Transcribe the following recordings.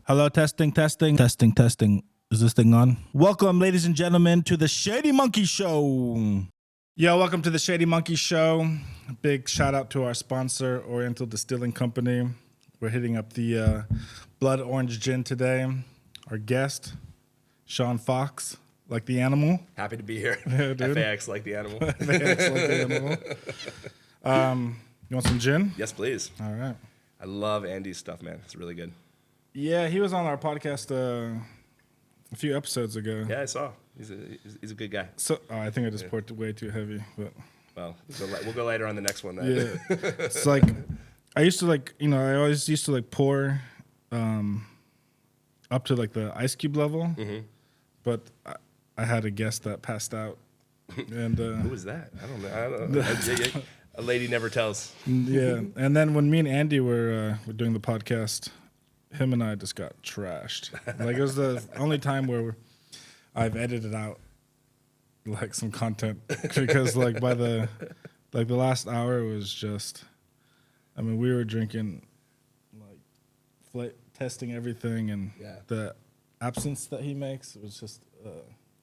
Hello, testing, testing, testing, testing. Is this thing on? Welcome, ladies and gentlemen, to the Shady Monkey Show. Yo, welcome to the Shady Monkey Show. Big shout out to our sponsor, Oriental Distilling Company. We're hitting up the Blood Orange Gin today. Our guest, Sean Fox, like the animal. Happy to be here. Yeah, dude. FAX like the animal. FAX like the animal. You want some gin? Yes, please. All right. I love Andy's stuff, man. It's really good. Yeah, he was on our podcast a few episodes ago. Yeah, I saw. He's a good guy. So I think I just poured way too heavy, but Well, we'll go later on the next one. Then. yeah, it's like I used to I always used to pour up to like the ice cube level, but I had a guest that passed out, and who was that? I don't know. A lady never tells. Yeah, and then when me and Andy were doing the podcast, him and I just got trashed. Like it was the only time where I've edited out like some content because like by the last hour was just, I mean, we were drinking like testing everything, and the absinthe that he makes was just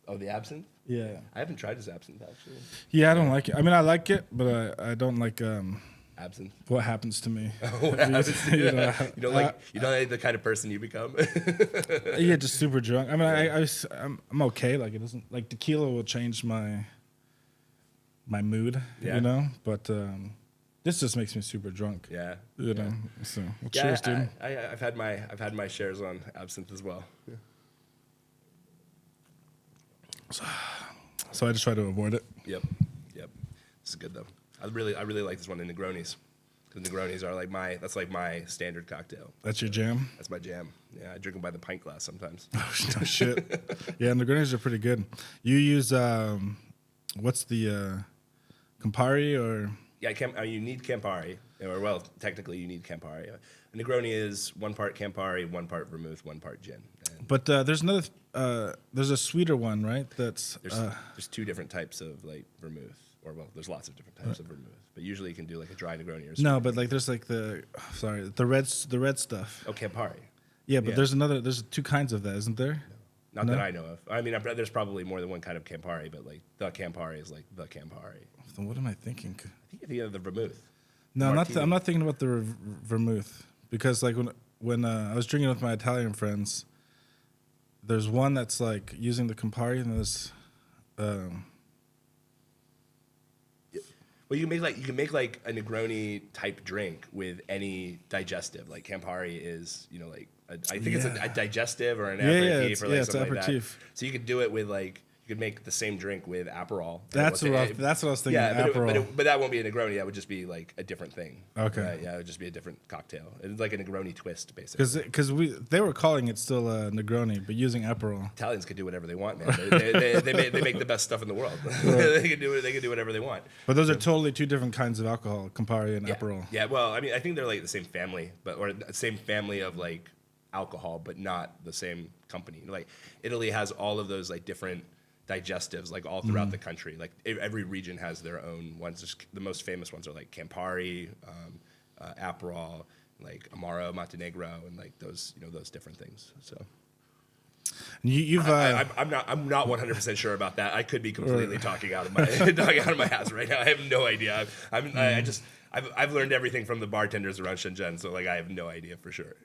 Oh, the absinthe? yeah. I haven't tried his absinthe actually. Yeah, I don't like it. I mean, I like it, but I don't like Absinthe. what happens to me. What happens to you? You don't like the kind of person you become. Yeah, just super drunk. I mean, I'm okay. Like it doesn't, like tequila will change my mood, Yeah. you know. But this just makes me super drunk. Yeah. You know. So well, cheers, dude. I've had my shares on absinthe as well. Yeah. So I just try to avoid it. Yep. This is good though. I really like this one in Negronis. Because Negronis are that's my standard cocktail. That's your jam? That's my jam. Yeah, I drink them by the pint glass sometimes. Oh shit. Yeah, Negronis are pretty good. You use what's the Campari or? Yeah, you need Campari, or well, technically you need Campari. A Negroni is 1 part Campari, 1 part vermouth, 1 part gin. And But there's another. There's a sweeter one, right? That's there's 2 different types of like vermouth, or well, there's lots of different types of vermouth. But usually you can do like a dry Negroni or something. no, but like there's like the red stuff. Oh, Campari. Yeah, but Yeah. there's 2 kinds of that, isn't there? Not that I know of. I mean, there's probably more than one kind of Campari, but like the Campari is like the Campari. Then what am I thinking? I think you have the vermouth. No, Martini. I'm not thinking about the vermouth because like when I was drinking with my Italian friends, there's one that's like using the Campari and there's Well, you can make like a Negroni type drink with any digestive. Like Campari is, I think it's a digestive or an aperitif or like something like that. So you could do it with you could make the same drink with Aperol. That's what I was thinking. Yeah, Aperol. but that won't be a Negroni. That would just be like a different thing. Okay. Right? Yeah, it would just be a different cocktail. It's like a Negroni twist, basically. Because they were calling it still Negroni, but using Aperol. Italians could do whatever they want, man. They make the best stuff in the world. They can do whatever they want. But those are totally 2 different kinds of alcohol, Campari and Aperol. Yeah, well, I mean, I think they're like the same family, or the same family of like alcohol, but not the same company. Like Italy has all of those like different digestives like all throughout the country. Like every region has their own ones. Just the most famous ones are like Campari, Aperol, like Amaro, Montenegro, and like those those different things. So. I'm not 100% sure about that. I could be completely talking out of my ass right now. I have no idea. I've learned everything from the bartenders around Shenzhen, so like I have no idea for sure.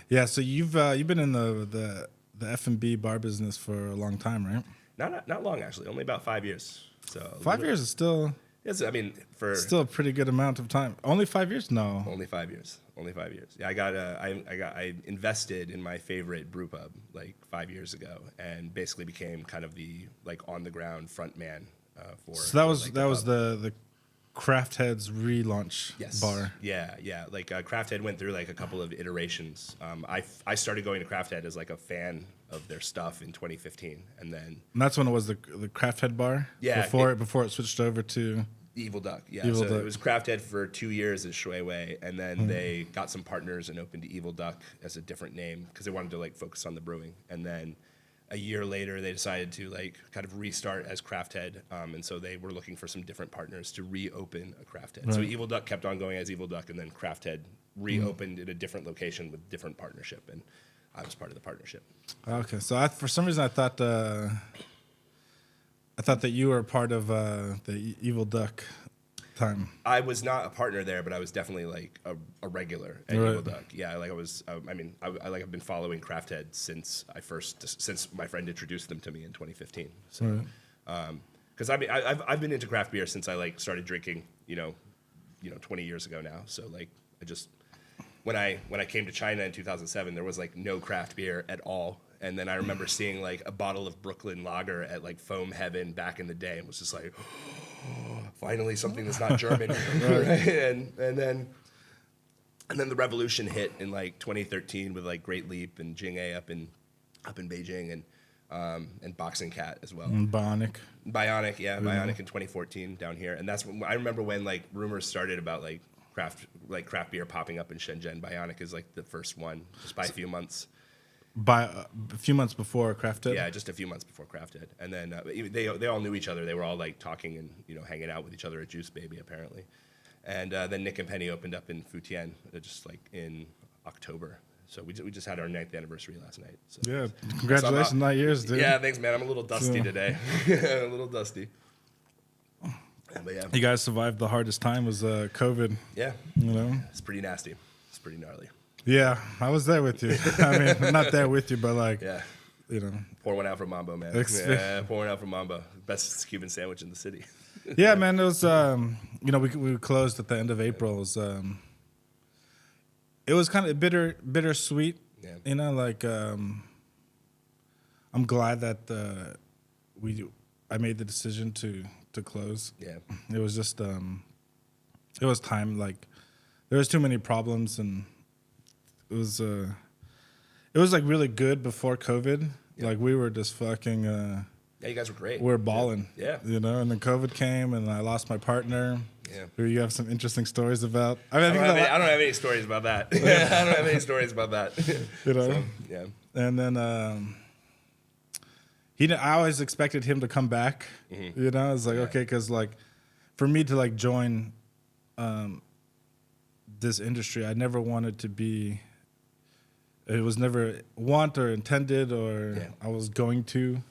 Yeah, so you've been in the F&B bar business for a long time, right? Not long actually, only about 5 years. So 5 years is still. Yes, I mean still a pretty good amount of time. Only 5 years? No. Only 5 years. Only 5 years. Yeah, I invested in my favorite brew pub like 5 years ago, and basically became kind of the like on the ground front man for. So that was the Craft Head's relaunch bar. Yeah. Like Craft Head went through like a couple of iterations. I started going to Craft Head as like a fan of their stuff in 2015, and that's when it was the Craft Head bar. Yeah. Before it switched over to Evil Duck. Yeah. Evil so Duck. it was Craft Head for 2 years at Shui Wei, and then they got some partners and opened Evil Duck as a different name because they wanted to like focus on the brewing, and then. A year later, they decided to like kind of restart as Craft Head, and so they were looking for some different partners to reopen a Craft Head. Right. So Evil Duck kept on going as Evil Duck, and then Craft Head reopened in a different location with different partnership. And I was part of the partnership. Okay, so for some reason I thought that you were part of the Evil Duck time. I was not a partner there, but I was definitely like a regular at Right. Evil Duck. Yeah, like I was. I like I've been following Craft Head since my friend introduced them to me in 2015. So, because I've been into craft beer since I like started drinking. 20 years ago now. So like I just when I came to China in 2007, there was like no craft beer at all. And then I remember seeing like a bottle of Brooklyn Lager at like Foam Heaven back in the day, and was just like, finally something that's not German. Right? And then the revolution hit in like 2013 with like Great Leap and Jing-A up in Beijing, and Boxing Cat as well. Bionic. Bionic in 2014 down here. And that's when I remember when like rumors started about like craft beer popping up in Shenzhen. Bionic is like the first one, just by a few months. By a few months before Craft Head? Yeah, just a few months before Craft Head. And then they all knew each other. They were all like talking and hanging out with each other at Juice Baby apparently. And then Nick and Penny opened up in Futian just like in October. So we just had our 9th anniversary last night. So, Yeah, congratulations on 9 years, dude. Yeah, thanks, man. I'm a little dusty today. A little dusty. But yeah. You guys survived the hardest time was COVID. Yeah. It's pretty nasty. It's pretty gnarly. Yeah, I was there with you. I mean, not there with you, but like, Yeah. Pour one out for Mambo, man. Pour one out for Mambo. Best Cuban sandwich in the city. Yeah, man. It was, we closed at the end of April. It was kind of bittersweet. Yeah. I'm glad that I made the decision to close. Yeah. It was just it was time. Like there was too many problems, and it was like really good before COVID. Yeah. Like we were just fucking. Yeah, you guys were great. We were balling. Yeah. And then COVID came, and I lost my partner. Yeah. Who you have some interesting stories about. I don't have any stories about that. I don't have any stories about that. So, yeah. And then I always expected him to come back. Mm-hmm. I was like, okay, because like for me to like join this industry, I never wanted to be. It was never want or intended, or I was going to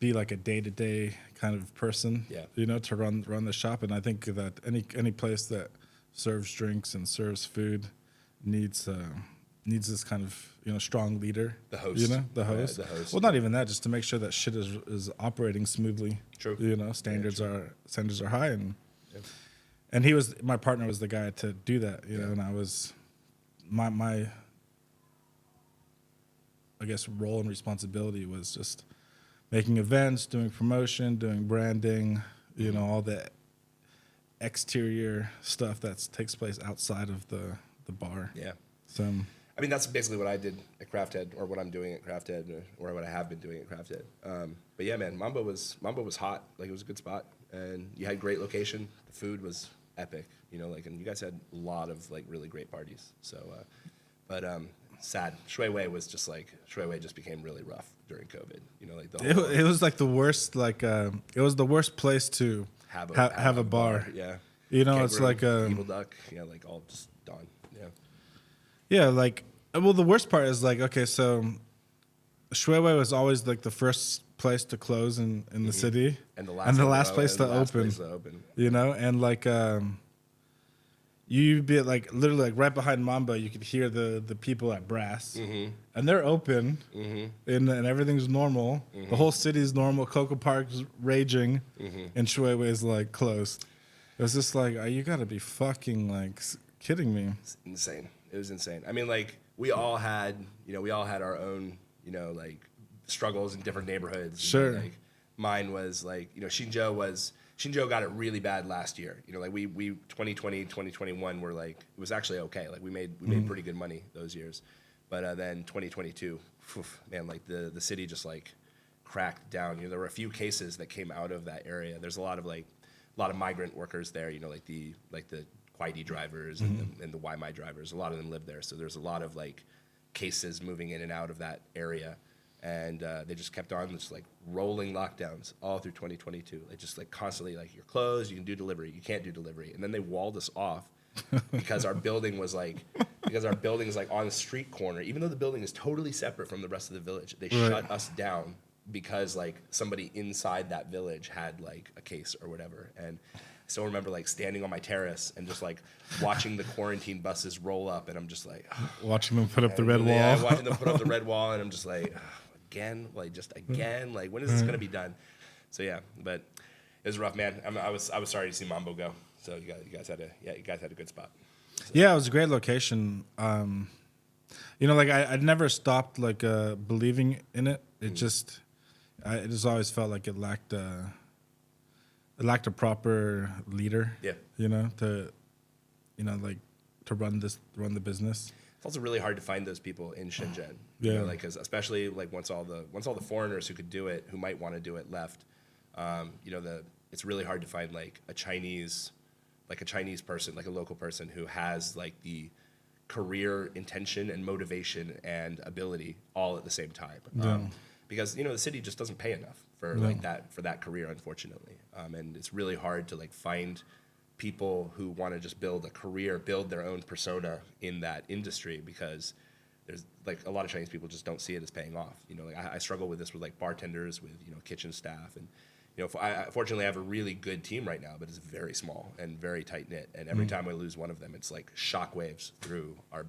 be like a day-to-day kind of person. Yeah. To run the shop, and I think that any place that serves drinks and serves food needs this kind of strong leader. The host. The host. The host. Well, not even that, just to make sure that shit is operating smoothly. True. Standards are high, and my partner was the guy to do that. And I was my I guess role and responsibility was just making events, doing promotion, doing branding, all the exterior stuff that takes place outside of the bar. Yeah. So I mean, that's basically what I did at Craft Head, or what I'm doing at Craft Head, or what I have been doing at Craft Head. But yeah, man, Mambo was hot. Like, it was a good spot, and you had great location. The food was epic, and you guys had a lot of like really great parties. So, sad. Shui Wei just became really rough during COVID. It was like the worst. Like it was the worst place to have a bar. Yeah. It's like Evil Duck. Yeah, like all just done. Yeah. Yeah, like the worst part is like, okay, so Shui Wei was always like the first place to close in the city, and the last place to open. And like you'd be like literally like right behind Mambo, you could hear the people at Brass, and they're open, and everything's normal. The whole city's normal. Coco Park's raging, and Shui Wei's like closed. It was just like, you gotta be fucking like kidding me. It's insane. It was insane. I mean, like we all had our own, like struggles in different neighborhoods. Sure. Like mine was like, Xinzhou got it really bad last year. Like we 2020, 2021 were like, it was actually okay. Like we made pretty good money those years. But then 2022, man, like the city just like cracked down. There were a few cases that came out of that area. There's a lot of migrant workers there, like the Kuwaiti drivers and the Waimai drivers. A lot of them live there. So there's a lot of like cases moving in and out of that area. And they just kept on this like rolling lockdowns all through 2022. They just like constantly like, you're closed, you can do delivery, you can't do delivery. And then they walled us off because our building was like on a street corner. Even though the building is totally separate from the rest of the village, they shut us down because like somebody inside that village had like a case or whatever. And I still remember like standing on my terrace and just like watching the quarantine buses roll up, and I'm just like watching them put up the red wall. Yeah, watching them put up the red wall, and I'm just like again, like just again, like when is this gonna be done? So yeah, but it was rough, man. I was sorry to see Mambo go. So you guys had a good spot. So. Yeah, it was a great location. You know, like I'd never stopped like believing in it. It just always felt like it lacked a proper leader. Yeah. You know, to run the business. It's also really hard to find those people in Shenzhen. Yeah. You know, like, 'cause especially like once all the foreigners who could do it, who might want to do it, left. You know, it's really hard to find like a Chinese person, like a local person who has like the career intention and motivation and ability all at the same time. Because you know the city just doesn't pay enough for that career, unfortunately. And it's really hard to like find people who want to just build a career, build their own persona in that industry, because there's like a lot of Chinese people just don't see it as paying off. You know, like I struggle with this with like bartenders, with kitchen staff, and fortunately I have a really good team right now, but it's very small and very tight knit. And every time I lose one of them, it's like shockwaves through our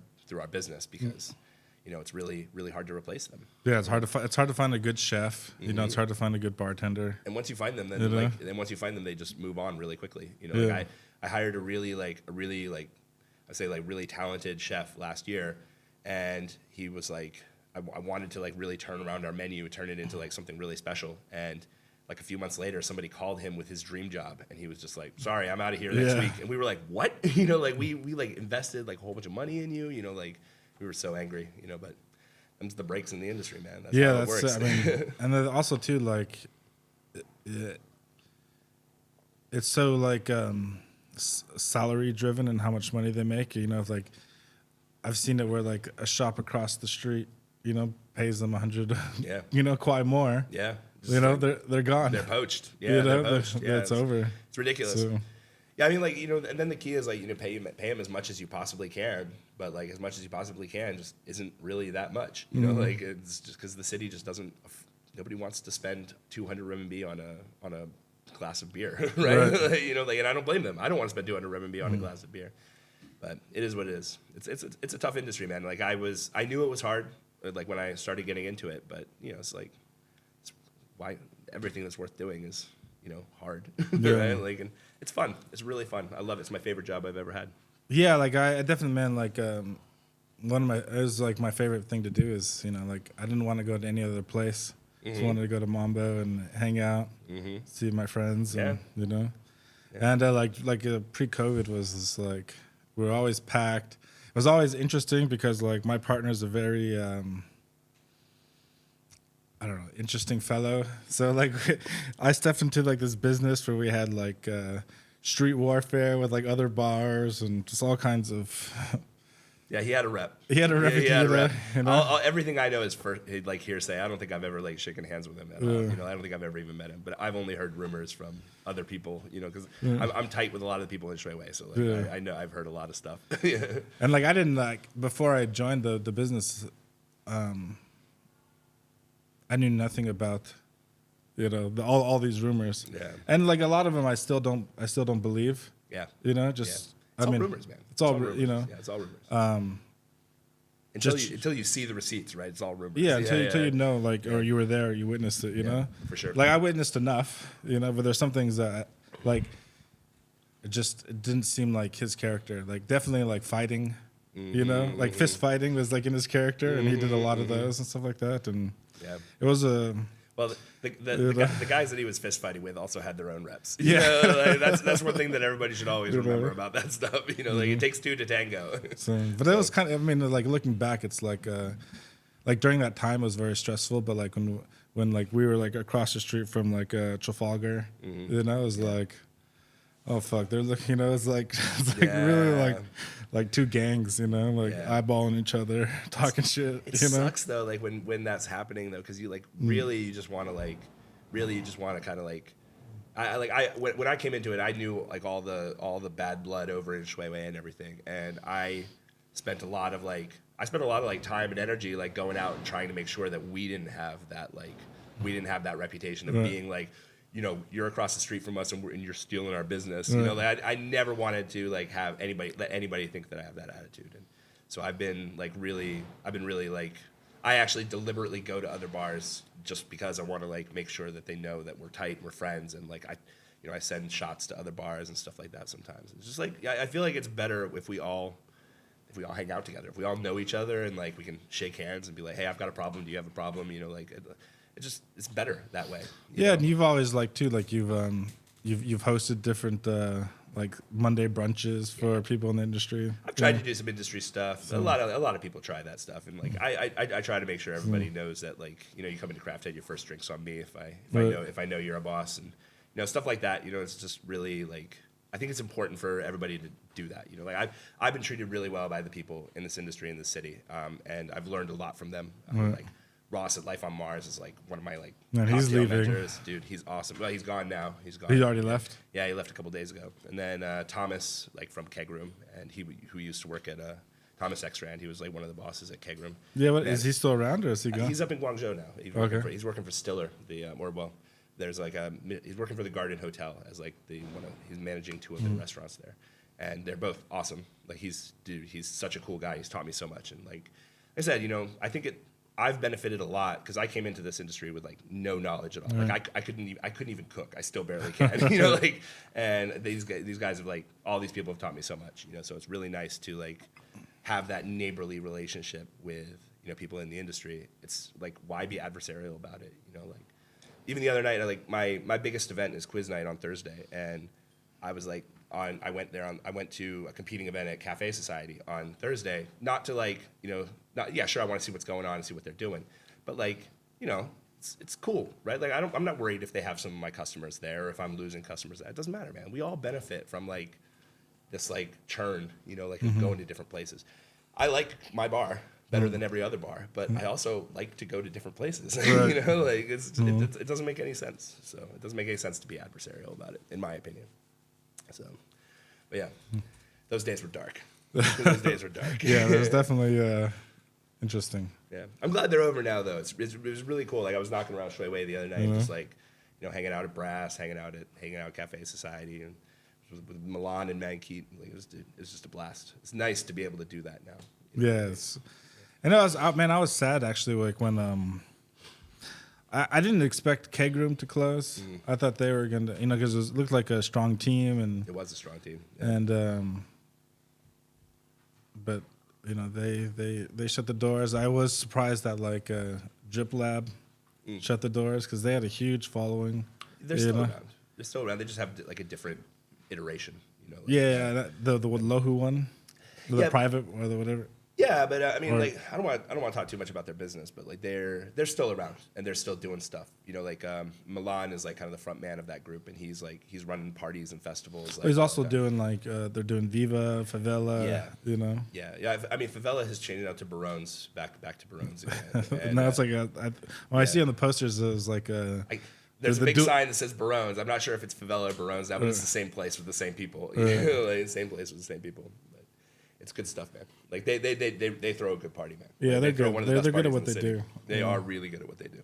business, because it's really really hard to replace them. Yeah, it's hard to find a good chef. You know, it's hard to find a good bartender. And once you find them, then they just move on really quickly. You know, like I hired a really talented chef last year, and he was like, I wanted to like really turn around our menu, turn it into like something really special. And like a few months later, somebody called him with his dream job, and he was just like, "Sorry, I'm out of here next week." And we were like, "What?" Like we like invested like a whole bunch of money in you. Like we were so angry. But them's the breaks in the industry, man. That's how it works. I mean, and then also too, like, it's so like salary driven and how much money they make. Like I've seen it where like a shop across the street, pays them $100. Yeah. Quite more. Yeah. They're gone. They're poached. Yeah, they're poached. Yeah, it's over. It's ridiculous. So. Yeah, I mean, like, and then the key is like, pay them as much as you possibly can, but like as much as you possibly can just isn't really that much. Like it's just because the city just doesn't. Nobody wants to spend 200 RMB on a glass of beer, right? Like, and I don't blame them. I don't want to spend 200 RMB on a glass of beer, but it is what it is. It's a tough industry, man. Like I knew it was hard, like when I started getting into it, but it's like. Why everything that's worth doing is hard. Right? Like, and it's fun. It's really fun. I love it. It's my favorite job I've ever had. Yeah, like I definitely, man, like it was like my favorite thing to do is like I didn't want to go to any other place. Just wanted to go to Mambo and hang out, see my friends. And, and pre-COVID was just, like we were always packed. It was always interesting because like my partner's a very I don't know, interesting fellow. So like I stepped into like this business where we had like street warfare with like other bars and just all kinds of. Yeah, he had a rep. He had a rep. He had a rep. Everything I know is like hearsay. I don't think I've ever like shaken hands with him at all. I don't think I've ever even met him. But I've only heard rumors from other people. Because I'm tight with a lot of the people in Shuiwei, so like, I know I've heard a lot of stuff. And like I didn't like before I joined the business. I knew nothing about, all these rumors. Yeah. And like a lot of them, I still don't believe. Yeah. Just it's all rumors, man. It's all rumors. Yeah, it's all rumors. Until you see the receipts, right? It's all rumors. Yeah. Until you know, like, or you were there, you witnessed it. You know. For sure. Like I witnessed enough, but there's some things that like, it didn't seem like his character. Like definitely like fighting. Like fist fighting was like in his character, and he did a lot of those and stuff like that. And it was a the guys that he was fist fighting with also had their own reps. That's one thing that everybody should always remember about that stuff. Like it takes two to tango. But it was kind of. I mean, like looking back, it's like during that time it was very stressful. But like when like we were like across the street from like Trafalgar, it was like. Oh fuck! They're looking, it's like really like two gangs, eyeballing each other, talking shit. It sucks though, like when that's happening though, because you like really you just want to kind of like When I came into it, I knew like all the bad blood over in Shuiwei and everything, and I spent a lot of like time and energy like going out and trying to make sure that we didn't have that reputation of being like, you know, you're across the street from us and you're stealing our business. You know, like, I never wanted to like let anybody think that I have that attitude, and so I've been really like, I actually deliberately go to other bars just because I want to like make sure that they know that we're tight, we're friends, and like I send shots to other bars and stuff like that sometimes. It's just like I feel like it's better if we all hang out together, if we all know each other and like we can shake hands and be like, hey, I've got a problem, do you have a problem? You know, like it's better that way. Yeah, and you've always like too, like you've hosted different like Monday brunches for people in the industry. I've tried to do some industry stuff. A lot of people try that stuff, and like I try to make sure everybody knows that, like, you know, you come into Craft Head, your first drink's on me if I know you're a boss, and you know, stuff like that. You know, it's just really like, I think it's important for everybody to do that. You know, like I've been treated really well by the people in this industry in this city, and I've learned a lot from them. Like Ross at Life on Mars is like one of my like he's leaving. mentors. Dude, he's awesome. Well, he's gone now. He's gone. He already left? Yeah, he left a couple days ago. And then Thomas, like from Keg Room, and who used to work at Thomas X-Rand. He was like one of the bosses at Keg Room. Yeah, is he still around or is he gone? He's up in Guangzhou now. He's working for Stiller, there's like he's working for the Garden Hotel as like he's managing 2 of the restaurants there. And they're both awesome. Like he's such a cool guy. He's taught me so much. And like I said, you know, I think I've benefited a lot because I came into this industry with like no knowledge at all. Like I couldn't even cook. I still barely can. You know, like, and these guys have like, all these people have taught me so much. You know, so it's really nice to like have that neighborly relationship with, you know, people in the industry. It's like, why be adversarial about it? You know, like even the other night, my biggest event is quiz night on Thursday, and I was like, I went to a competing event at Cafe Society on Thursday, not to like, you know, sure, I want to see what's going on and see what they're doing, but like, you know, it's cool, right? Like I'm not worried if they have some of my customers there or if I'm losing customers. It doesn't matter, man. We all benefit from like this like churn, you know, like going to different places. I like my bar better than every other bar, but I also like to go to different places. You know, like it doesn't make any sense. So it doesn't make any sense to be adversarial about it, in my opinion. So, but yeah, those days were dark. Those days were dark. Yeah, that was definitely interesting. Yeah, I'm glad they're over now, though. It was really cool. Like I was knocking around Shuiwei the other night, just like, you know, hanging out at Brass, hanging out at Cafe Society, and with Milan and Mankeet. Like it was just a blast. It's nice to be able to do that now. Yes, and I was sad actually, like when I didn't expect Keg Room to close. I thought they were going to, you know, because it looked like a strong team. And it was a strong team. Yeah. And, but, you know, they shut the doors. I was surprised that, like, Drip Lab shut the doors because they had a huge following. They're still around. They're still around. They just have, like, a different iteration, you know. Like, yeah, the Lohu one, the private or the whatever. Yeah, but I mean, like, I don't want to talk too much about their business, but like they're still around and they're still doing stuff. You know, like Milan is like kind of the front man of that group, and he's running parties and festivals. Like, he's also doing like they're doing Viva Favela. Yeah, you know. Yeah. I mean, Favela has changed out to Barones, back to Barones again. And, now it's like when I see on the posters, it was like there's a big sign that says Barones. I'm not sure if it's Favela or Barones now, but it's the same place with the same people. You know, like, same place with the same people. It's good stuff, man. Like they throw a good party, man. Yeah, they're good. They're good at what they do. They are really good at what they do,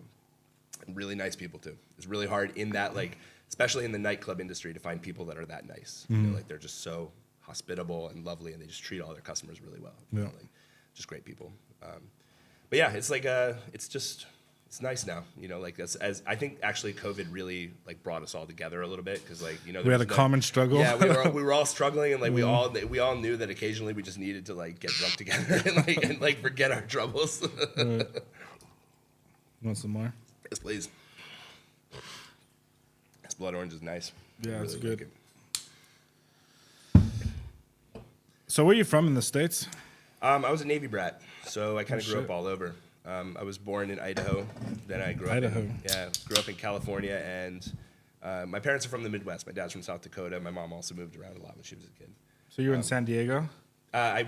and really nice people too. It's really hard in that, like, especially in the nightclub industry, to find people that are that nice. You know, like they're just so hospitable and lovely, and they just treat all their customers really well. You know, like, just great people. But yeah, it's like it's nice now, you know, like as I think actually COVID really like brought us all together a little bit, because like, you know, we had a common struggle. Yeah, we were all struggling, and like we all knew that occasionally we just needed to like get drunk together and like forget our troubles. Right. Want some more? Yes, please. This blood orange is nice. Yeah, really it's good. Like it. So where are you from in the States? I was a Navy brat, so I kind of grew up all over. I was born in Idaho. Then I grew up in California, and my parents are from the Midwest. My dad's from South Dakota. My mom also moved around a lot when she was a kid. So you were in San Diego? I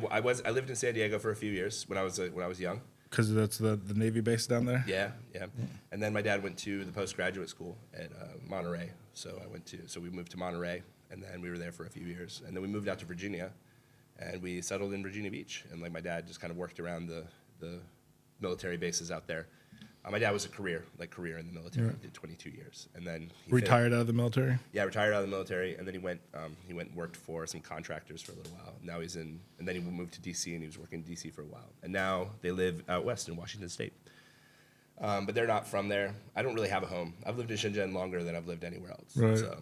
lived in San Diego for a few years when I was young. Because that's the Navy base down there? Yeah. And then my dad went to the postgraduate school at Monterey. So we moved to Monterey, and then we were there for a few years, and then we moved out to Virginia, and we settled in Virginia Beach. And like my dad just kind of worked around the military bases out there. My dad was a career in the military. He did 22 years, and then he Retired out of the military. Yeah, retired out of the military, and then he went and worked for some contractors for a little while. Now and then he moved to DC, and he was working in DC for a while. And now they live out west in Washington State. But they're not from there. I don't really have a home. I've lived in Shenzhen longer than I've lived anywhere else. Right. So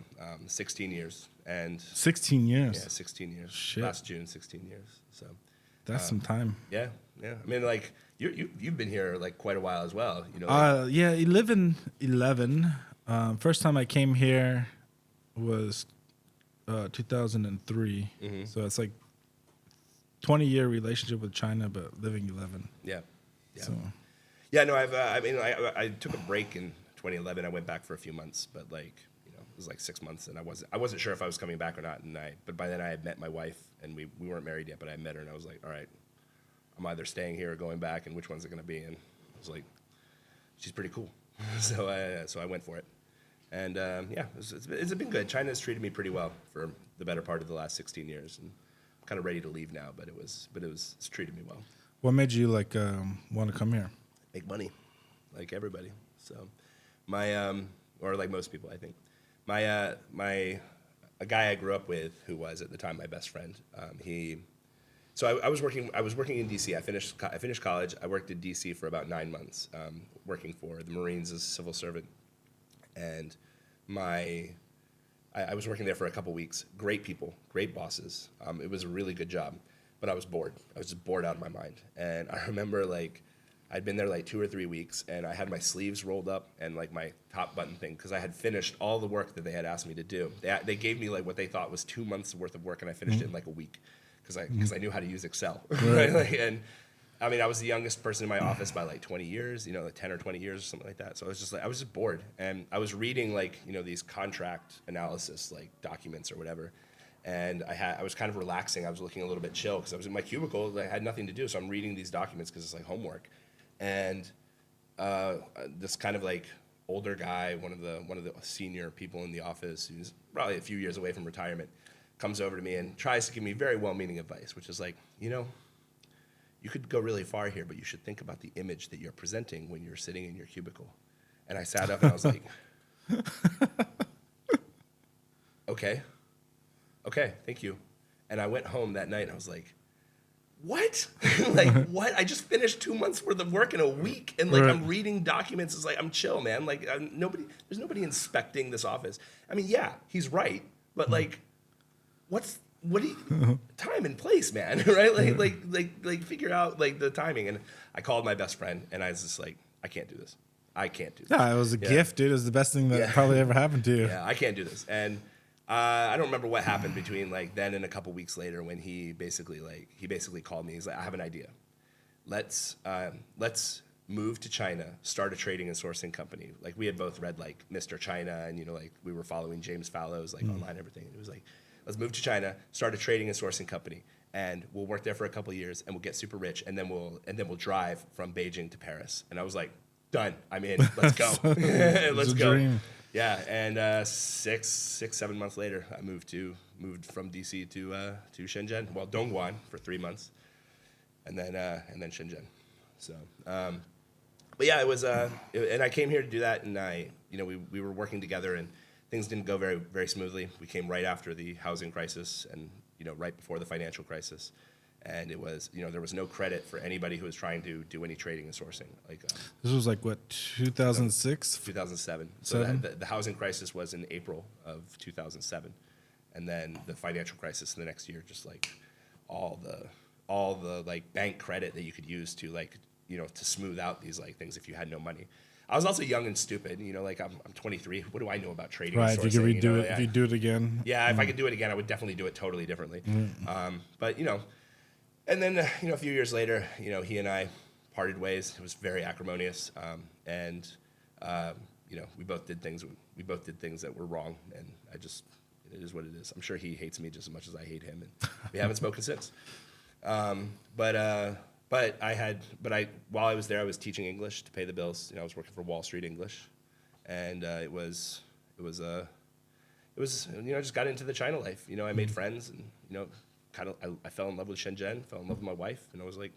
16 years. And 16 years. Yeah, 16 years. Shit. Last June, 16 years. So that's some time. yeah. I mean, like you've been here like quite a while as well. You know. Yeah, 11. First time I came here was 2003. Mm-hmm. So it's like 20-year relationship with China, but living 11. Yeah. So Yeah, no, I took a break in 2011. I went back for a few months, but like, you know, it was like 6 months, and I wasn't sure if I was coming back or not. But by then I had met my wife, and we weren't married yet, but I met her, and I was like, all right, I'm either staying here or going back, and which one's it gonna be? And I was like, she's pretty cool, so I went for it, and yeah, it's been good. China's treated me pretty well for the better part of the last 16 years, and I'm kind of ready to leave now, but it's treated me well. what made you like want to come here? Make money, like everybody. So, or like most people, I think. A guy I grew up with, who was at the time my best friend, I was working in DC. I finished college. I worked in DC for about 9 months, working for the Marines as a civil servant, and I was working there for a couple weeks. Great people, great bosses. It was a really good job, but I was bored. I was just bored out of my mind, and I remember like, I'd been there like 2 or 3 weeks, and I had my sleeves rolled up and like my top button thing, because I had finished all the work that they had asked me to do. They gave me like what they thought was 2 months worth of work, and I finished it in like a week, because I knew how to use Excel. Right? Like, and I mean, I was the youngest person in my office by like 20 years, you know, like 10 or 20 years or something like that. So I was just bored, and I was reading like, you know, these contract analysis like documents or whatever. And I was kind of relaxing. I was looking a little bit chill because I was in my cubicle. I had nothing to do, so I'm reading these documents because it's like homework. And this kind of like older guy, one of the senior people in the office, who's probably a few years away from retirement, comes over to me and tries to give me very well-meaning advice, which is like, you know, you could go really far here, but you should think about the image that you're presenting when you're sitting in your cubicle. And I sat up and I was like, okay, thank you. And I went home that night and I was like, what? Like, what? I just finished 2 months worth of work in a week, and like, right. I'm reading documents. It's like, I'm chill, man. Like, there's nobody inspecting this office. I mean, yeah, he's right, but like, time and place, man, right? Like, figure out like the timing. And I called my best friend, and I was just like, I can't do this. Yeah, it was a gift, dude. It was the best thing that probably ever happened to you. Yeah, I can't do this. And I don't remember what happened between like then and a couple weeks later, when he basically called me. He's like, I have an idea. Let's move to China, start a trading and sourcing company. Like, we had both read like Mr. China, and you know, like we were following James Fallows like online, everything. And it was like, let's move to China, start a trading and sourcing company, and we'll work there for a couple of years, and we'll get super rich, and then we'll drive from Beijing to Paris. And I was like, done. I'm in. Let's go. Let's go. Dream. Yeah, and 7 months later, I moved from DC to Shenzhen. Well, Dongguan for 3 months, and then Shenzhen. So, but yeah, it was. And I came here to do that, and we were working together, and things didn't go very very smoothly. We came right after the housing crisis, and right before the financial crisis. And it was, there was no credit for anybody who was trying to do any trading and sourcing. Like this was like what, 2006? 2007. So the housing crisis was in April of 2007, and then the financial crisis in the next year, just like all the like bank credit that you could use to like to smooth out these like things if you had no money. I was also young and stupid, like I'm 23. What do I know about trading? Right, and sourcing, if you could redo it, if you do it again. Yeah, if I could do it again, I would definitely do it totally differently. But and then, a few years later, he and I parted ways. It was very acrimonious, and we both did things. We both did things that were wrong, and it is what it is. I'm sure he hates me just as much as I hate him, and we haven't spoken since. But while I was there, I was teaching English to pay the bills. I was working for Wall Street English, and it was it was, I just got into the China life. I made friends, and I fell in love with Shenzhen, fell in love with my wife, and I was like,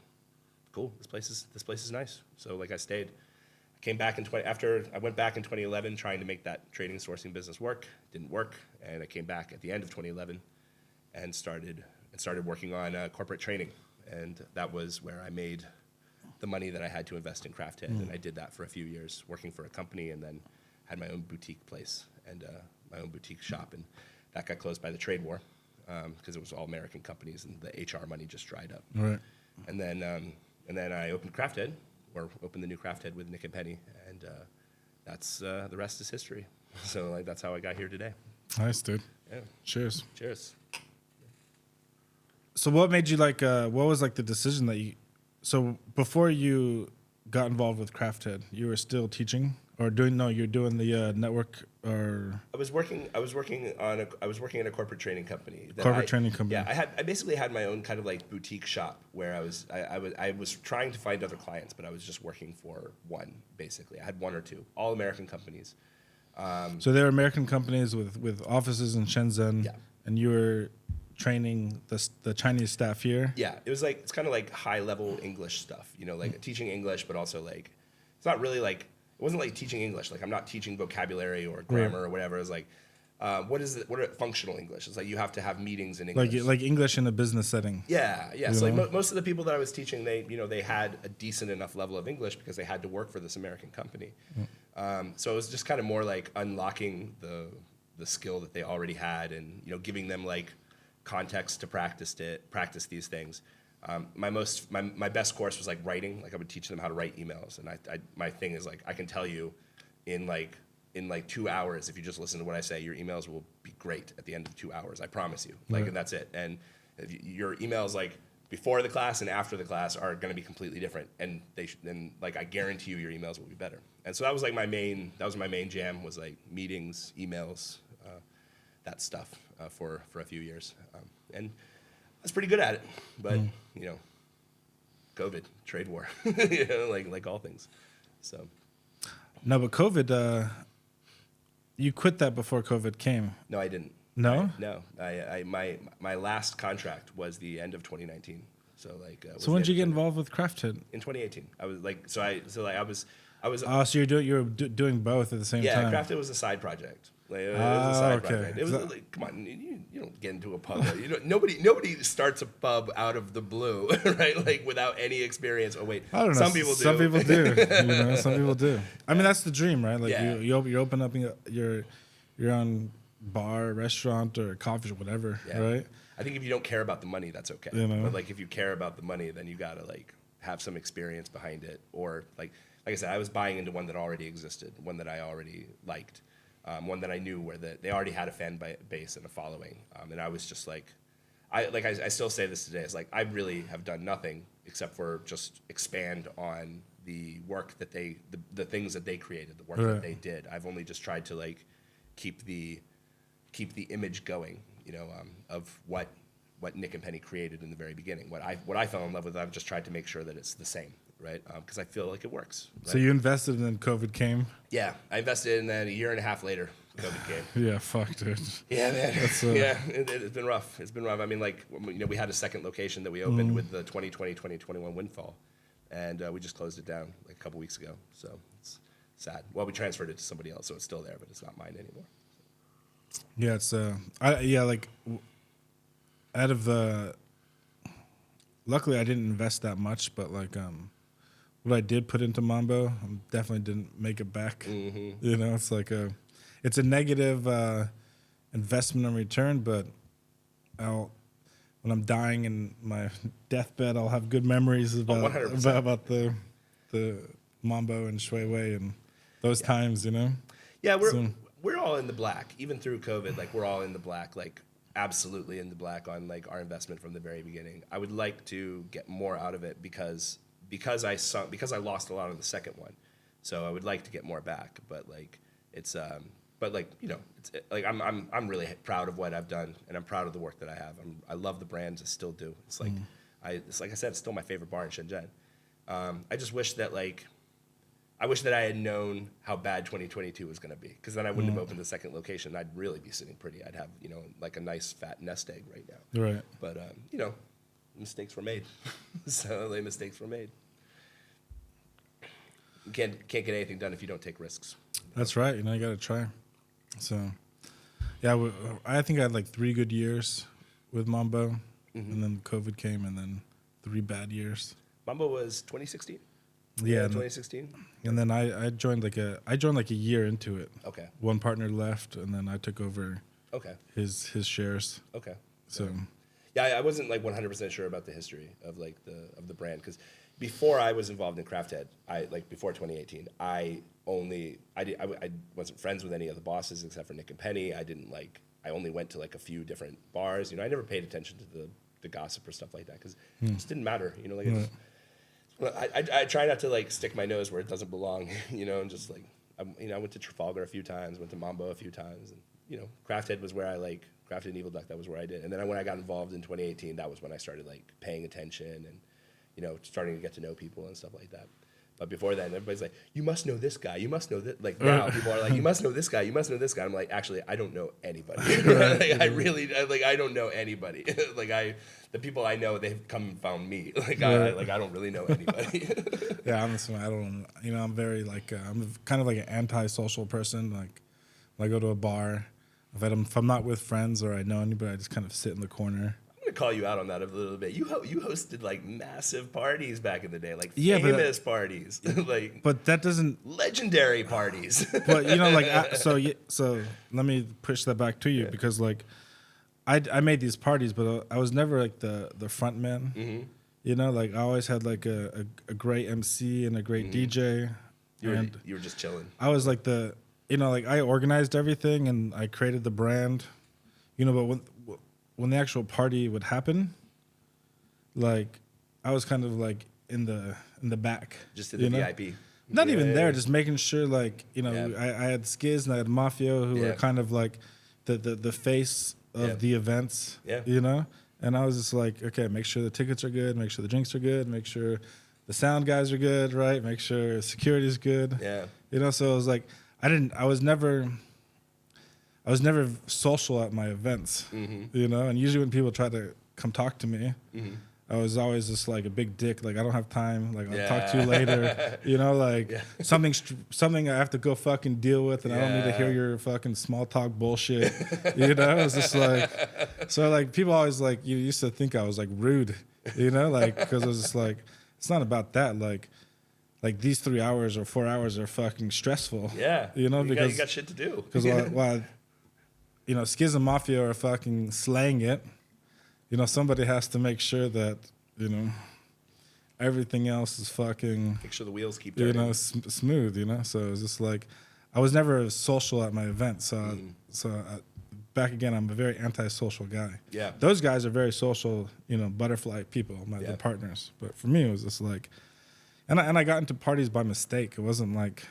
cool, this place is nice. So like I stayed. I came back after I went back in 2011 trying to make that trading sourcing business work. Didn't work, and I came back at the end of 2011 and started working on corporate training, and that was where I made the money that I had to invest in Crafthead, and I did that for a few years, working for a company, and then had my own boutique place and my own boutique shop, and that got closed by the trade war because it was all American companies, and the HR money just dried up. Right. And then I opened Crafthead, or opened the new Crafthead with Nick and Penny, and that's the rest is history. So like that's how I got here today. Nice, dude. Yeah. Cheers. Cheers. So what made you like? What was like the decision that you? So before you got involved with Crafthead, you were still teaching or doing? No, you're doing the network or. I was working in a corporate training company. Training company. Yeah, I basically had my own kind of like boutique shop where I was trying to find other clients, but I was just working for one basically. I had one or two, all American companies. So they're American companies with offices in Shenzhen, Yeah. and you were training the Chinese staff here. Yeah, it's kind of like high level English stuff, like teaching English, but also like it's not really like it wasn't like teaching English. Like I'm not teaching vocabulary or grammar or whatever. It's like what is it? What are functional English? It's like you have to have meetings in English. Like English in a business setting. Yeah. So like most of the people that I was teaching, they had a decent enough level of English because they had to work for this American company. So it was just kind of more like unlocking the skill that they already had, and giving them like context to practice these things. My best course was like writing. Like I would teach them how to write emails, and my thing is like I can tell you in 2 hours, if you just listen to what I say, your emails will be great at the end of 2 hours. I promise you. Like, and that's it. And your emails like before the class and after the class are going to be completely different, and I guarantee you your emails will be better. And so that was like my main jam was like meetings, emails, that stuff for a few years, and I was pretty good at it. But COVID, trade war, like all things. So No, but COVID. You quit that before COVID came. no, I didn't. No. No, my last contract was the end of 2019. So like. So when did you get involved with Crafthead? In 2018, I was like, I was. Oh, so you're doing both at the same time. Yeah, Crafthead was a side project. Like, it was a side okay. project. It was like, come on, you don't get into a pub. Nobody starts a pub out of the blue, right? Like without any experience. Oh wait, I don't know. Some people do. Some people do. Some people do. I mean, that's the dream, right? Like Yeah. you open up your own bar, restaurant, or coffee shop, whatever, Yeah. right? I think if you don't care about the money, that's okay. But like if you care about the money, then you gotta like have some experience behind it, or like I said, I was buying into one that already existed, one that I already liked. One that I knew where they already had a fan base and a following, and I was just like, I still say this today. It's like I really have done nothing except for just expand on the work that the things that they created, the work that they did. I've only just tried to like keep the image going, of what Nick and Penny created in the very beginning. What I fell in love with, I've just tried to make sure that it's the same. Right, because I feel like it works. Right? So you invested and then COVID came? Yeah, I invested, and then a year and a half later, COVID came. Yeah, fuck, dude. Yeah, man. Yeah, it's been rough. It's been rough. I mean, like, we had a second location that we opened with the 2020-2021 windfall, and we just closed it down like a couple weeks ago. So it's sad. Well, we transferred it to somebody else, so it's still there, but it's not mine anymore. Yeah, it's out of the. Luckily, I didn't invest that much, but like what I did put into Mambo, I definitely didn't make it back. Mm-hmm. It's like it's a negative investment and return, but when I'm dying in my deathbed, I'll have good memories about the Mambo and Shui Wei and those times, Yeah, we're all in the black, even through COVID. Like we're all in the black, like absolutely in the black on like our investment from the very beginning. I would like to get more out of it because I lost a lot on the second one, so I would like to get more back. But like it's I'm really proud of what I've done, and I'm proud of the work that I have. I love the brands. I still do. It's like I said, it's still my favorite bar in Shenzhen. I just wish that like I wish that I had known how bad 2022 was going to be, because then I wouldn't have opened the second location. I'd really be sitting pretty. I'd have, like a nice fat nest egg right now. Right. But, mistakes were made. So mistakes were made. You can't get anything done if you don't take risks. That's right. You got to try. So, yeah, I think I had like 3 good years with Mambo, and then COVID came, and then 3 bad years. Mambo was 2016? Yeah, 2016. And then I joined like a year into it. Okay. One partner left, and then I took over. Okay. His shares. Okay. So. Yeah, I wasn't like 100% sure about the history of like the brand, because before I was involved in Craft Head, before 2018, I wasn't friends with any of the bosses except for Nick and Penny. I only went to like a few different bars. I never paid attention to the gossip or stuff like that, because it just didn't matter. I try not to like stick my nose where it doesn't belong, and just like, I went to Trafalgar a few times, went to Mambo a few times, and Craft Head was where I like Craft Head and Evil Duck. That was where I did, and then when I got involved in 2018, that was when I started like paying attention and starting to get to know people and stuff like that. But before then, everybody's like, you must know this guy, you must know this. Like now, people are like, you must know this guy, you must know this guy. I'm like, actually, I don't know anybody. I don't know anybody. The people I know, they've come and found me. I don't really know anybody. Yeah, honestly, I don't. I'm very like I'm kind of like an antisocial person. Like when I go to a bar, if I'm not with friends or I know anybody, I just kind of sit in the corner. I'm gonna call you out on that a little bit. You hosted like massive parties back in the day, like famous parties, like. But that doesn't. Legendary parties. But so let me push that back to you, because like, I made these parties, but I was never like the front man. Mm-hmm. Like I always had like a great MC and a great DJ. You were just chilling. I was like like I organized everything and I created the brand, but when the actual party would happen, like I was kind of like in the back, just in the VIP. Not even there, just making sure like I had Skiz and I had Mafia, who were kind of like the face of the events. And I was just like, okay, make sure the tickets are good, make sure the drinks are good, make sure the sound guys are good, right? Make sure security's good. Yeah. So it was like I was never social at my events, and usually when people try to come talk to me, I was always just like a big dick. Like, I don't have time. Like, I'll talk to you later. Something I have to go fucking deal with, and I don't need to hear your fucking small talk bullshit. It's just like, so like people always like, you used to think I was like rude, because it was just like, it's not about that. Like these 3 hours or 4 hours are fucking stressful. Yeah. Because you got shit to do. Because while Skiz and Mafia are fucking slaying it, somebody has to make sure that, everything else is fucking... Make sure the wheels keep turning. Smooth, So it's just like, I was never social at my events. Back again, I'm a very antisocial guy. Yeah. Those guys are very social, butterfly people, the partners. But for me, it was just like... And I got into parties by mistake. It wasn't like...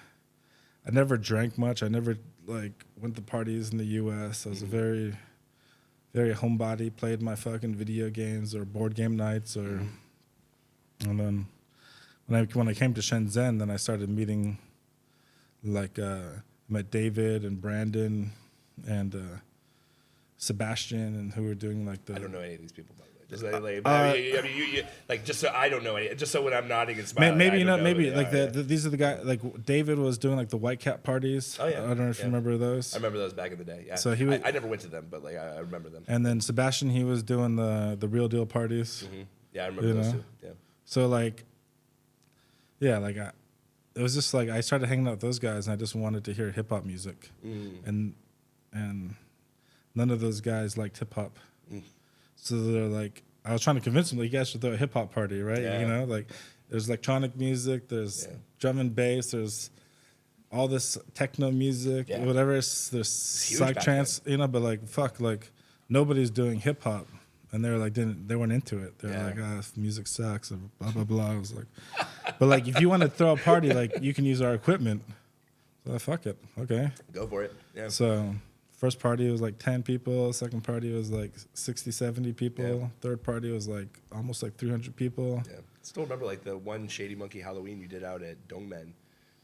I never drank much. I never, went to parties in the U.S. I was a very... very homebody, played my fucking video games or board game nights, or and then when I came to Shenzhen, then I started meeting met David and Brandon and Sebastian, and who were doing like the. I don't know any of these people, by the way. Just so I don't know any. Just so when I'm nodding and smiling, these are the guys. Like David was doing like the White Cap parties. Oh yeah, I don't know if you remember those. I remember those back in the day. Yeah. So I never went to them, but I remember them. And then Sebastian, he was doing the Real Deal parties. Mm-hmm. Yeah, I remember those too. Yeah. So it was just like I started hanging out with those guys, and I just wanted to hear hip hop music, and none of those guys liked hip hop. So they're like, I was trying to convince them, like, you guys should throw a hip hop party, right? Yeah. There's electronic music, there's drum and bass, there's all this techno music, whatever. There's psych trance, but nobody's doing hip hop, and they were like, they weren't into it. They're like, music sucks, and blah blah blah. I was like, but if you want to throw a party, you can use our equipment. So fuck it, okay, go for it. Yeah. So. First party was 10 people. Second party was 60, 70 people. Yeah. Third party was almost 300 people. Yeah. Still remember the one Shady Monkey Halloween you did out at Dongmen.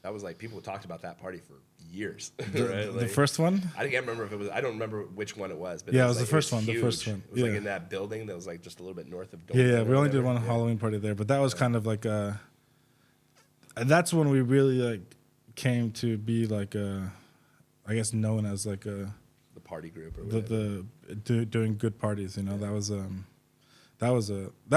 That was like people talked about that party for years. The, right? the Like, first one. I can't remember if it was. I don't remember which one it was. But Yeah, it it was like, the first one. huge. The first one. It was like Yeah. in that building that was like just a little bit north of. Yeah, Dolphin we or only did whatever. one Halloween party there, but that was kind of like that's when we really like came to be like I guess known as like The party group or whatever. doing good parties. You know, that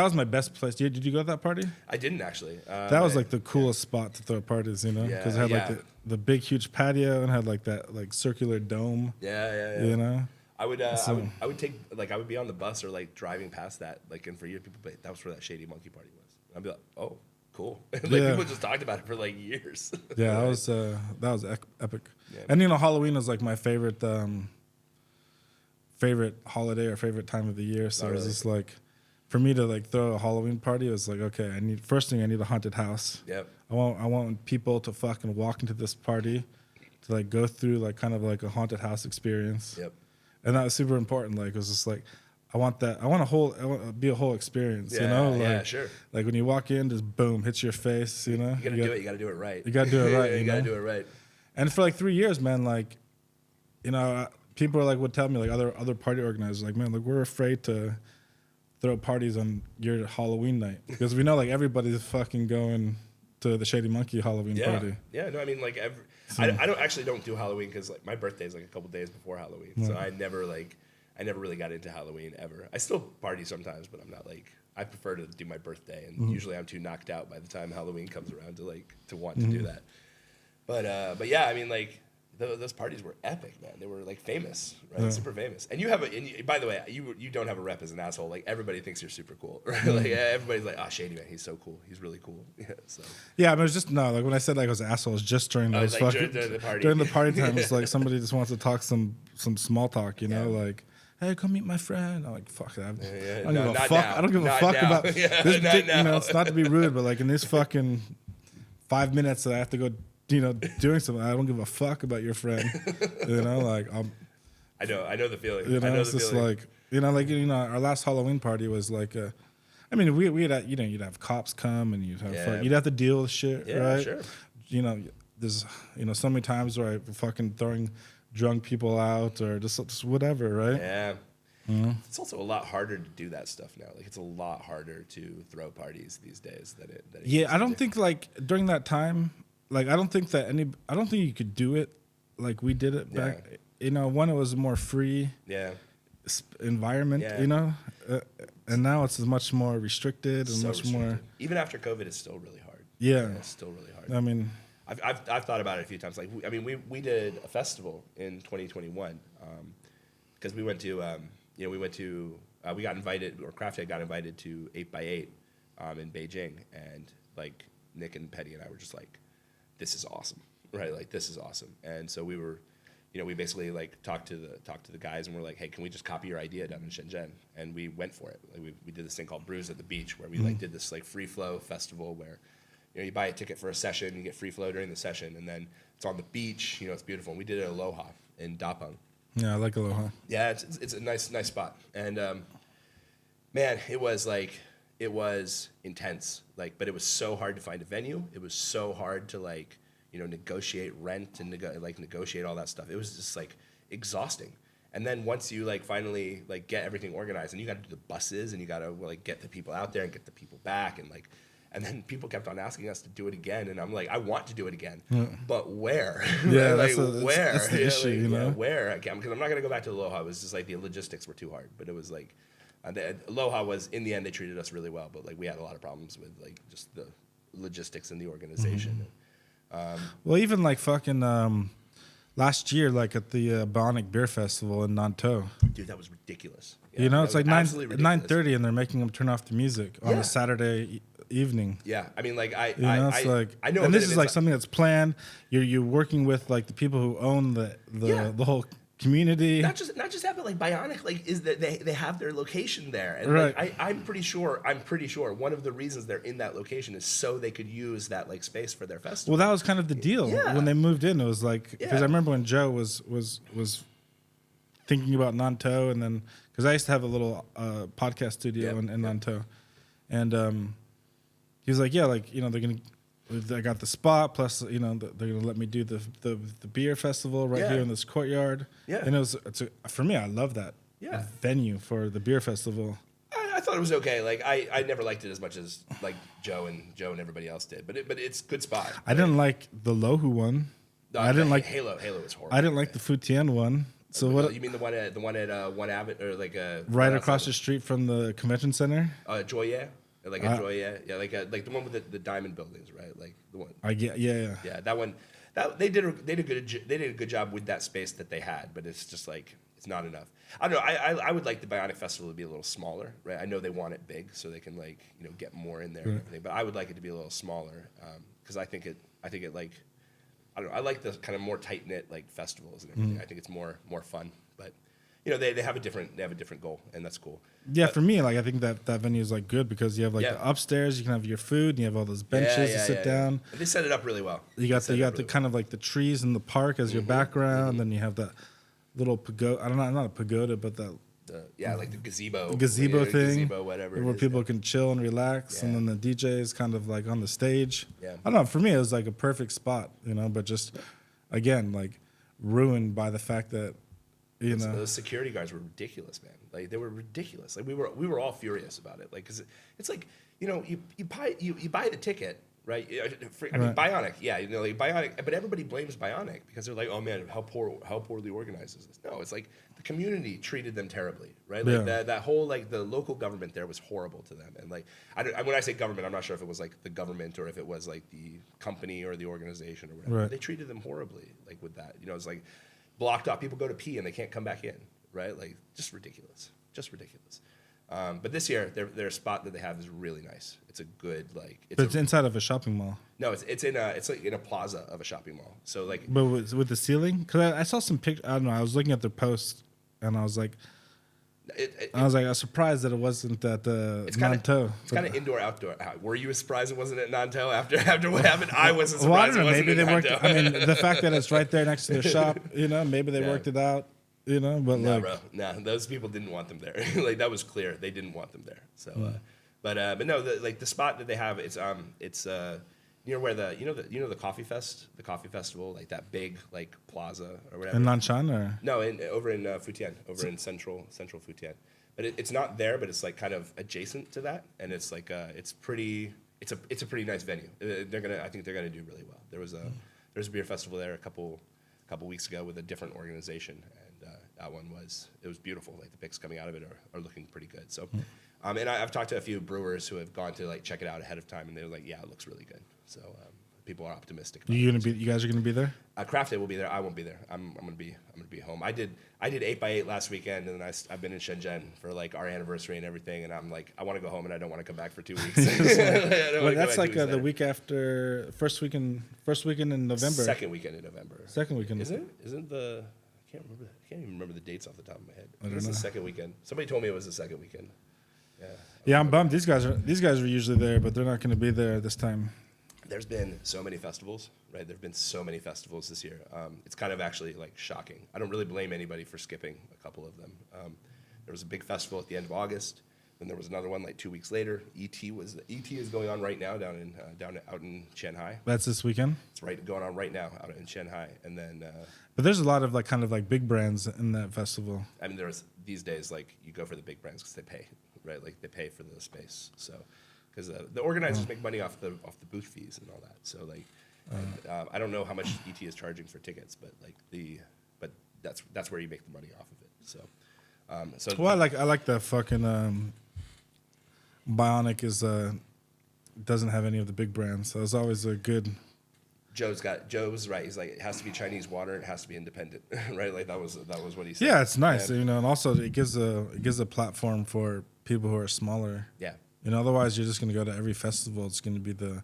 was my best place. Did you go to that party? I didn't actually. That was like the coolest spot to throw parties. You know, Yeah, because it had yeah. like the big huge patio and had like that like circular dome. Yeah. You know. I would So- I would take like I would be on the bus or like driving past that like and for years people but that was where that Shady Monkey party was. And I'd be like, oh, cool. Like Yeah. people just talked about it for like years. Yeah, that was epic. Yeah. And you know, Halloween is like my favorite favorite holiday or favorite time of the year. So Oh, it was really? just like for me to like throw a Halloween party. It was like, okay, I need a haunted house. Yep. I want people to fucking walk into this party to like go through like kind of like a haunted house experience. Yep. And that was super important. Like it was just like I want to be a whole experience, you know? Like, yeah, sure. Like when you walk in, just boom, hits your face, you know? You gotta do it. You gotta do it right. You gotta do it right. you you gotta know? do it right. And for like 3 years, man, like, you know, people are like would tell me like other party organizers like, man, like we're afraid to throw parties on your Halloween night because we know like everybody's fucking going to the Shady Monkey Halloween Yeah. party. Yeah. No, I mean like I don't do Halloween because like my birthday is like a couple days before Halloween, so I never really got into Halloween ever. I still party sometimes, but I'm not like I prefer to do my birthday, and usually I'm too knocked out by the time Halloween comes around to want to do that. But yeah, I mean like those parties were epic, man. They were like famous, right? Yeah. Super famous. And by the way, you don't have a rep as an asshole. Like everybody thinks you're super cool, right? Like everybody's like, oh, Shady man, he's so cool. He's really cool. Yeah. So Yeah, I mean, it was just like when I said like I was an asshole, it was just during those like fucking during the party. during the party time. It's like somebody just wants to talk some small talk, you know, Yeah. like. Hey, come meet my friend. I'm like, fuck that. Yeah, I don't no, give a not fuck. now. I don't give a Not fuck now. about Yeah, this. not You know, now. it's not to be rude, but like in these fucking 5 minutes that I have to go, you know, doing something, I don't give a fuck about your friend. You know, like I know the feeling. you I know, know it's the just feeling. like our last Halloween party was like, I mean, we'd have, you know, you'd have cops come and you'd have to deal with shit, Yeah, right? sure. You know, there's so many times where I fucking throwing drunk people out or just whatever, right? Yeah. Mm-hmm. It's also a lot harder to do that stuff now. Like it's a lot harder to throw parties these days than it. Yeah, I don't think like during that time, like I don't think you could do it like we did it back. You know, one, it was a more free Yeah. environment, Yeah. you know, and now it's much more restricted and So much more. restricted. Even after COVID, it's still really hard. Yeah. It's still really hard. I mean, I've thought about it a few times. Like we did a festival in 2021 because we got invited, or Craft Head got invited to 8x8 in Beijing, and like Nick and Petty and I were just like, this is awesome, right? Like this is awesome. And so we were, we basically like talked to the guys and we're like, hey, can we just copy your idea down in Shenzhen? And we went for it. Like we did this thing called Brews at the Beach, where we like did this like free flow festival where you buy a ticket for a session, you get free flow during the session, and then it's on the beach. It's beautiful. And we did it at Aloha in Dapeng. yeah, I like Aloha. Yeah, it's a nice spot. And man, it was intense. Like, but it was so hard to find a venue. It was so hard to negotiate rent and negotiate all that stuff. It was just like exhausting. And then once you finally get everything organized, and you got to do the buses, and you got to get the people out there and get the people back, and then people kept on asking us to do it again, and I'm like, I want to do it again, but where? Yeah, Right? that's the issue, you know? Where again? Because I'm not gonna go back to Aloha. It was just the logistics were too hard. But it was Aloha was, in the end, they treated us really well, but we had a lot of problems with just the logistics and the organization. Well, even fucking last year, at the Bionic Beer Festival in Nantou. Dude, that was ridiculous. You know, it's that was absolutely ridiculous. 9:30, and they're making them turn off the music on Yeah. a Saturday evening. Yeah, I mean, You know, it's I know. and that this is it's something that's planned. You're working with the people who own the whole community. not just that, but Bionic is that they have their location there, and Right. I'm pretty sure one of the reasons they're in that location is so they could use that space for their festival. Well, that was kind of the deal Yeah. when they moved in. It was because Yeah. I remember when Joe was thinking about Nantou, and then because I used to have a little podcast studio Yep. in Nantou, and he was like, yeah, they're gonna I got the spot, plus they're gonna let me do the beer festival right here in this courtyard. Yeah. And for me, I love that venue for the beer festival. I thought it was okay. Like I never liked it as much as like Joe and everybody else did, but it's a good spot. I didn't like the Lohu one. No, I didn't like Halo. Halo was horrible. I didn't like the Futien one. So what? You mean the one at One Abbott or like right across the street from the convention center? Joya, like a Joya, like the one with the diamond buildings, right? Like the one. Yeah. That one. They did a good job with that space that they had, but it's just like it's not enough. I don't know. I would like the Bionic Festival to be a little smaller, right? I know they want it big so they can like get more in there and everything, but I would like it to be a little smaller because I think it like. I don't know. I like the kind of more tight knit like festivals and everything. I think it's more fun. But they have a different goal, and that's cool. Yeah, for me, like I think that venue is like good because you have like the upstairs, you can have your food, and you have all those benches to sit down. And they set it up really well. You got the kind of like the trees in the park as your background, and then you have that little pagoda. I don't know, not a pagoda, but that. Like the gazebo thing, gazebo, whatever, where people can chill and relax, and then the DJ is kind of like on the stage. Yeah. I don't know. For me, it was like a perfect spot, but just again, like ruined by the fact that those security guards were ridiculous, man. Like they were ridiculous. Like we were all furious about it. Like because it's like you buy the ticket. Right, I mean Bionic, like Bionic, but everybody blames Bionic because they're like, oh man, how poorly organized is this? No, it's like the community treated them terribly, right? Like that whole like the local government there was horrible to them, and like when I say government, I'm not sure if it was like the government or if it was like the company or the organization or whatever. Right. They treated them horribly, like with that, it's like blocked off. People go to pee and they can't come back in, right? Like just ridiculous. But this year, their spot that they have is really nice. It's a good like. It's inside of a shopping mall. No, it's like in a plaza of a shopping mall. So like. But with the ceiling, because I saw some pictures. I don't know. I was looking at their post, and I was like, I was surprised that it wasn't at the Nanto. It's kind of indoor outdoor. Were you surprised it wasn't at Nanto after what happened? I wasn't surprised. Well, I don't know. Maybe they worked. Nanto. I mean, the fact that it's right there next to their shop. Maybe they worked it out. But those people didn't want them there. Like that was clear. They didn't want them there. So, but no, the spot that they have, it's near where the coffee festival, like that big like plaza or whatever. In Nanshan or no, over in Futien, in central Futien. But it's not there, but it's like kind of adjacent to that, and it's like it's a pretty nice venue. I think they're gonna do really well. There was a beer festival there a couple weeks ago with a different organization. That one was beautiful. Like the pics coming out of it are looking pretty good. So, and I've talked to a few brewers who have gone to like check it out ahead of time, and they're like, yeah, it looks really good. So people are optimistic. You guys are gonna be there? Craft Day will be there. I won't be there. I'm gonna be home. I did 8x8 last weekend, and then I've been in Shenzhen for like our anniversary and everything. And I'm like, I want to go home, and I don't want to come back for 2 weeks. Well, that's like the week after first weekend in November. Second weekend in November. Second weekend. Isn't the I can't even remember the dates off the top of my head. I don't know. It's the second weekend. Somebody told me it was the second weekend. Yeah, I'm bummed. These guys are usually there, but they're not going to be there this time. There's been so many festivals, right? There've been so many festivals this year. It's kind of actually like shocking. I don't really blame anybody for skipping a couple of them. There was a big festival at the end of August. Then there was another one like 2 weeks later. ET is going on right now out in Shanghai. That's this weekend. It's going on right now out in Shanghai, and then. But there's a lot of like kind of like big brands in that festival. I mean, these days like you go for the big brands because they pay, right? Like they pay for the space, so because the organizers make money off the booth fees and all that. So like, I don't know how much ET is charging for tickets, but that's where you make the money off of it. So, well, I like the fucking Bionic doesn't have any of the big brands, so it's always a good. Joe's right. He's like, it has to be Chinese water. It has to be independent, right? Like that was what he said. Yeah, it's nice, and also it gives a platform for people who are smaller. Yeah. Otherwise you're just gonna go to every festival. It's gonna be the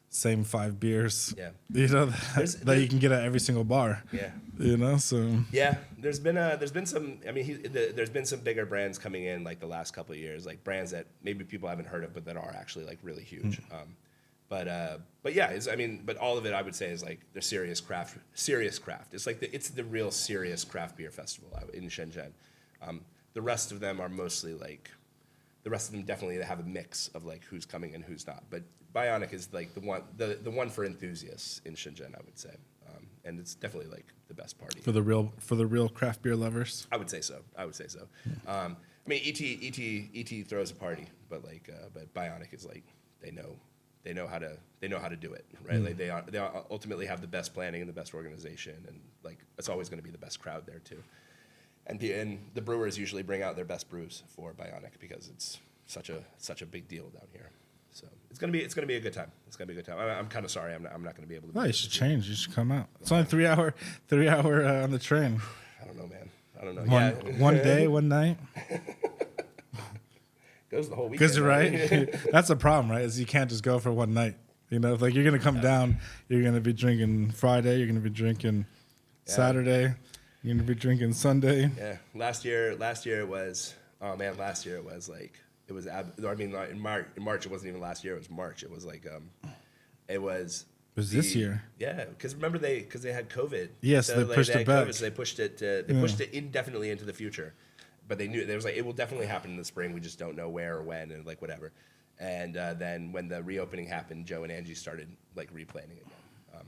same 5 beers. Yeah. That you can get at every single bar. Yeah. So. Yeah, there's been some. I mean, there's been some bigger brands coming in like the last couple of years, like brands that maybe people haven't heard of, but that are actually like really huge. But yeah, but all of it I would say is like they're serious craft. It's like it's the real serious craft beer festival out in Shenzhen. The rest of them are mostly like the rest of them definitely have a mix of like who's coming and who's not. But Bionic is like the one for enthusiasts in Shenzhen, I would say, and it's definitely like the best party For the real craft beer lovers. I would say so. I mean, ET throws a party, but but Bionic is like they know how to do it, right? Like they ultimately have the best planning and the best organization, and like it's always going to be the best crowd there too. And the brewers usually bring out their best brews for Bionic because it's such a big deal down here. So it's gonna be a good time. It's gonna be a good time. I'm kind of sorry I'm not gonna be able to. No, you should change. You should come out. It's only 3 hour on the train. I don't know, man. I don't know. One day, one night. Goes the whole weekend. Because you're right. That's the problem, right? Is you can't just go for one night. You know, like you're gonna come down. You're gonna be drinking Friday. You're gonna be drinking Saturday. You're gonna be drinking Sunday. Yeah. Last year it was. Oh man, last year it was like. It was, I mean, in March, it wasn't even last year. It was March. It was like, it was. It was this year. Yeah, because remember they had COVID. Yes, so they pushed it back. COVID, so they pushed it indefinitely into the future, but they knew there was like it will definitely happen in the spring. We just don't know where or when and like whatever. And then when the reopening happened, Joe and Angie started like replanning again.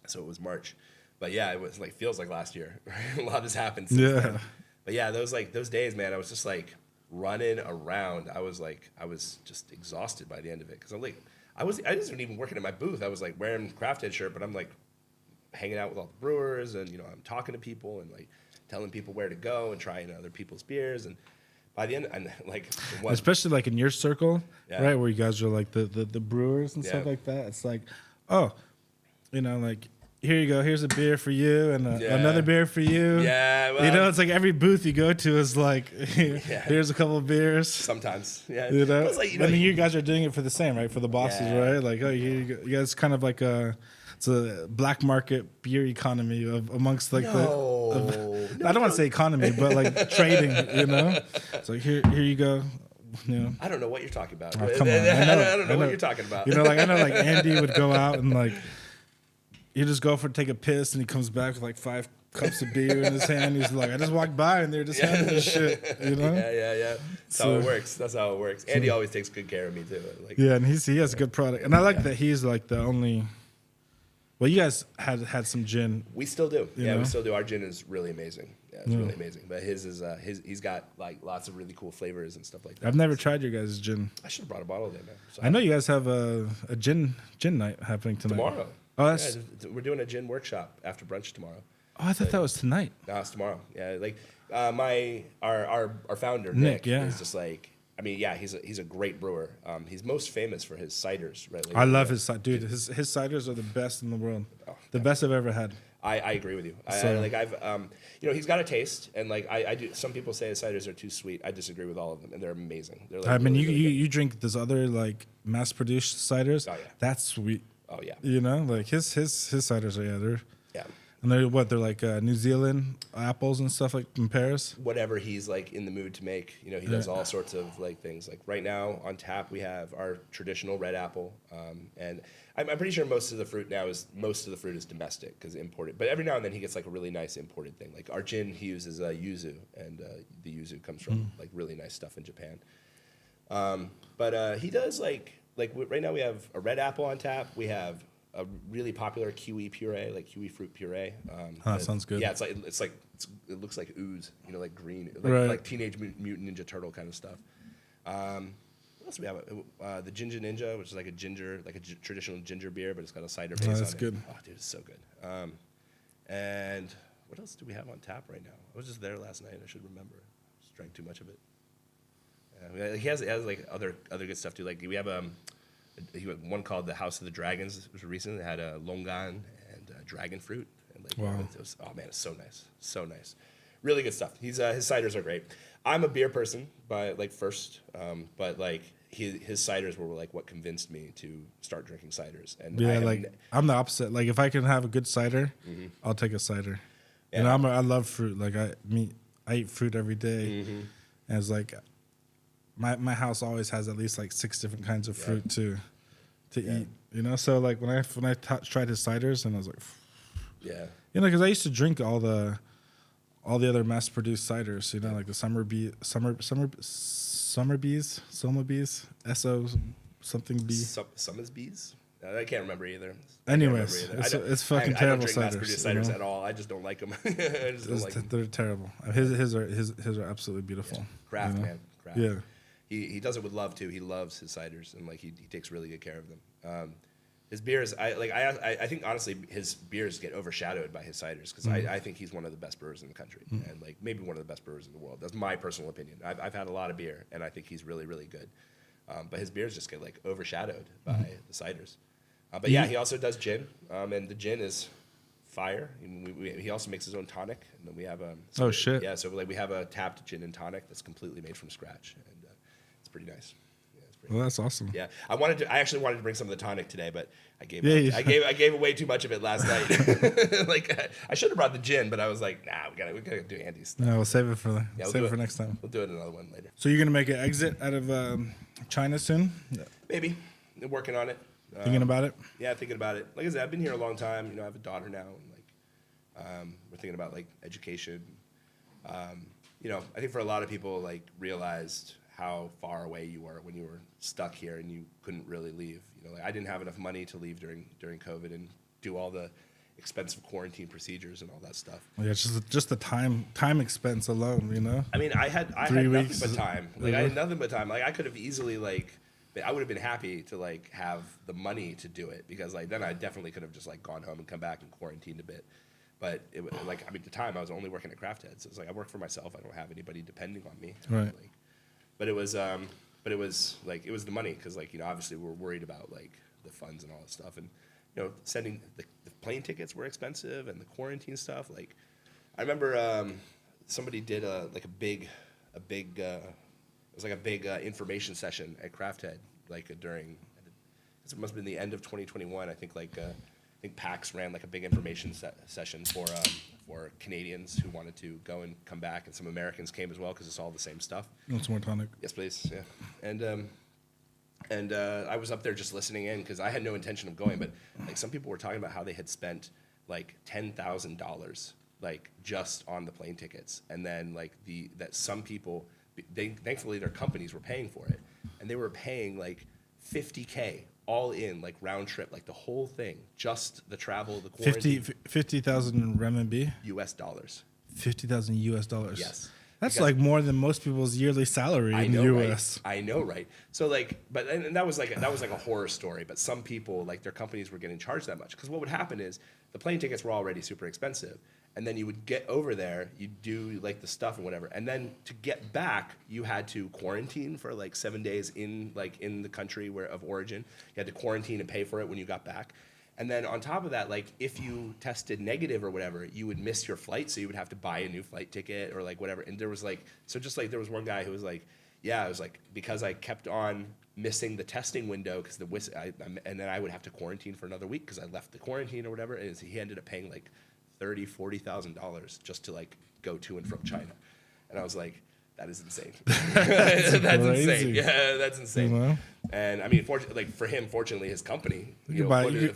So it was March, but yeah, it was like feels like last year. Right? A lot has happened since then. But yeah, those days, man, I was just like. Running around, I was just exhausted by the end of it because I wasn't even working at my booth. I was like wearing craft head shirt, but I'm like hanging out with all the brewers and I'm talking to people and like telling people where to go and trying other people's beers and by the end I'm like especially like in your circle, right, where you guys are like the brewers and stuff like that. It's like, oh, like. Here you go. Here's a beer for you, and another beer for you. Yeah, well, it's like every booth you go to is like, here's a couple of beers. Sometimes, yeah. It's like, I mean, you guys are doing it for the same, right? For the bosses, right? Like, oh, here you go. You guys kind of like it's a black market beer economy amongst like I don't want to say economy, but like trading. It's like here you go. I don't know what you're talking about. Oh, come on. I don't know what you're talking about. I know like Andy would go out and like. You just go take a piss, and he comes back with like 5 cups of beer in his hand. He's like, I just walked by, and they're just handing this shit, Yeah. That's how it works. That's how it works. Andy always takes good care of me, too. Like, and he has a good product. And I like that he's like the only... Well, you guys had some gin. We still do. We still do. Our gin is really amazing. Yeah, it's really amazing. But his is he's got like lots of really cool flavors and stuff like that. I've never tried your guys' gin. I should have brought a bottle there, man. So I know you guys have a gin night happening tonight. Tomorrow. Oh, we're doing a gin workshop after brunch tomorrow. Oh, I thought that was tonight. No, it's tomorrow. Yeah, like our founder Nick is just like he's a great brewer. He's most famous for his ciders, right? Like, I love his dude. His ciders are the best in the world. The best I've ever had. I agree with you. He's got a taste, and like I do. Some people say his ciders are too sweet. I disagree with all of them, and they're amazing. They're like, I mean, really, you drink this other like mass-produced ciders. Oh yeah, that's sweet. Oh yeah. Like his ciders are they're yeah. And they're like New Zealand apples and stuff like in Paris. Whatever he's like in the mood to make, he does all sorts of like things. Like right now on tap we have our traditional red apple, and I'm pretty sure most of the fruit is domestic because imported. But every now and then he gets like a really nice imported thing. Like our gin he uses yuzu, and the yuzu comes from like really nice stuff in Japan. But he does like right now we have a red apple on tap. We have a really popular kiwi puree, like kiwi fruit puree. Sounds good. Yeah, it looks like ooze, like green, like Teenage Mutant Ninja Turtle kind of stuff. What else do we have? The Ginger Ninja, which is like a traditional ginger beer, but it's got a cider base on it. That's good. Oh, dude, it's so good. And what else do we have on tap right now? I was just there last night. I should remember. Just drank too much of it. He has like other good stuff too. Like we have one called the House of the Dragons. It was recent. It had a longan and dragon fruit. And like, wow. Oh man, it's so nice. Really good stuff. His ciders are great. I'm a beer person by like first, but like his ciders were like what convinced me to start drinking ciders. And I'm the opposite. Like if I can have a good cider, I'll take a cider. Yeah. And I love fruit. Like I eat fruit every day. And it's like my house always has at least like 6 different kinds of fruit to eat. So like when I tried his ciders, and I was like, yeah, because I used to drink all the all the other mass-produced ciders. You know, like the summer bees, Soma bees, SO something bee. Summers bees. I can't remember either. Anyways, it's fucking terrible ciders. I don't drink mass-produced ciders at all. I just don't like them. I just don't like them. They're terrible. His are absolutely beautiful. Yeah. Craft, man. Craft. Yeah. He does it with love too. He loves his ciders and like he takes really good care of them. His beers, I think honestly his beers get overshadowed by his ciders because I think he's one of the best brewers in the country and like maybe one of the best brewers in the world. That's my personal opinion. I've had a lot of beer and I think he's really really good, but his beers just get like overshadowed by the ciders. But yeah, he also does gin, and the gin is fire. And he also makes his own tonic, and then we have oh shit. Yeah, so like we have a tapped gin and tonic that's completely made from scratch, and it's pretty nice. Yeah, it's pretty Well, that's awesome. Yeah, I actually wanted to bring some of the tonic today, but I gave away too much of it last night. Like I should have brought the gin, but I was like, nah, we gotta do Andy's stuff. No, we'll save it for next time. We'll do it another one later. So you're gonna make an exit out of China soon? Maybe. I'm working on it. Thinking about it? Yeah, thinking about it. Like I said, I've been here a long time. You know, I have a daughter now, and like, we're thinking about like education. You know, I think for a lot of people, like realized how far away you were when you were stuck here and you couldn't really leave. You know, like I didn't have enough money to leave during COVID and do all the expensive quarantine procedures and all that stuff. Well, yeah, just the time expense alone. You know. I mean, I had 3 nothing weeks. but time. Like I had nothing but time. Like I could have easily like. I would have been happy to like have the money to do it because like then I definitely could have just like gone home and come back and quarantined a bit. But it like I mean at the time I was only working at Craft Head, so it's like I work for myself. I don't have anybody depending on me. Right. Like, but it was like it was the money because like you know obviously we were worried about like the funds and all that stuff and you know sending the plane tickets were expensive and the quarantine stuff. Like I remember somebody did a big it was like a big information session at Craft Head, like during, it must have been the end of 2021. I think I think PAX ran like a big information session for Canadians who wanted to go and come back, and some Americans came as well because it's all the same stuff. You want some more tonic? Yes, please. Yeah, and I was up there just listening in because I had no intention of going, but like some people were talking about how they had spent like $10,000 like just on the plane tickets, and then like that some people. Thankfully, their companies were paying for it, and they were paying like $50K all in, like round trip, like the whole thing, just the travel, the quarantine. 50,000 renminbi. US dollars. 50,000 US dollars. Yes, that's like more than most people's yearly salary in the US. Right? I know, right? So like, but and that was like a horror story. But some people, like their companies, were getting charged that much because what would happen is the plane tickets were already super expensive. And then you would get over there, you'd do like the stuff and whatever. And then to get back, you had to quarantine for like 7 days in the country of origin. You had to quarantine and pay for it when you got back. And then on top of that, like if you tested negative or whatever, you would miss your flight. So you would have to buy a new flight ticket or like whatever. And there was like, so just like there was one guy who was like, yeah, it was like because I kept on missing the testing window because and then I would have to quarantine for another week because I left the quarantine or whatever. And he ended up paying like $40,000 just to like go to and from China, and I was like, that is insane. That's insane. Yeah, that's insane. You know? And I mean, for him, fortunately, his company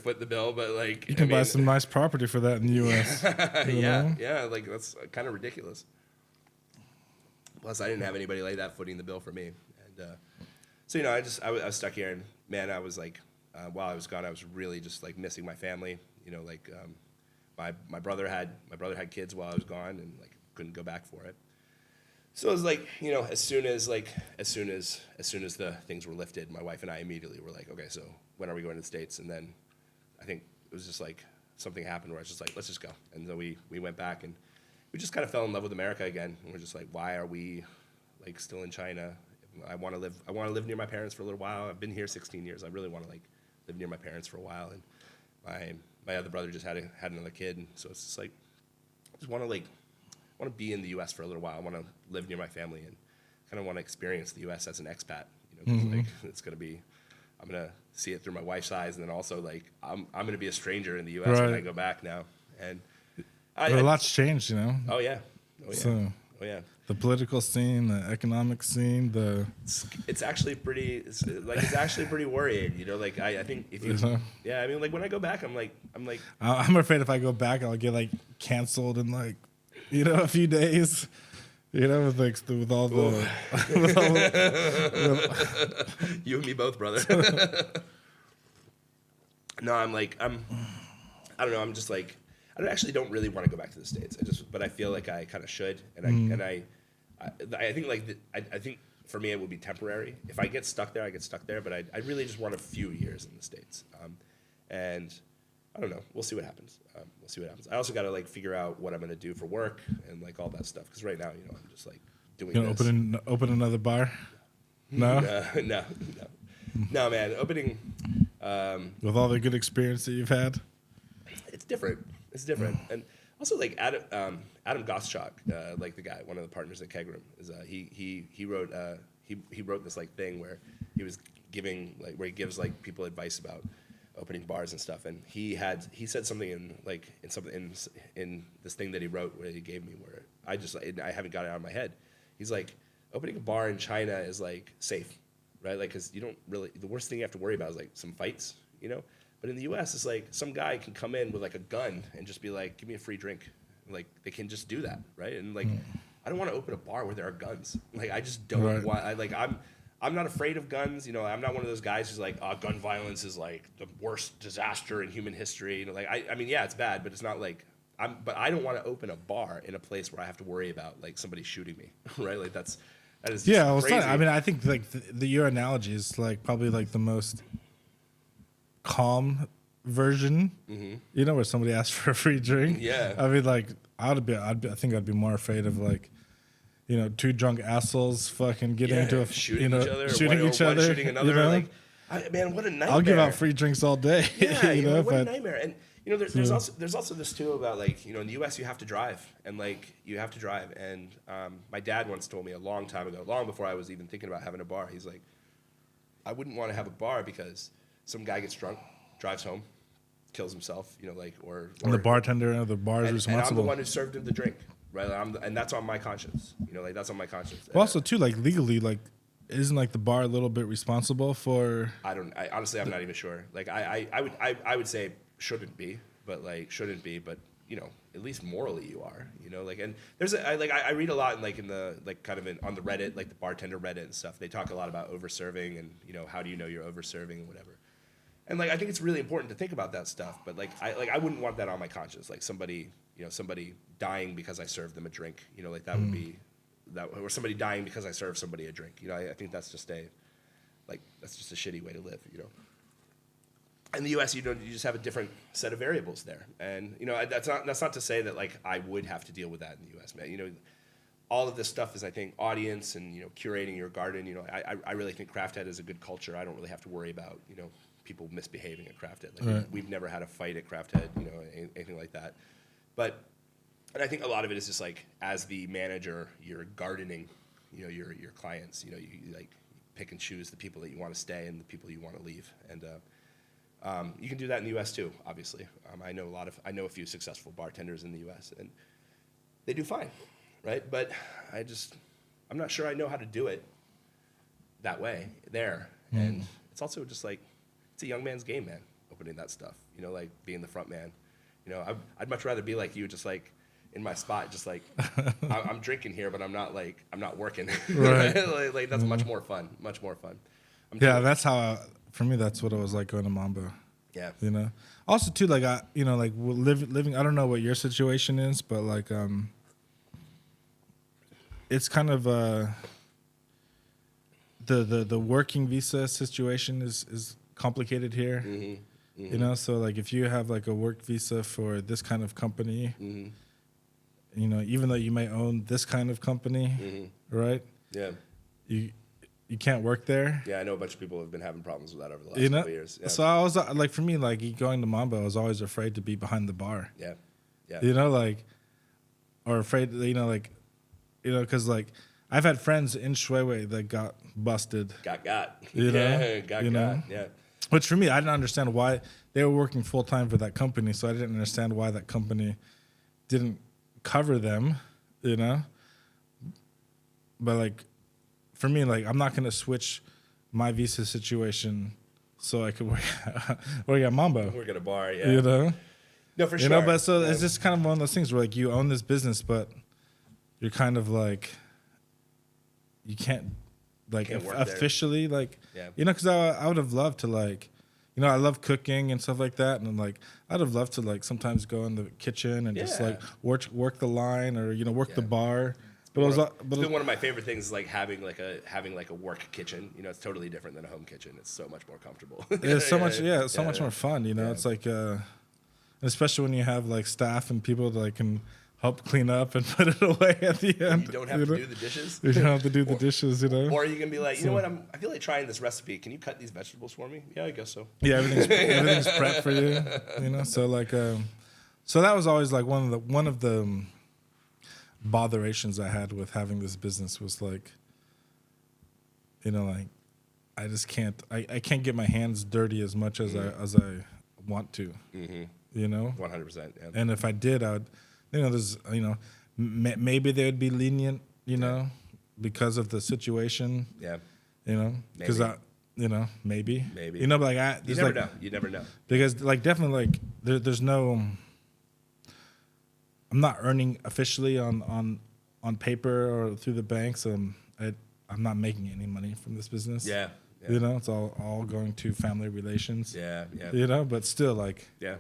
foot the bill, but like you can buy some nice property for that in the U.S. yeah, like that's kind of ridiculous. Plus, I didn't have anybody like that footing the bill for me, and so you know, I was stuck here, and man, I was like, while I was gone, I was really just like missing my family. You know, like. My brother had kids while I was gone and like couldn't go back for it. So it was like, you know, as soon as the things were lifted, my wife and I immediately were like, okay, so when are we going to the States? And then I think it was just like something happened where I was just like, let's just go. And so we went back and we just kind of fell in love with America again. And we're just like, why are we like still in China? I want to live near my parents for a little while. I've been here 16 years. I really want to like live near my parents for a while. And my other brother just had another kid, and so it's just like I just want to be in the U.S. for a little while. I want to live near my family and kind of want to experience the U.S. as an expat. You know, 'cause, like it's gonna be, I'm gonna see it through my wife's eyes, and then also like I'm gonna be a stranger in the U.S. when I go back now. And a lot's changed, you know. Oh yeah. So, oh yeah. The political scene, the economic scene, it's actually pretty worrying, you know. Like I think if you, yeah, I mean, like when I go back, I'm like, I'm afraid if I go back, I'll get like canceled and like, a few days. With all the, you and me both, brother. No, I don't know. I'm just like, I don't really want to go back to the States. But I feel like I kind of should, and I think I think for me it will be temporary. If I get stuck there, I get stuck there. But I really just want a few years in the States, and I don't know. We'll see what happens. We'll see what happens. I also got to like figure out what I'm going to do for work and like all that stuff. Because right now, I'm just like doing. You know, open another bar? No, no, man. Opening with all the good experience that you've had. It's different. And also like Adam Gottschalk, like the guy, one of the partners at Kegram, is he wrote he wrote this like thing where he was giving like where he gives like people advice about opening bars and stuff, and he said something in this thing that he wrote where he gave me where I haven't got it out of my head. He's like, opening a bar in China is like safe, right? Like, because you don't really, the worst thing you have to worry about is like some fights, But in the U.S., it's like some guy can come in with like a gun and just be like, give me a free drink. Like they can just do that, right? And like, I don't want to open a bar where there are guns. Like I just don't want. I'm not afraid of guns. I'm not one of those guys who's like, gun violence is like the worst disaster in human history. I mean, yeah, it's bad, but it's not like But I don't want to open a bar in a place where I have to worry about like somebody shooting me, right? Like that is just crazy. I mean, I think like your analogy is like probably like the most calm version, where somebody asks for a free drink. Yeah. I mean, like I think I'd be more afraid of like, two drunk assholes fucking getting into a shooting each other, one shooting another. Like, man, what a nightmare! I'll give out free drinks all day. Yeah, what a nightmare. And there's also this too about like in the U.S. you have to drive and my dad once told me a long time ago, long before I was even thinking about having a bar. He's like, I wouldn't want to have a bar because some guy gets drunk, drives home, kills himself, or and the bartender of the bar is responsible. And I'm the one who served him the drink, right? And that's on my conscience, that's on my conscience. Well, also too, like legally, like isn't like the bar a little bit responsible for? Honestly, I'm not even sure. Like I would say shouldn't be, but at least morally you are, and there's I read a lot in the on the Reddit, like the bartender Reddit and stuff. They talk a lot about over serving and how do you know you're over serving and whatever. And I think it's really important to think about that stuff, but I wouldn't want that on my conscience, like somebody dying because I served them a drink, that would be that, or somebody dying because I served somebody a drink. I think that's just a shitty way to live, In the U.S., you just have a different set of variables there, and that's not to say that I would have to deal with that in the U.S. Man, all of this stuff is I think audience and curating your garden. I really think Craft Head is a good culture. I don't really have to worry about people misbehaving at Craft Head. Right. We've never had a fight at Craft Head, anything like that. And I think a lot of it is just as the manager, you're gardening, your clients. You pick and choose the people that you want to stay and the people you want to leave, and. You can do that in the U.S. too, obviously. I know a few successful bartenders in the U.S. and they do fine, right? But I'm not sure I know how to do it that way there. And it's also just it's a young man's game, man. Opening that stuff, being the front man. I'd much rather be like you, just in my spot, just I'm drinking here, but I'm not working. Right. That's much more fun. Much more fun. That's how. For me, that's what it was like going to Mambo. Yeah. Also too, living. I don't know what your situation is, but it's kind of the working visa situation is complicated here. Mm-hmm. Mm-hmm. So if you have a work visa for this kind of company, even though you may own this kind of company, right? Yeah. You can't work there. Yeah, I know a bunch of people have been having problems with that over the last couple of years. Yeah. So I was for me, going to Mambo, I was always afraid to be behind the bar. Yeah, yeah. Or afraid, because I've had friends in Shui that got busted. Got. Got. Yeah. Which for me, I didn't understand why they were working full time for that company, so I didn't understand why that company didn't cover them. But for me, I'm not gonna switch my visa situation so I could work at Mambo. Work at a bar, yeah. No, for sure. But it's just kind of one of those things where you own this business, but you're kind of like, you can't like Can't work officially like, Yeah. you know, because I would have loved to like, you know, I love cooking and stuff like that, and I'm like, I'd have loved to like sometimes go in the kitchen and just Yeah. like work the line or, you know, work the Yeah. bar. But it was, It's but been one of my favorite things is like having like a work kitchen. You know, it's totally different than a home kitchen. It's so much more comfortable. it's so much, yeah, it's so much yeah. more fun. You know, Yeah. it's like, especially when you have like staff and people that like, can help clean up and put it away at the end. You don't have to do the dishes. You don't have to do the dishes, you know. Or you can be like, you know what? I feel like trying this recipe. Can you cut these vegetables for me? Yeah, I guess so. Yeah, everything's prepped for you. You know, so like, so that was always like one of the botherations I had with having this business was like, you know, like I just can't I can't get my hands dirty as much as I want to. Mm-hmm. You know, 100%. Yeah. and if I did, I would, you know, there's, you know, maybe they would be lenient, you know, because of the situation. Yeah. You know, because you know, maybe, you know, but like you never know. You never know. Because like definitely like there's no, I'm not earning officially on paper or through the banks. I'm not making any money from this business. Yeah. You know, it's all going to family relations. Yeah. Yeah. You know, but still like, Yeah.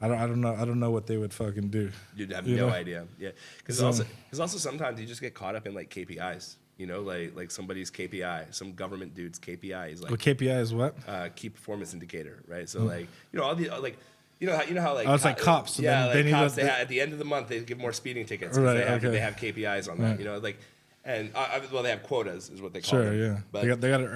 I don't know what they would fucking do. You'd have You no know? idea. Yeah. Because So- also sometimes you just get caught up in like KPIs. You know, like somebody's KPI, some government dude's KPI is like Well, KPI is what? key performance indicator, right? So like, you know, all the like, you know how like Oh, it's like cops. So yeah, they like need cops. to- At the end of the month, they give more speeding tickets. 'Cause Right, they okay. have KPIs on that. Right. You know, like, and well, they have quotas, is what they call Sure, them. yeah. But They got to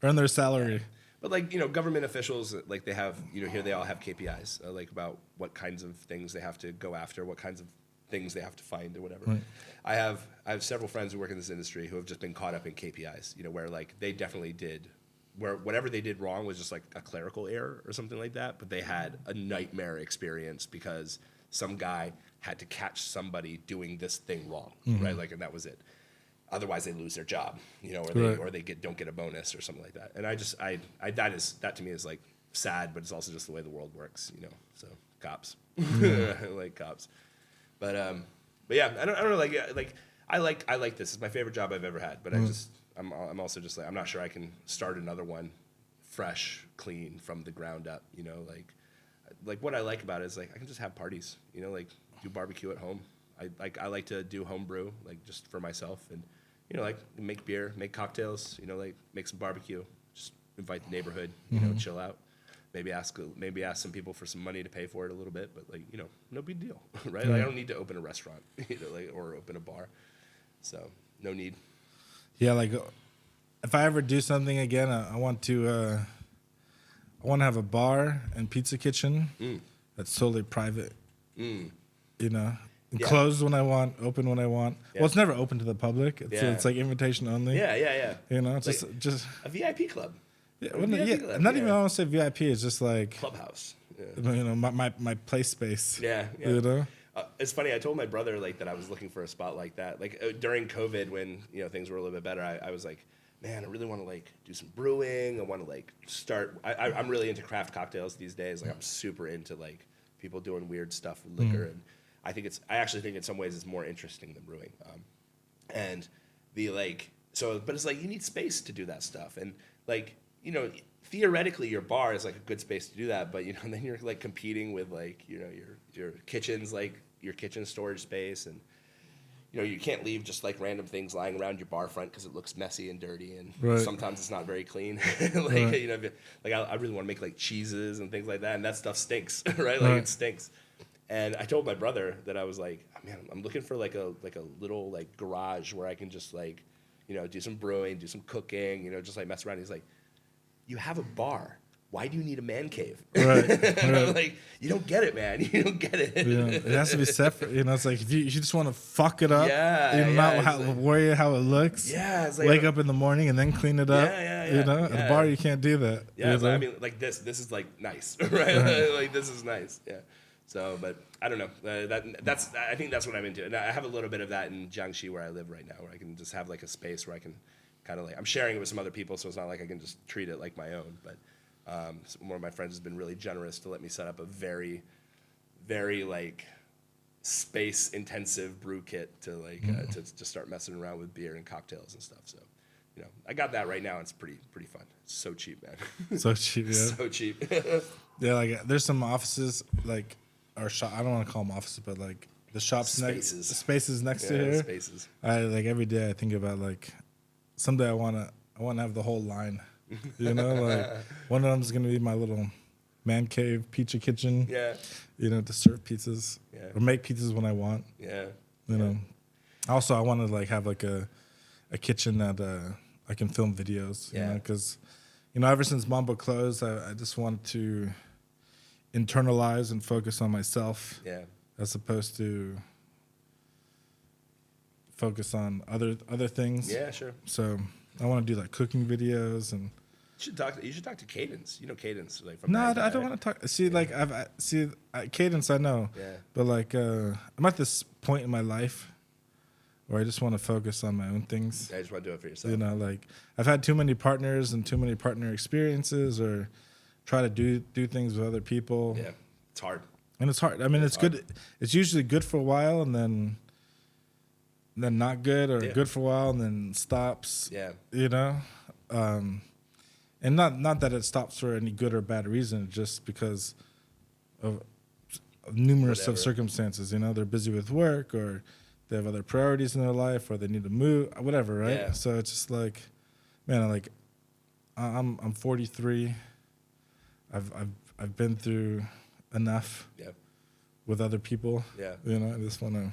earn their salary. But like, you know, government officials, like they have, you know, here they all have KPIs, like about what kinds of things they have to go after, what kinds of things they have to find or whatever. Right. I have several friends who work in this industry who have just been caught up in KPIs, you know, where like they definitely did, where whatever they did wrong was just like a clerical error or something like that, but they had a nightmare experience because some guy had to catch somebody doing this thing wrong, right? Like, and that was it. Otherwise, they lose their job, you know, or they don't get a bonus or something like that. And that to me is like sad, but it's also just the way the world works, you know. So cops, like cops, but yeah, I don't know, like I like this. It's my favorite job I've ever had, but I'm also just like I'm not sure I can start another one fresh, clean from the ground up, you know, like what I like about it is like I can just have parties, you know, like do barbecue at home. I like to do home brew, like just for myself, and you know, like make beer, make cocktails, you know, like make some barbecue, just invite the neighborhood, you know, chill out. Maybe ask some people for some money to pay for it a little bit, but like, you know, no big deal, right? Like, I don't need to open a restaurant, you know, like, or open a bar, so no need. Yeah, like if I ever do something again, I want to have a bar and pizza kitchen that's totally private. You know, Yeah. closed when I want, open when I want. Yeah. Well, it's never open to the public. Yeah. It's like invitation only. Yeah. You know, it's Like- just A VIP club, yeah, a VIP club, not even yeah. I want to say VIP. It's just like clubhouse. Yeah. you know my play space. Yeah. You know. It's funny. I told my brother like that I was looking for a spot like that. Like during COVID, when you know things were a little bit better, I was like, man, I really want to like do some brewing. I want to like start. I'm really into craft cocktails these days. Like I'm super into like people doing weird stuff with liquor, and I actually think in some ways it's more interesting than brewing. And the like but it's like you need space to do that stuff, and like you know. Theoretically, your bar is like a good space to do that, but you know, then you're like competing with like you know your kitchen's like your kitchen storage space, and you know you can't leave just like random things lying around your bar front because it looks messy and dirty, and Right. sometimes it's not very clean. Like Right. you know, like I really want to make like cheeses and things like that, and that stuff stinks, right? Like Right. it stinks. And I told my brother that I was like, oh, man, I'm looking for like a little like garage where I can just like you know do some brewing, do some cooking, you know, just like mess around. He's like, you have a bar. Why do you need a man cave? Right. Like, you don't get it, man. You don't get it. Yeah, it has to be separate. You know, it's like if you just want to fuck it up, Yeah, you know, yeah, not it's like- worry how it looks. Yeah, it's like Wake up in the morning and then clean it up. Yeah, You know, at yeah. the bar you can't do that. Yeah, you it's like, know? I mean, like this is like nice, right? Like this is nice. Yeah. So, but I don't know. I think that's what I'm into, and I have a little bit of that in Jiangxi where I live right now, where I can just have like a space where I can kind of like I'm sharing it with some other people, so it's not like I can just treat it like my own, but. One of my friends has been really generous to let me set up a very, very like space intensive brew kit to like to start messing around with beer and cocktails and stuff. So, I got that right now. It's pretty fun. It's so cheap, man. So cheap, yeah. So cheap. Yeah, like there's some offices like our shop. I don't want to call them offices, but like the shops spaces next to here. Spaces. I like every day I think about like someday I wanna have the whole line. Like one of them is gonna be my little man cave pizza kitchen. Yeah. To serve pizzas or make pizzas when I want. Yeah. Also, I want to like have like a kitchen that I can film videos. Because ever since Mambo closed, I just wanted to internalize and focus on myself. Yeah. As opposed to focus on other things. Yeah, sure. So I want to do like cooking videos and. You should talk to Cadence. You know Cadence, like from. No, I don't want to talk. See, like Cadence, I know. Yeah. But like, I'm at this point in my life where I just want to focus on my own things. I just want to do it for yourself. Like I've had too many partners and too many partner experiences, or try to do things with other people. Yeah, it's hard. And it's hard. I mean, it's good. It's usually good for a while, and then not good, or good for a while, and then stops. Yeah. And not that it stops for any good or bad reason, just because of numerous of circumstances. They're busy with work, or they have other priorities in their life, or they need to move, whatever, right? Yeah. So it's just like, man, I'm 43. I've been through enough. Yeah. With other people. Yeah. I just want to.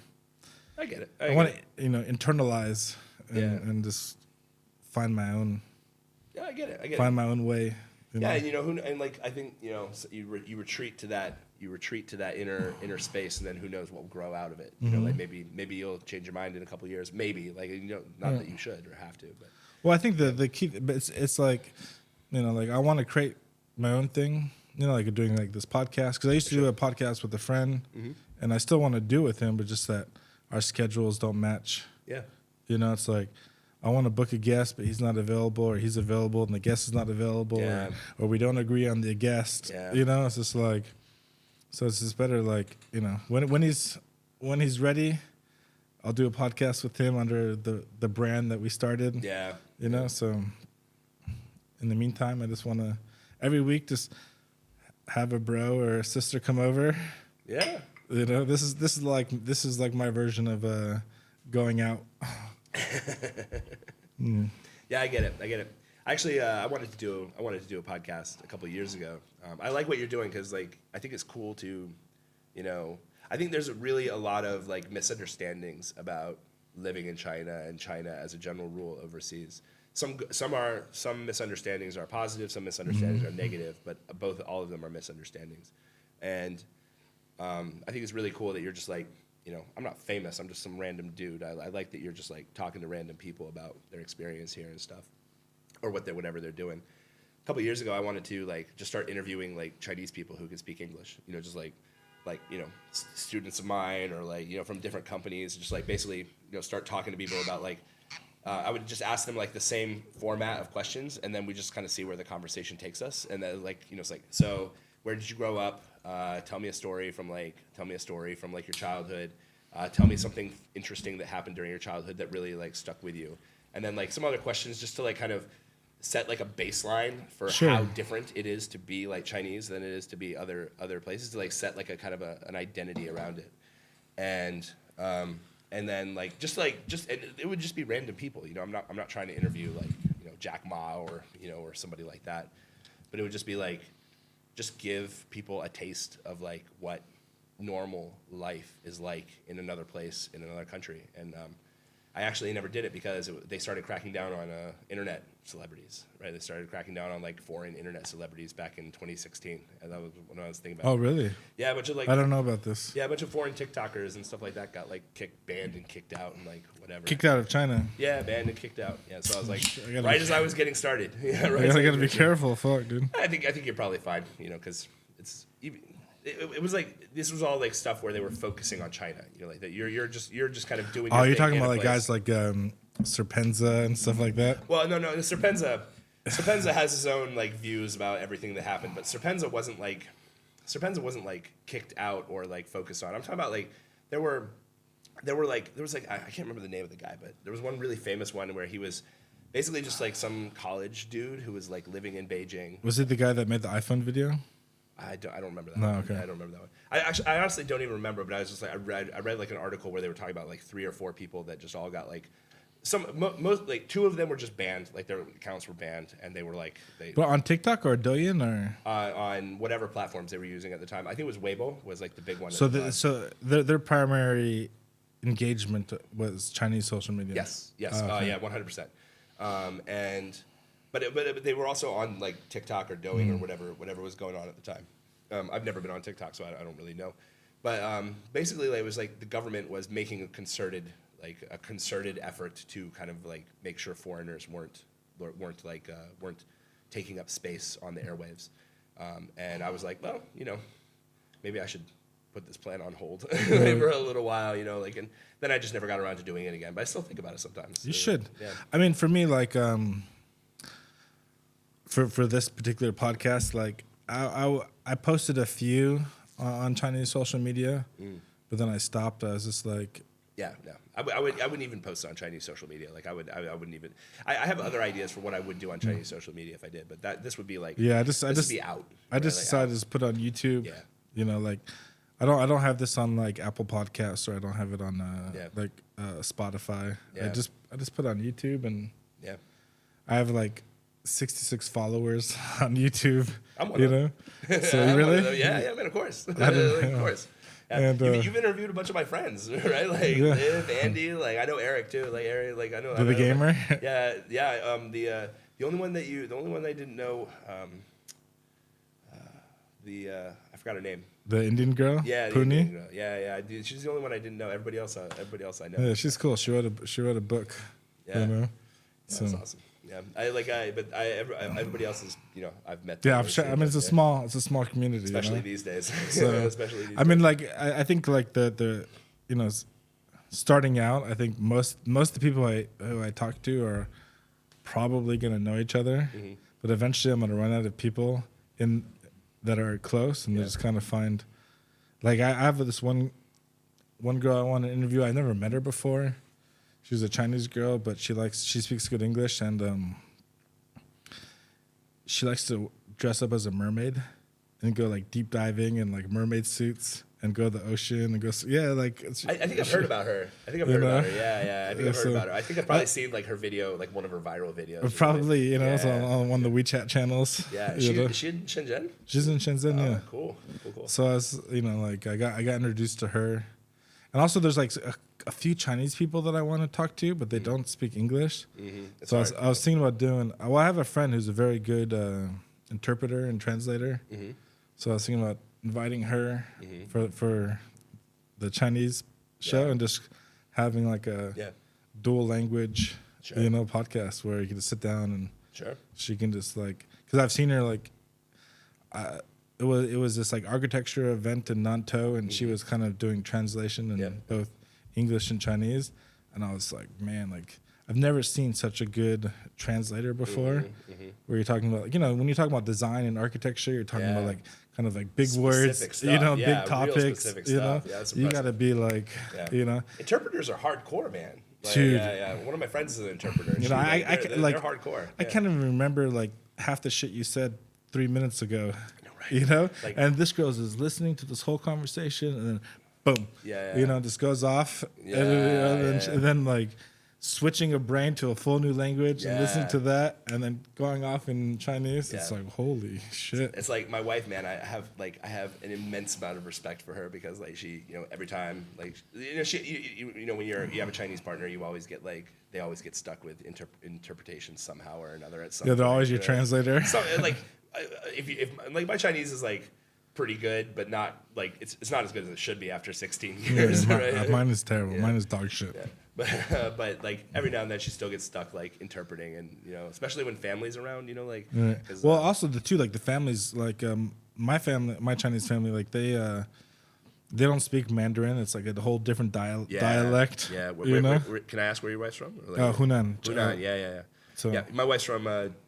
I get it. I want to internalize and just find my own. Yeah, I get it. Find my own way. Yeah, and I think so you retreat to that inner space, and then who knows what will grow out of it. Like maybe you'll change your mind in a couple of years. Maybe not that you should or have to, but. Well, I think the key, but it's like, like I want to create my own thing. Like doing like this podcast, because I used to do a podcast with a friend, and I still want to do it with him, but just that our schedules don't match. Yeah. It's like. I want to book a guest, but he's not available, or he's available and the guest is not available, or we don't agree on the guest. Yeah. It's just like, so it's just better like, when he's ready, I'll do a podcast with him under the brand that we started. Yeah. So in the meantime, I just want to every week just have a bro or a sister come over. Yeah. This is like my version of going out. Yeah, I get it. Actually, I wanted to do a podcast a couple of years ago. I like what you're doing because like I think it's cool to, I think there's really a lot of like misunderstandings about living in China and China as a general rule overseas. Some misunderstandings are positive, some misunderstandings are negative, but all of them are misunderstandings. And I think it's really cool that you're just like. I'm not famous. I'm just some random dude. I like that you're just like talking to random people about their experience here and stuff, or whatever they're doing. A couple of years ago, I wanted to like just start interviewing like Chinese people who could speak English. Just like students of mine or like from different companies. Just like basically start talking to people about like I would just ask them like the same format of questions, and then we just kind of see where the conversation takes us. And then like it's like, so where did you grow up? Tell me a story from like your childhood. Tell me something interesting that happened during your childhood that really like stuck with you. And then like some other questions just to like kind of set like a baseline for how different it is to be like Chinese than it is to be other places, to like set like a kind of an identity around it. And then like it would just be random people. I'm not trying to interview like Jack Ma or or somebody like that, but it would just be like just give people a taste of like what normal life is like in another place, in another country. And I actually never did it because they started cracking down on internet celebrities, right? They started cracking down on like foreign internet celebrities back in 2016, and that was when I was thinking about. Oh, really? Yeah, a bunch of like. I don't know about this. Yeah, a bunch of foreign TikTokers and stuff like that got like banned and kicked out and like whatever. Kicked out of China. Yeah, banned and kicked out. Yeah, so I was like, as I was getting started. Yeah, right. I gotta be careful, fuck, dude. I think you're probably fine, because it's even. It was like this was all like stuff where they were focusing on China, like that. You're just kind of doing. Oh, you're talking about like guys like Serpenza and stuff like that. Well, no, Serpenza has his own like views about everything that happened, but Serpenza wasn't like kicked out or like focused on. I'm talking about like there were I can't remember the name of the guy, but there was one really famous one where he was basically just like some college dude who was like living in Beijing. Was it the guy that made the iPhone video? I don't remember that. No, one. okay. Yeah, I don't remember that one. I honestly don't even remember, but I was just like I read like an article where they were talking about like 3 or 4 people that just all got like most like 2 of them were just banned, like their accounts were banned, and they were like But on TikTok or Douyin or on whatever platforms they were using at the time. I think it was Weibo was like the big one. so their primary engagement was Chinese social media. Yes. Okay. Yeah, 100%. But they were also on like TikTok or Douyin or whatever was going on at the time. I've never been on TikTok, so I don't really know. But basically, like, it was like the government was making a concerted effort to kind of like make sure foreigners weren't taking up space on the airwaves. And I was like, well, maybe I should put this plan on hold for a little while, and then I just never got around to doing it again. But I still think about it sometimes. You should. Yeah. I mean, for me, like, for this particular podcast, like, I posted a few on Chinese social media, but then I stopped. I was just like, yeah, no, I wouldn't even post on Chinese social media. Like I wouldn't even. I have other ideas for what I would do on Chinese social media if I did, but this would be like, yeah, this would be out. I just decided to just put it on YouTube. Yeah. Like, I don't have this on like Apple Podcasts, or I don't have it on Spotify. Yeah. I just put it on YouTube, and Yeah. I have like 66 followers on YouTube. I'm one of them. So I'm really? one of them. Yeah, man, of course. Of course. Yeah. And, you've interviewed a bunch of my friends, right? Like Liv, Andy, like I know Eric too. Like Eric, like I know The gamer. Yeah. The only one I didn't know, I forgot her name. The Indian girl. Yeah, Puni. Indian girl. Yeah. Dude, she's the only one I didn't know. Everybody else I know. Yeah, she's cool. She wrote a book. Yeah. Yeah, that's awesome. Yeah, everybody else is, I've met. Yeah, I'm sure. I mean, it's a small community, especially these days. So, especially these I mean, days. like, I think like the starting out, I think most of the people who I talk to are probably gonna know each other, but eventually I'm gonna run out of people that are close, and they just kind of find, like, I have this one girl I want to interview. I never met her before. She was a Chinese girl, but she speaks good English, and she likes to dress up as a mermaid and go like deep diving in like mermaid suits and go to the ocean and go. Yeah, like I think I've heard about her. I think I've heard about her. Yeah. I think I've heard about her. I think I've probably seen like her video, like one of her viral videos. Probably, it's on one of the WeChat channels. Yeah, is she in Shenzhen? She's in Shenzhen. Yeah, cool. So I was, like I got introduced to her, and also there's like a few Chinese people that I want to talk to, but they don't speak English. So I was thinking about doing. Well, I have a friend who's a very good interpreter and translator. So I was thinking about inviting her for the Chinese show and just having like a dual language, podcast where you can just sit down and she can just like, because I've seen her like, it was this like architecture event in Nantou, and she was kind of doing translation in both English and Chinese, and I was like, man, like I've never seen such a good translator before. Where you're talking about, like, when you talk about design and architecture, you're talking about like kind of like big words, stuff. big topics, stuff. Yeah, you got to be like, interpreters are hardcore, man. Like, dude. Yeah. One of my friends is an interpreter. They're hardcore. I can't even remember like half the shit you said 3 minutes ago. Like, and this girl is listening to this whole conversation, and then boom, just goes off, and then like switching a brain to a full new language and listening to that, and then going off in Chinese. It's like, holy shit. It's like my wife, man. I have an immense amount of respect for her, because like she, every time, like, she, when you have a Chinese partner, you always get like, they always get stuck with interpretation somehow or another at some they're point, always your translator. So like, if like my Chinese is like pretty good, but not like it's not as good as it should be after 16 years. Right? Mine is terrible. Mine is dog shit. Yeah. But like every now and then she still gets stuck like interpreting, and especially when family's around, like. Right. Well, also the families, like my Chinese family, like they don't speak Mandarin. It's like a whole different dialect. Yeah. Can I ask where your wife's from? Like, Hunan. Hunan. Yeah. So, yeah, my wife's from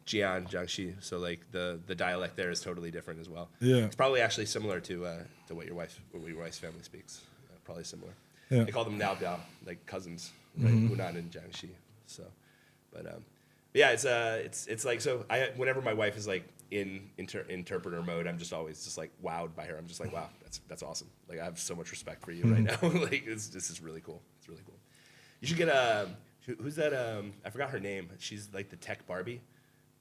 Jiangxi, so like the dialect there is totally different as well. Yeah, it's probably actually similar to what your wife's family speaks. Probably similar. Yeah. They call them Now Biao, like cousins, right? Hunan and Jiangxi. So, but yeah, it's like, so whenever my wife is like in interpreter mode, I'm just always just like wowed by her. I'm just like, wow, that's awesome. Like I have so much respect for you right now. Like this is really cool. It's really cool. You should get who's that? I forgot her name. She's like the tech Barbie.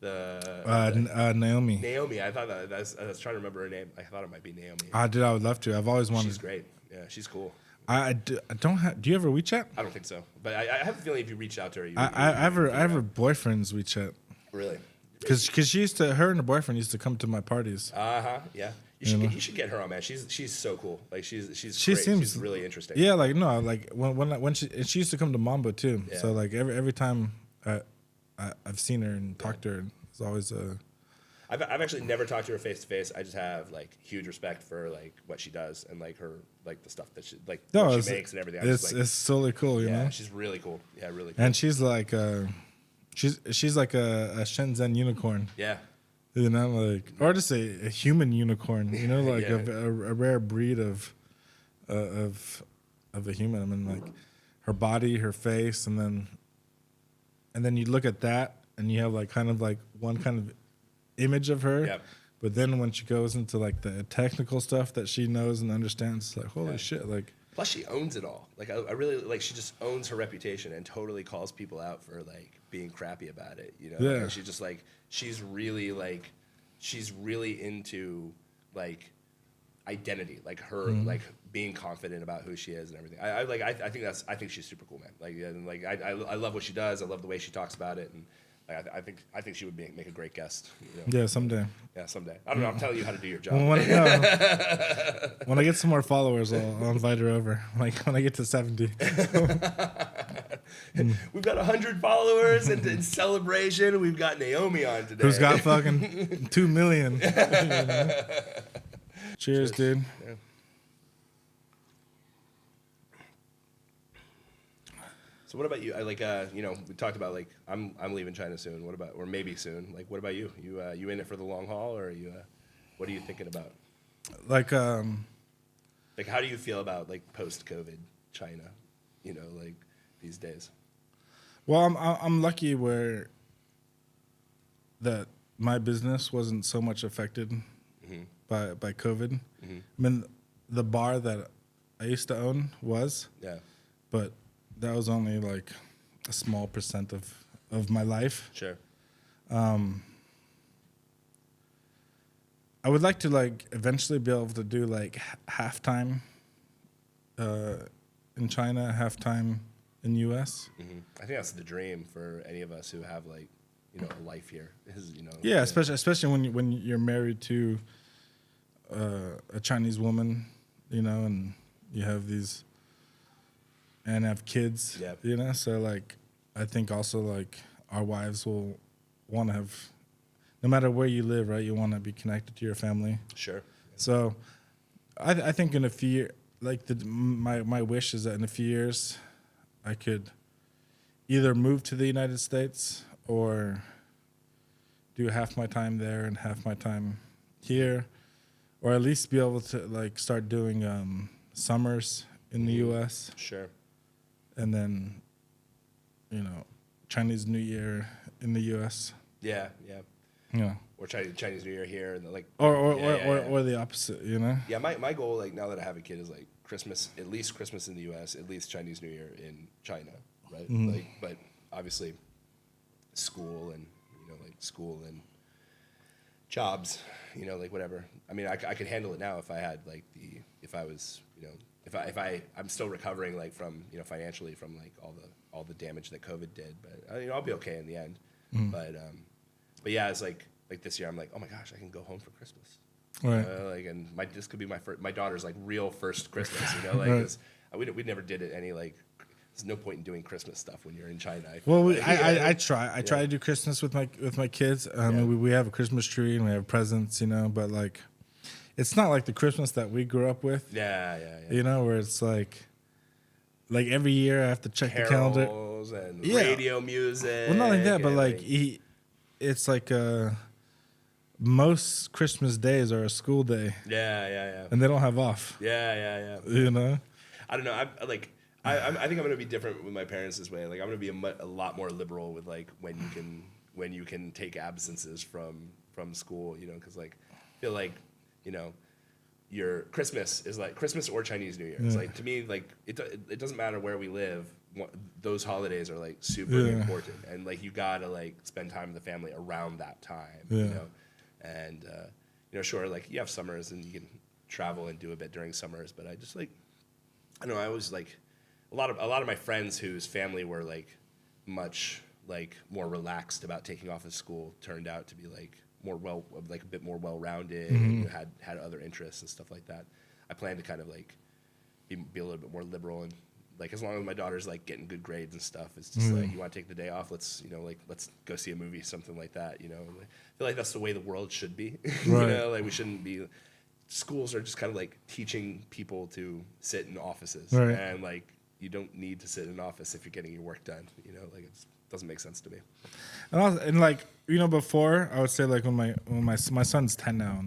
Naomi. Naomi. I thought I was trying to remember her name. I thought it might be Naomi. Dude, I would love to. I've always wanted. She's great. Yeah, she's cool. I don't have. Do you have her WeChat? I don't think so, but I have a feeling if you reached out to her, I have her boyfriend's WeChat. Really? Because she used to, her and her boyfriend used to come to my parties. Yeah. You should get her on, man. She's so cool. Like she great. Seems, she's really interesting. Yeah, like no, like when she used to come to Mambo too. Yeah. So like every time I've seen her and talked to her, it's always a. I've actually never talked to her face to face. I just have like huge respect for like what she does and like her like the stuff that she what she makes and everything. It's solely cool, you know. She's really cool. Yeah, really cool. And she's like she's like a Shenzhen unicorn. Yeah. You know, like, or just a human unicorn. You know, like a rare breed of a human. I mean, like her body, her face, and then you look at that and you have like kind of like one kind of image of her. Yep. But then when she goes into like the technical stuff that she knows and understands, it's like holy shit, like. Plus, she owns it all. Like I really like. She just owns her reputation and totally calls people out for like being crappy about it. You know. Yeah. And she just like she's really into like identity, like her like being confident about who she is and everything. I think she's super cool, man. Like and like I love what she does. I love the way she talks about it, and like, I think she would make a great guest. You know? Yeah, someday. Yeah, someday. I don't know. I'm telling you how to do your job. Well, when I get some more followers, I'll invite her over. Like when I get to 70. We've got 100 followers, and in celebration, we've got Naomi on today. Who's got fucking 2 million. You know? Cheers, dude. Yeah. So what about you? You know, we talked about like I'm leaving China soon. What about, or maybe soon? Like, what about you? You in it for the long haul, or what are you thinking about? Like how do you feel about like post-COVID China? You know, like these days. Well, I'm lucky where that my business wasn't so much affected by COVID. I mean, the bar that I used to own was, but that was only like a small percent of my life. Sure. I would like to like eventually be able to do like halftime in China, halftime in US. I think that's the dream for any of us who have like, you know, a life here. Is, you know. Yeah, especially when you're married to a Chinese woman, you know, and you have these and have kids. Yep. You know, so like I think also like our wives will want to have, no matter where you live, right? You want to be connected to your family. Sure. So I think in a few, like my wish is that in a few years I could either move to the United States or do half my time there and half my time here, or at least be able to like start doing summers in the U.S. Sure. And then, you know, Chinese New Year in the U.S. Yeah. Yeah. Or Chinese New Year here, and like. Or the opposite, you know. Yeah, my goal, like now that I have a kid, is like Christmas, at least Christmas in the U.S., at least Chinese New Year in China, right? Like, but obviously, school and jobs, you know, like whatever. I mean, I could handle it now if I had like if I was, you know, if I'm still recovering like from, you know, financially from like all the damage that COVID did, but you know, I'll be okay in the end. But yeah, it's like this year, I'm like, oh my gosh, I can go home for Christmas. Right. Like, and this could be my daughter's like real first Christmas, you know, like right. We never did it any like. There's no point in doing Christmas stuff when you're in China. Well, I try to do Christmas with my kids. We have a Christmas tree and we have presents, you know, but like, it's not like the Christmas that we grew up with. Yeah. You know, where it's like every year I have to check Carols the calendar and radio music. Well, not like that, but like it's like most Christmas days are a school day. Yeah. And they don't have off. Yeah. You know. I don't know. I like. I think I'm gonna be different with my parents this way. Like I'm gonna be a lot more liberal with like when you can take absences from school. You know, because like I feel like you know your Christmas is like Christmas or Chinese New Year. It's like to me like it doesn't matter where we live. Those holidays are like super important, and like you gotta like spend time with the family around that time. You know, and you know, sure, like you have summers and you can travel and do a bit during summers, but I just like I don't know. I always like a lot of my friends whose family were like much like more relaxed about taking off of school turned out to be like a bit more well-rounded and you know, had other interests and stuff like that. I plan to kind of like be a little bit more liberal and like as long as my daughter's like getting good grades and stuff, it's just like you want to take the day off. Let's let's go see a movie, something like that. You know, I feel like that's the way the world should be. You know, like we shouldn't be. Schools are just kind of like teaching people to sit in offices, and like you don't need to sit in an office if you're getting your work done. You know, like it doesn't make sense to me. And like you know, before I would say like when my son's 10 now,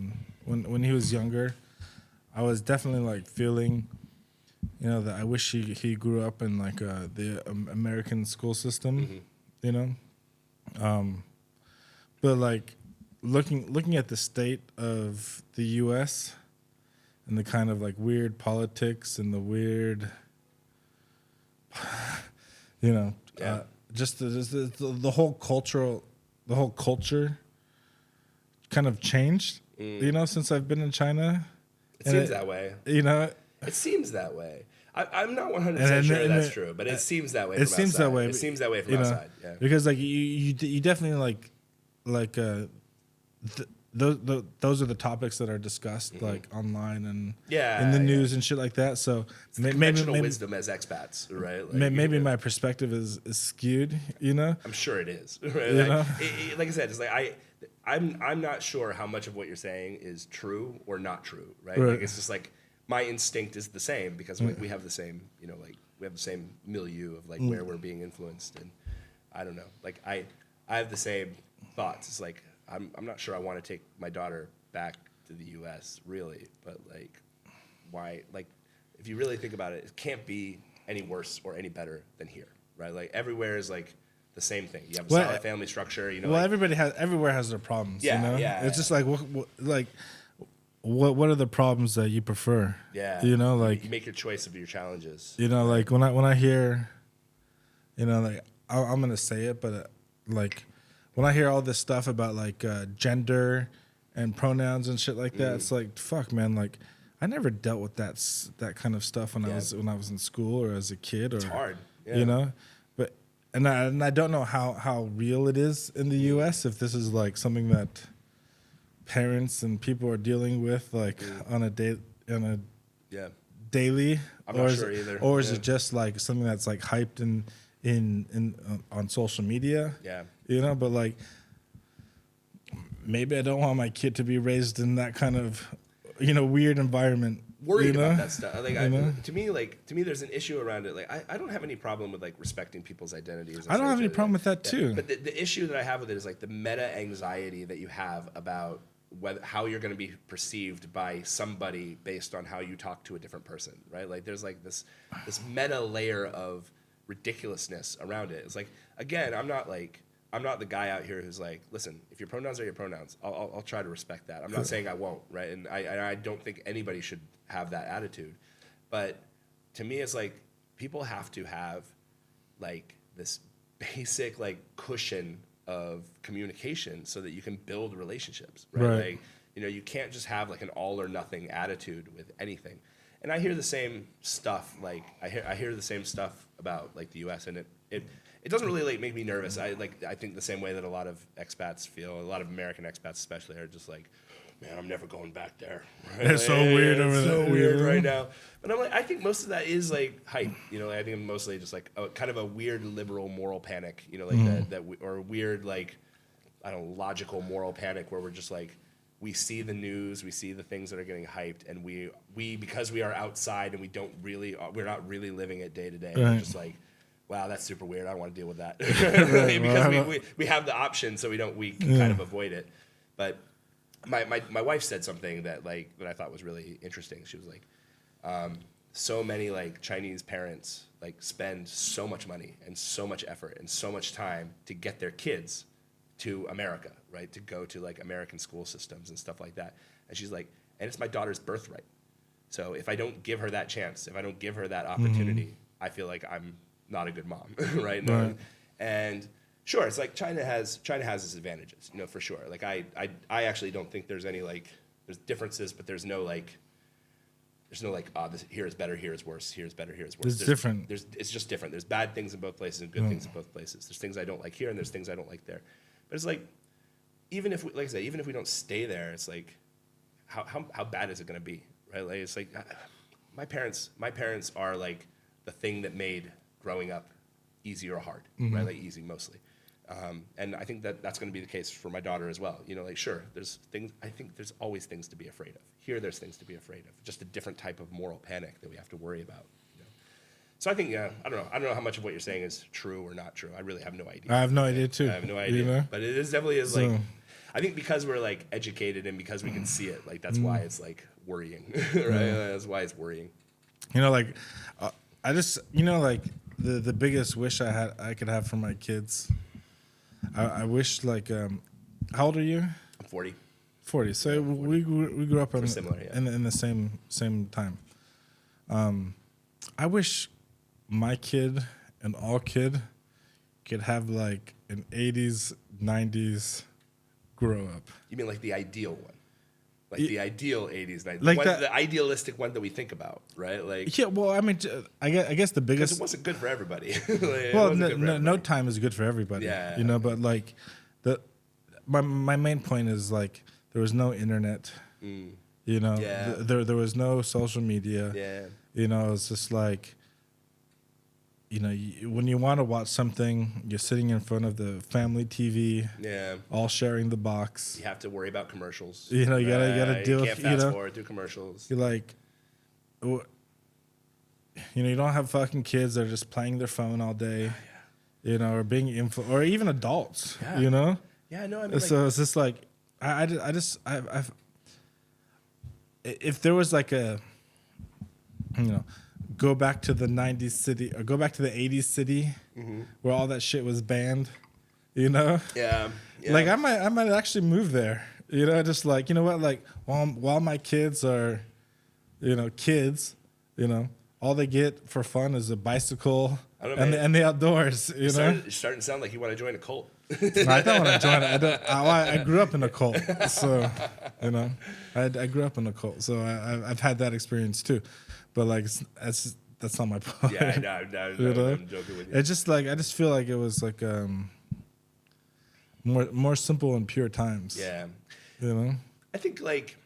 and when he was younger, I was definitely like feeling, you know, that I wish he grew up in like the American school system, you know, but like looking at the state of the U.S. and the kind of like weird politics and the weird, you know, just the whole culture kind of changed, you know, since I've been in China. It seems that way. You know, it seems that way. I'm not 100% sure that's true, but it seems that way. It seems that way. It seems that way from outside. Yeah. Because like you definitely like those are the topics that are discussed like online and in the news and shit like that. So maybe wisdom as expats, right? Like, maybe my perspective is skewed. You know, I'm sure it is. Right? Like I said, it's like I'm not sure how much of what you're saying is true or not true. Right? Like it's just like. My instinct is the same because we have the same, you know, like we have the same milieu of like where we're being influenced, and I don't know, like I have the same thoughts. It's like I'm not sure I want to take my daughter back to the U.S. really, but like why? Like if you really think about it, it can't be any worse or any better than here, right? Like everywhere is like the same thing. You have a solid family structure, you know. Well, like, everywhere has their problems. Yeah, you know? Yeah. It's just like what are the problems that you prefer? Yeah. You know, like you make your choice of your challenges. You know, like when I hear, you know, like I'm gonna say it, but like when I hear all this stuff about like gender and pronouns and shit like that, it's like fuck, man. Like I never dealt with that kind of stuff when I was in school or as a kid. Or it's hard. Yeah. You know, but and I don't know how real it is in the U.S. If this is like something that parents and people are dealing with like on a daily. I'm not sure either. Or is it just like something that's like hyped in on social media? Yeah. You know, but like maybe I don't want my kid to be raised in that kind of, you know, weird environment. Worried about that stuff. Like to me, there's an issue around it. Like I don't have any problem with like respecting people's identities. I don't have any problem with that too. But the issue that I have with it is like the meta anxiety that you have about how you're going to be perceived by somebody based on how you talk to a different person, right? Like there's like this meta layer of ridiculousness around it. It's like, again, I'm not the guy out here who's like, listen, if your pronouns are your pronouns, I'll try to respect that. I'm not saying I won't, right? And I don't think anybody should have that attitude. But to me, it's like people have to have like this basic like cushion of communication so that you can build relationships, right? Like, you know, you can't just have like an all or nothing attitude with anything. And I hear the same stuff, like I hear the same stuff about like the US, and it doesn't really like make me nervous. I think the same way that a lot of expats feel, a lot of American expats especially, are just like, man, I'm never going back there. Right? It's so weird over there. It's so weird right now. But I'm like, I think most of that is like hype. You know, I think mostly just like kind of a weird liberal moral panic. You know, like or weird like I don't know, logical moral panic where we're just like we see the news, we see the things that are getting hyped, and we because we are outside and we're not really living it day to day. We're just like, wow, that's super weird. I don't want to deal with that because we have the option, so we can kind of avoid it. But my wife said something that I thought was really interesting. She was like, so many like Chinese parents like spend so much money and so much effort and so much time to get their kids to America, right? To go to like American school systems and stuff like that. And she's like, and it's my daughter's birthright. So if I don't give her that chance, if I don't give her that opportunity, I feel like I'm not a good mom, right? Right. And sure, it's like China has its advantages, you know, for sure. Like I actually don't think there's any like there's differences, but there's no like this here is better, here is worse, here is better, here is worse. It's different. It's just different. There's bad things in both places and good things in both places. There's things I don't like here and there's things I don't like there. But it's like even if we don't stay there, it's like how bad is it going to be, right? Like it's like my parents are like the thing that made growing up easy or hard, right? Like easy mostly. And I think that's going to be the case for my daughter as well. You know, like sure, I think there's always things to be afraid of. Here, there's things to be afraid of. Just a different type of moral panic that we have to worry about. You know? So I think, yeah, I don't know how much of what you're saying is true or not true. I really have no idea. I have no idea too. I have no idea. You know? But it definitely is like, I think because we're like educated and because we can see it, like that's why it's like worrying, right? That's why it's worrying. You know, like I just, you know, like the biggest wish I could have for my kids. I wish like, how old are you? I'm 40. 40. So we grew up in similar, yeah. in the same time. I wish my kid and all kid could have like an 80s, 90s grow up. You mean like the ideal one? Like the ideal 80s, 90s, like the idealistic one that we think about, right? Like yeah, well, I mean, I guess the biggest. Because it wasn't good for everybody. Like, well, no time is good for everybody. Yeah. You know, but like my main point is like there was no internet. You know, Yeah. there was no social media. Yeah. You know, it's just like, you know, when you want to watch something, you're sitting in front of the family TV. Yeah. All sharing the box. You have to worry about commercials. You know, you gotta deal you with, can't fast forward through commercials. You're like, you know, you don't have fucking kids that are just playing their phone all day, you know, or being or even adults, Yeah. you know. Yeah, no, I mean, So it's just like if there was like a, you know, go back to the 90s city or go back to the 80s city where all that shit was banned, you know. Yeah. Like I might actually move there, you know, just like, you know what, like while my kids are, you know, kids, you know, all they get for fun is a bicycle and the outdoors, you know. You're starting to sound like you want to join a cult. I don't want to join it. I grew up in a cult, so you know, I grew up in a cult, so I've had that experience too. But like, that's not my point. Yeah, no, You know? I'm joking with you. It's just like I just feel like it was like more simple and pure times. Yeah. You know. I think like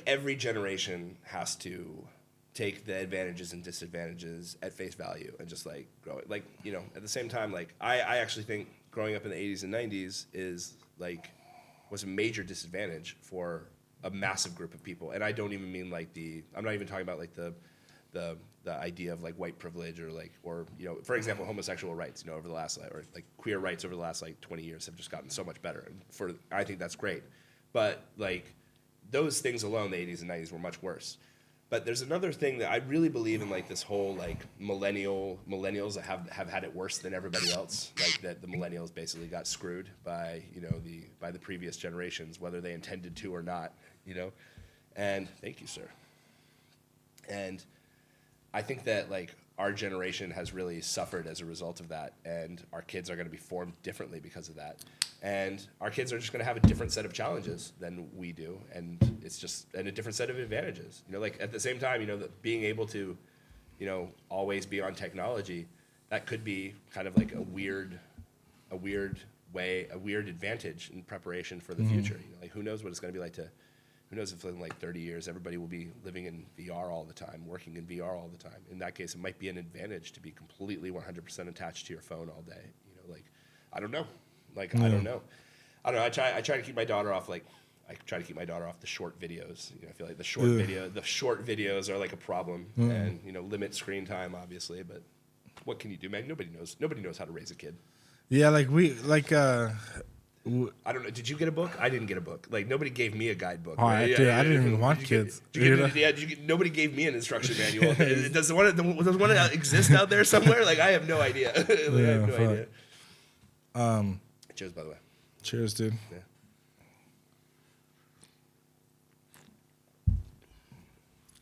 every generation has to take the advantages and disadvantages at face value and just like grow it. Like, you know, at the same time, like I actually think growing up in the 80s and 90s was a major disadvantage for a massive group of people. And I don't even mean like I'm not even talking about like the idea of like white privilege or you know, for example, homosexual rights, you know, over the last or like queer rights over the last like 20 years have just gotten so much better. And I think that's great. But like those things alone, the 80s and 90s were much worse. But there's another thing that I really believe in, like this whole like millennials that have had it worse than everybody else. Like that the millennials basically got screwed by, you know, by the previous generations, whether they intended to or not, you know. And thank you, sir. And I think that like our generation has really suffered as a result of that, and our kids are going to be formed differently because of that. And our kids are just going to have a different set of challenges than we do, and it's just a different set of advantages. You know, like at the same time, you know, that being able to, you know, always be on technology, that could be kind of like a weird advantage in preparation for the future. You know, like who knows what it's going to be like who knows if in like 30 years everybody will be living in VR all the time, working in VR all the time. In that case, it might be an advantage to be completely 100% attached to your phone all day. You know, like I don't know. Like I don't know. I try to keep my daughter off the short videos. You know, I feel like the short videos are like a problem, and you know, limit screen time obviously. But what can you do, man? Nobody knows how to raise a kid. Yeah, like I don't know. Did you get a book? I didn't get a book. Like nobody gave me a guidebook. Oh, I didn't even want kids. Nobody gave me an instruction manual. Does one exist out there somewhere? Like I have no idea. I have no idea. Cheers, by the way. Cheers, dude. Yeah.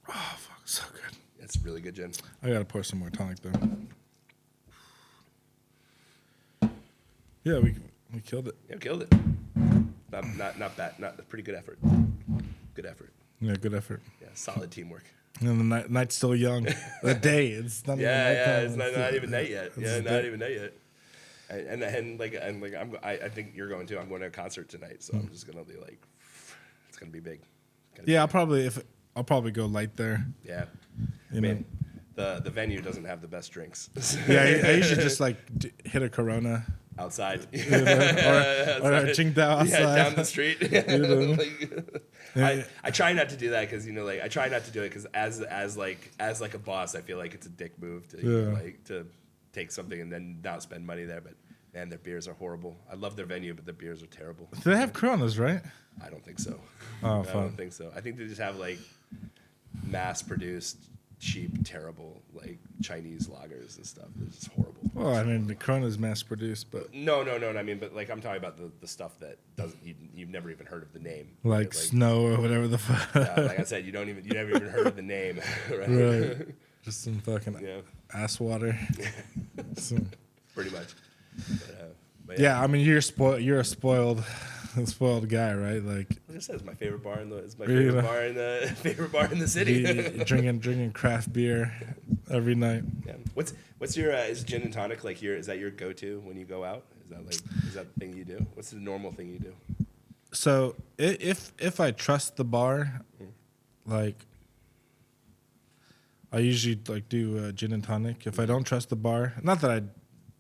Oh fuck, so good. It's really good, Jen. I gotta pour some more tonic though. Yeah, we killed it. Yeah, killed it. Not bad. Not a pretty good effort. Good effort. Yeah, good effort. Yeah, solid teamwork. And the night's still young. The day, it's not even nighttime. It's not even night yet. Yeah, not even night yet. I think you're going to. I'm going to a concert tonight, so I'm just gonna be like, it's gonna be big. Yeah, I'll probably go light there. Yeah, you know. The venue doesn't have the best drinks. Yeah, I usually just like hit a Corona outside, or a Qingdao outside. Yeah, down the street. Yeah. I try not to do that because I try not to do it because as a boss, I feel like it's a dick move to take something and then not spend money there. But man, their beers are horrible. I love their venue, but their beers are terrible. Do they have Coronas, right? I don't think so. Oh, I don't think so. I think they just have like mass-produced, cheap, terrible like Chinese lagers and stuff. It's just horrible. Well, I mean, the Corona's mass-produced, but no. I mean, but like I'm talking about the stuff that doesn't you've never even heard of the name. Like Snow or whatever the fuck. Yeah, like I said, you never even heard of the name, right? Right. Just some fucking ass water. Pretty much. But yeah, I mean, you're a spoiled guy, right? Like I said, it's my favorite bar in the favorite bar in the city. drinking craft beer every night. Yeah. What's your is gin and tonic like is that your go-to when you go out? Is that the thing you do? What's the normal thing you do? So if I trust the bar, like I usually like do gin and tonic. If I don't trust the bar, not that I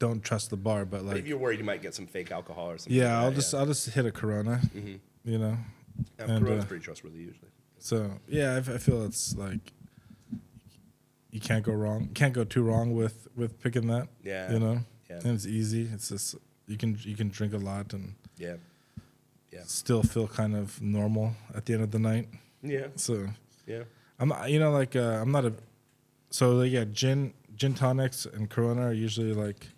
don't trust the bar, but like if you're worried you might get some fake alcohol or something. Yeah, I'll just hit a Corona. Mm-hmm. You know, and Corona's pretty trustworthy usually. So yeah, I feel it's like you can't go wrong. Can't go too wrong with picking that. Yeah, you know, yeah. And it's easy. It's just you can drink a lot and still feel kind of normal at the end of the night. Yeah. So yeah, I'm not a so like, yeah, gin tonics and Corona are usually like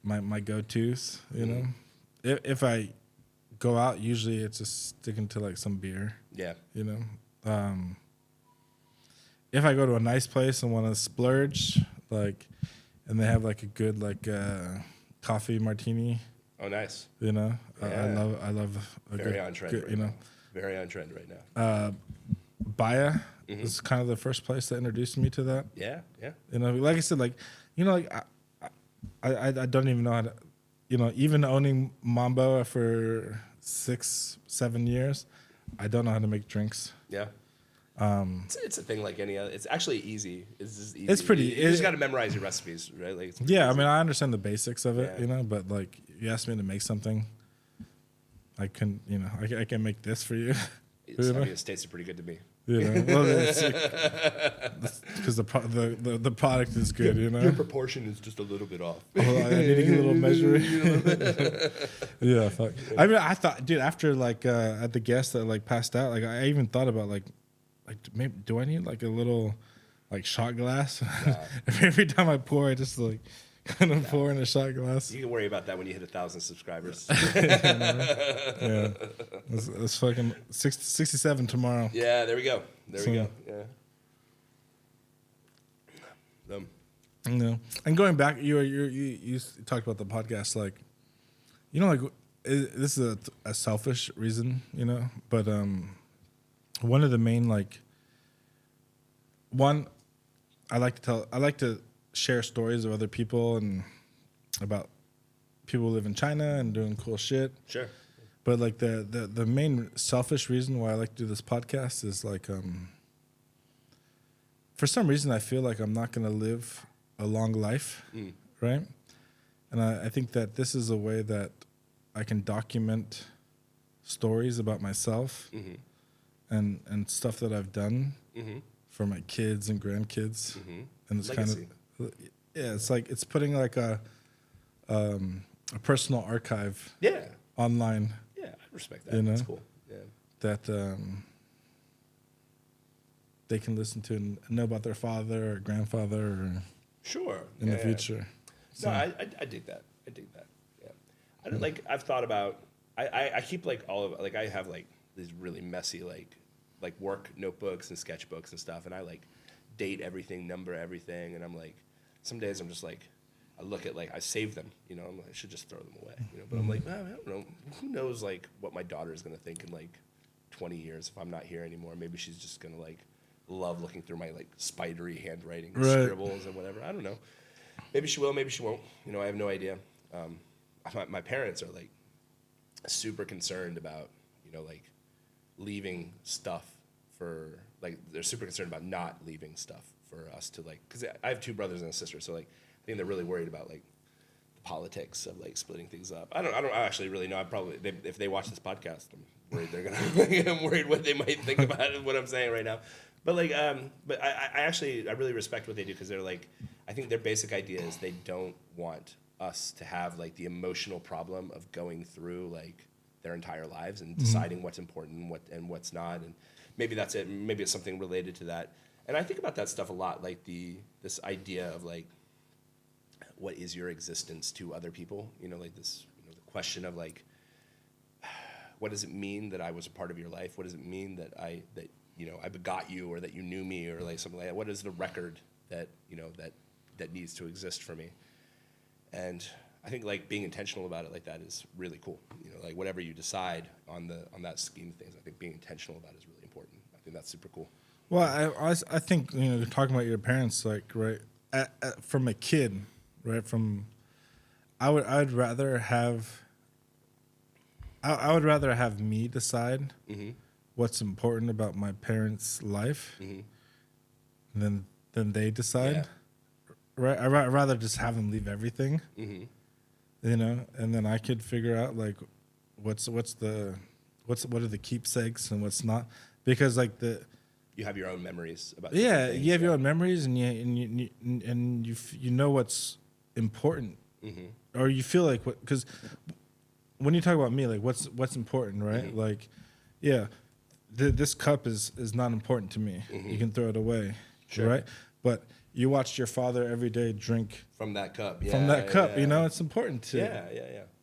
my go-tos, you know. If I go out, usually it's just sticking to like some beer. Yeah. You know. If I go to a nice place and want to splurge, like, and they have like a good like coffee martini. Oh, nice. You know, yeah. I love a very good, on trend. Good, right you know, now. Very on trend right now. Baya is kind of the first place that introduced me to that. Yeah, yeah. You know, like I said, like like I don't even know how to, even owning Mambo for 6-7 years, I don't know how to make drinks. Yeah. It's a thing like any other. It's actually easy. It's just easy. It's pretty. You just got to memorize your recipes, right? Like easy. I mean, I understand the basics of it, but like you asked me to make something, I can, I can make this for you. I mean, it tastes pretty good to me. Well, because the product is good, Your proportion is just a little bit off. I need to get a little measuring. Yeah, fuck. I mean, I thought, dude, after like at the guest that like passed out, like I even thought about like maybe do I need like a little like shot glass? Every time I pour, I just like kind of pour in a shot glass. You can worry about that when you hit 1,000 subscribers. Yeah, it's fucking 67 tomorrow. Yeah, there we go. There we go. Yeah. And going back, you talked about the podcast, like, like this is a selfish reason, but one of the main I like to share stories of other people and about people who live in China and doing cool shit. Sure. But like the main selfish reason why I like to do this podcast is like for some reason I feel like I'm not gonna live a long life, right? And I think that this is a way that I can document stories about myself and stuff that I've done for my kids and grandkids. And it's legacy. kind of it's like it's putting like a a personal archive Yeah. online. Yeah, I respect that. You know? That's cool. Yeah. That they can listen to and know about their father or grandfather or Sure. in the future. No, I dig that. I dig that. Yeah. I don't like. I've thought about. I keep like all of like I have like these really messy like work notebooks and sketchbooks and stuff, and I like date everything, number everything, and I'm like, some days I'm just like, I look at like I save them, you know, I'm like, I should just throw them away, you know, but I'm like, I don't know, who knows like what my daughter is gonna think in like 20 years if I'm not here anymore. Maybe she's just gonna like love looking through my like spidery handwriting scribbles and whatever. I don't know. Maybe she will, maybe she won't. You know, I have no idea. My parents are like super concerned about, you know, like leaving stuff for like they're super concerned about not leaving stuff for us to like because I have 2 brothers and a sister, so like I think they're really worried about like the politics of like splitting things up. I actually really know. I probably if they watch this podcast, I'm worried they're gonna I'm worried what they might think about what I'm saying right now. But like but I really respect what they do because they're like I think their basic idea is they don't want us to have like the emotional problem of going through like their entire lives and deciding what's important and what's not, and maybe that's it. Maybe it's something related to that. And I think about that stuff a lot, like this idea of like, what is your existence to other people? You know, like this, you know, the question of like, what does it mean that I was a part of your life? What does it mean that I begot you or that you knew me or like something like that? What is the record that you know that needs to exist for me? And I think like being intentional about it like that is really cool. You know, like whatever you decide on that scheme of things, I think being intentional about it is really important. I think that's super cool. Well, I think, you know, talking about your parents, like, right, from a kid, right, I'd rather have me decide what's important about my parents' life than they decide. Yeah. Right, I'd rather just have them leave everything, you know, and then I could figure out like what are the keepsakes and what's not, because like you have your own memories about things, you have your own memories and you know what's important, or you feel like what, because when you talk about me, like what's important, right? Like, yeah, this cup is not important to me. You can throw it away, right? But you watched your father every day drink from that cup. You know, it's important to. Yeah.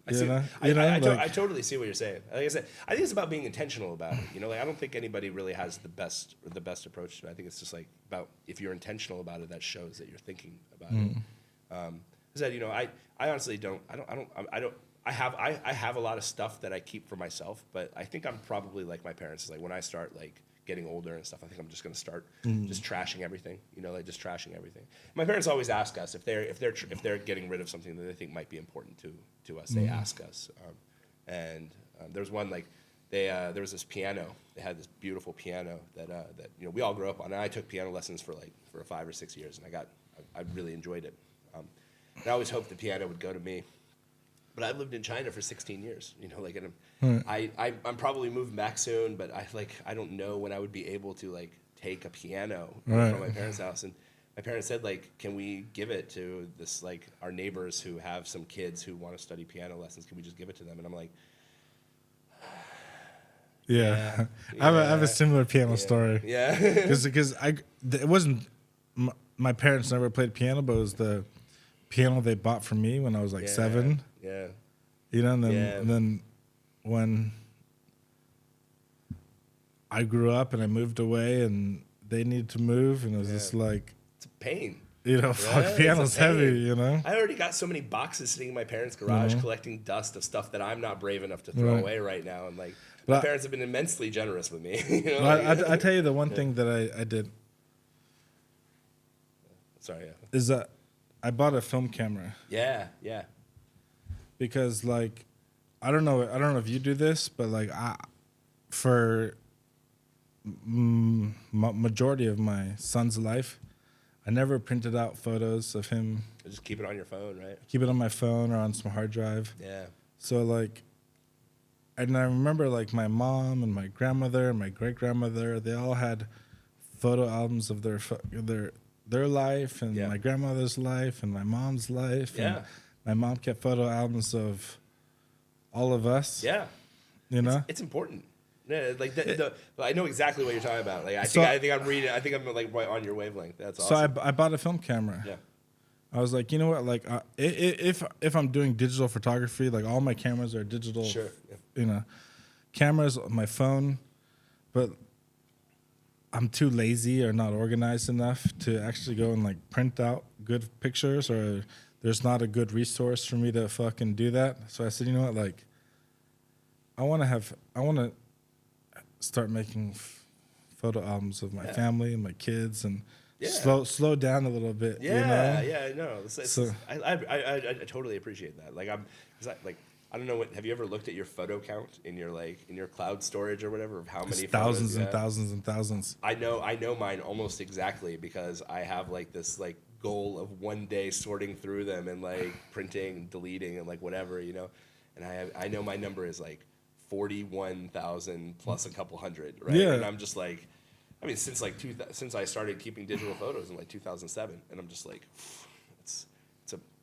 I totally see what you're saying. Like I said, I think it's about being intentional about it. You know, like I don't think anybody really has the best approach to it. I think it's just like about if you're intentional about it, that shows that you're thinking about it. I said, you know, I honestly don't. I have a lot of stuff that I keep for myself, but I think I'm probably like my parents. Is like when I start like getting older and stuff, I think I'm just going to start just trashing everything. You know, like just trashing everything. My parents always ask us if they're getting rid of something that they think might be important to us. They ask us, and there was one like there was this piano. They had this beautiful piano that you know we all grew up on. And I took piano lessons for 5 or 6 years, and I really enjoyed it. And I always hoped the piano would go to me. But I've lived in China for 16 years, you know, like, and I'm probably moving back soon, but I don't know when I would be able to like take a piano from my parents' house. And my parents said like, can we give it to this like our neighbors who have some kids who want to study piano lessons? Can we just give it to them? And I'm like, yeah. I have a similar piano story. Yeah, because it wasn't my parents never played piano, but it was the piano they bought for me when I was like 7. Yeah. You know, and then when I grew up and I moved away and they needed to move, and it was just like, it's a pain. You know, fuck, piano's heavy, you know? I already got so many boxes sitting in my parents' garage collecting dust of stuff that I'm not brave enough to throw away right now. And like, my parents have been immensely generous with me. You know? I tell you the one thing that I did. Sorry, is that I bought a film camera. Yeah. Because like, I don't know if you do this, but like for majority of my son's life, I never printed out photos of him. Just keep it on your phone, right? Keep it on my phone or on some hard drive. Yeah. So like, and I remember like my mom and my grandmother and my great grandmother, they all had photo albums of their life and my grandmother's life and my mom's life. Yeah. And My mom kept photo albums of all of us. Yeah. You know, It's important. Yeah, like I know exactly what you're talking about. Like I So- think I'm reading. I think I'm like right on your wavelength. That's so awesome. I bought a film camera. Yeah. I was like, you know what? Like, if I'm doing digital photography, like all my cameras are digital. Sure. Yeah. You know, cameras, my phone, but I'm too lazy or not organized enough to actually go and like print out good pictures, or there's not a good resource for me to fucking do that. So I said, you know what? Like, I want to start making photo albums of my family and my kids, and slow down a little bit. Yeah, you know? yeah, no. I totally appreciate that. Like I don't know what. Have you ever looked at your photo count in your cloud storage or whatever of how many Thousands photos? and thousands and thousands. I know mine almost exactly because I have like this like goal of one day sorting through them and like printing, deleting, and like whatever, you know. And I know my number is like 41,000 plus a couple hundred, right? Yeah. And I'm just like, I mean, since since I started keeping digital photos in like 2007, and I'm just like,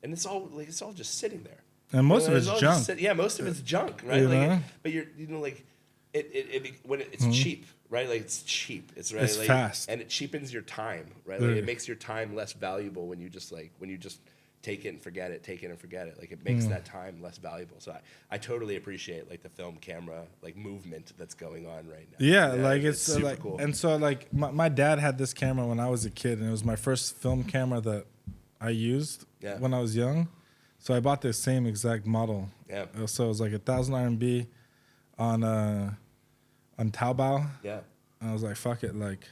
it's all just sitting there. And most of it's all junk. Yeah, most of it's junk, right? You Like, know? but like when it's cheap, right? Like it's cheap. It's right. It's like, fast. and it cheapens your time, right? Like it makes your time less valuable when you just take it and forget it, take it and forget it. Like it makes that time less valuable. So I totally appreciate like the film camera like movement that's going on right now. Yeah, like it's super like, cool. and so like my dad had this camera when I was a kid, and it was my first film camera that I used when I was young. So I bought the same exact model. Yeah. So it was like 1,000 RMB on Taobao. Yeah. And I was like, fuck it, like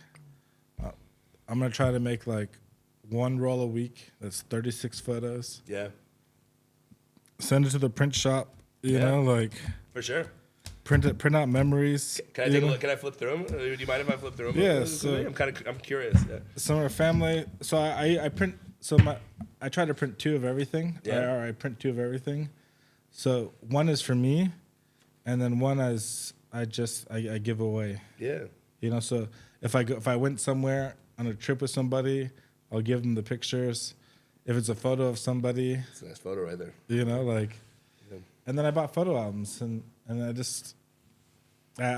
I'm gonna try to make like one roll a week. That's 36 photos. Yeah. Send it to the print shop. You know, like for sure. print out memories. Can I take a look? Can I flip through them? Do you mind if I flip through them? Yeah. So I'm curious. Yeah. Some of our family. So I print. So I try to print 2 of everything. Yeah. Or I print 2 of everything. So one is for me, and then one is I give away. Yeah. You know, so if I went somewhere on a trip with somebody, I'll give them the pictures. If it's a photo of somebody, It's a nice photo right there. you know, like, and then I bought photo albums, and I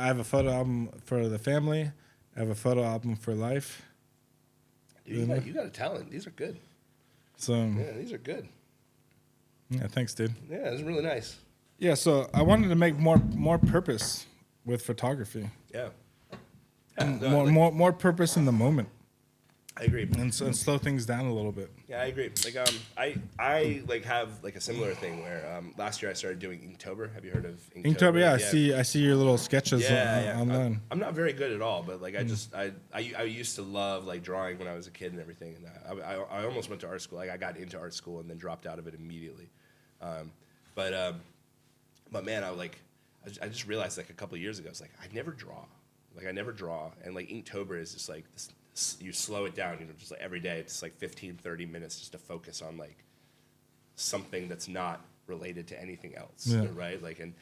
have a photo album for the family. I have a photo album for life. Dude, you got a talent. These are good. So Yeah, these are good. yeah, thanks, dude. Yeah, this is really nice. Yeah, so I wanted to make more purpose with photography, Yeah. more purpose in the moment, I agree. and slow things down a little bit. Yeah, I agree. Like I like have like a similar thing where last year I started doing Inktober. Have you heard of Inktober? Inktober, yeah, I see your little sketches online. I'm not very good at all, but like I used to love like drawing when I was a kid and everything, and I almost went to art school. Like I got into art school and then dropped out of it immediately. But man, I just realized like a couple of years ago, it's like I never draw. And like Inktober is just like this, you slow it down, you know, just like every day, it's like 15, 30 minutes just to focus on like something that's not related to anything else, right? Like, and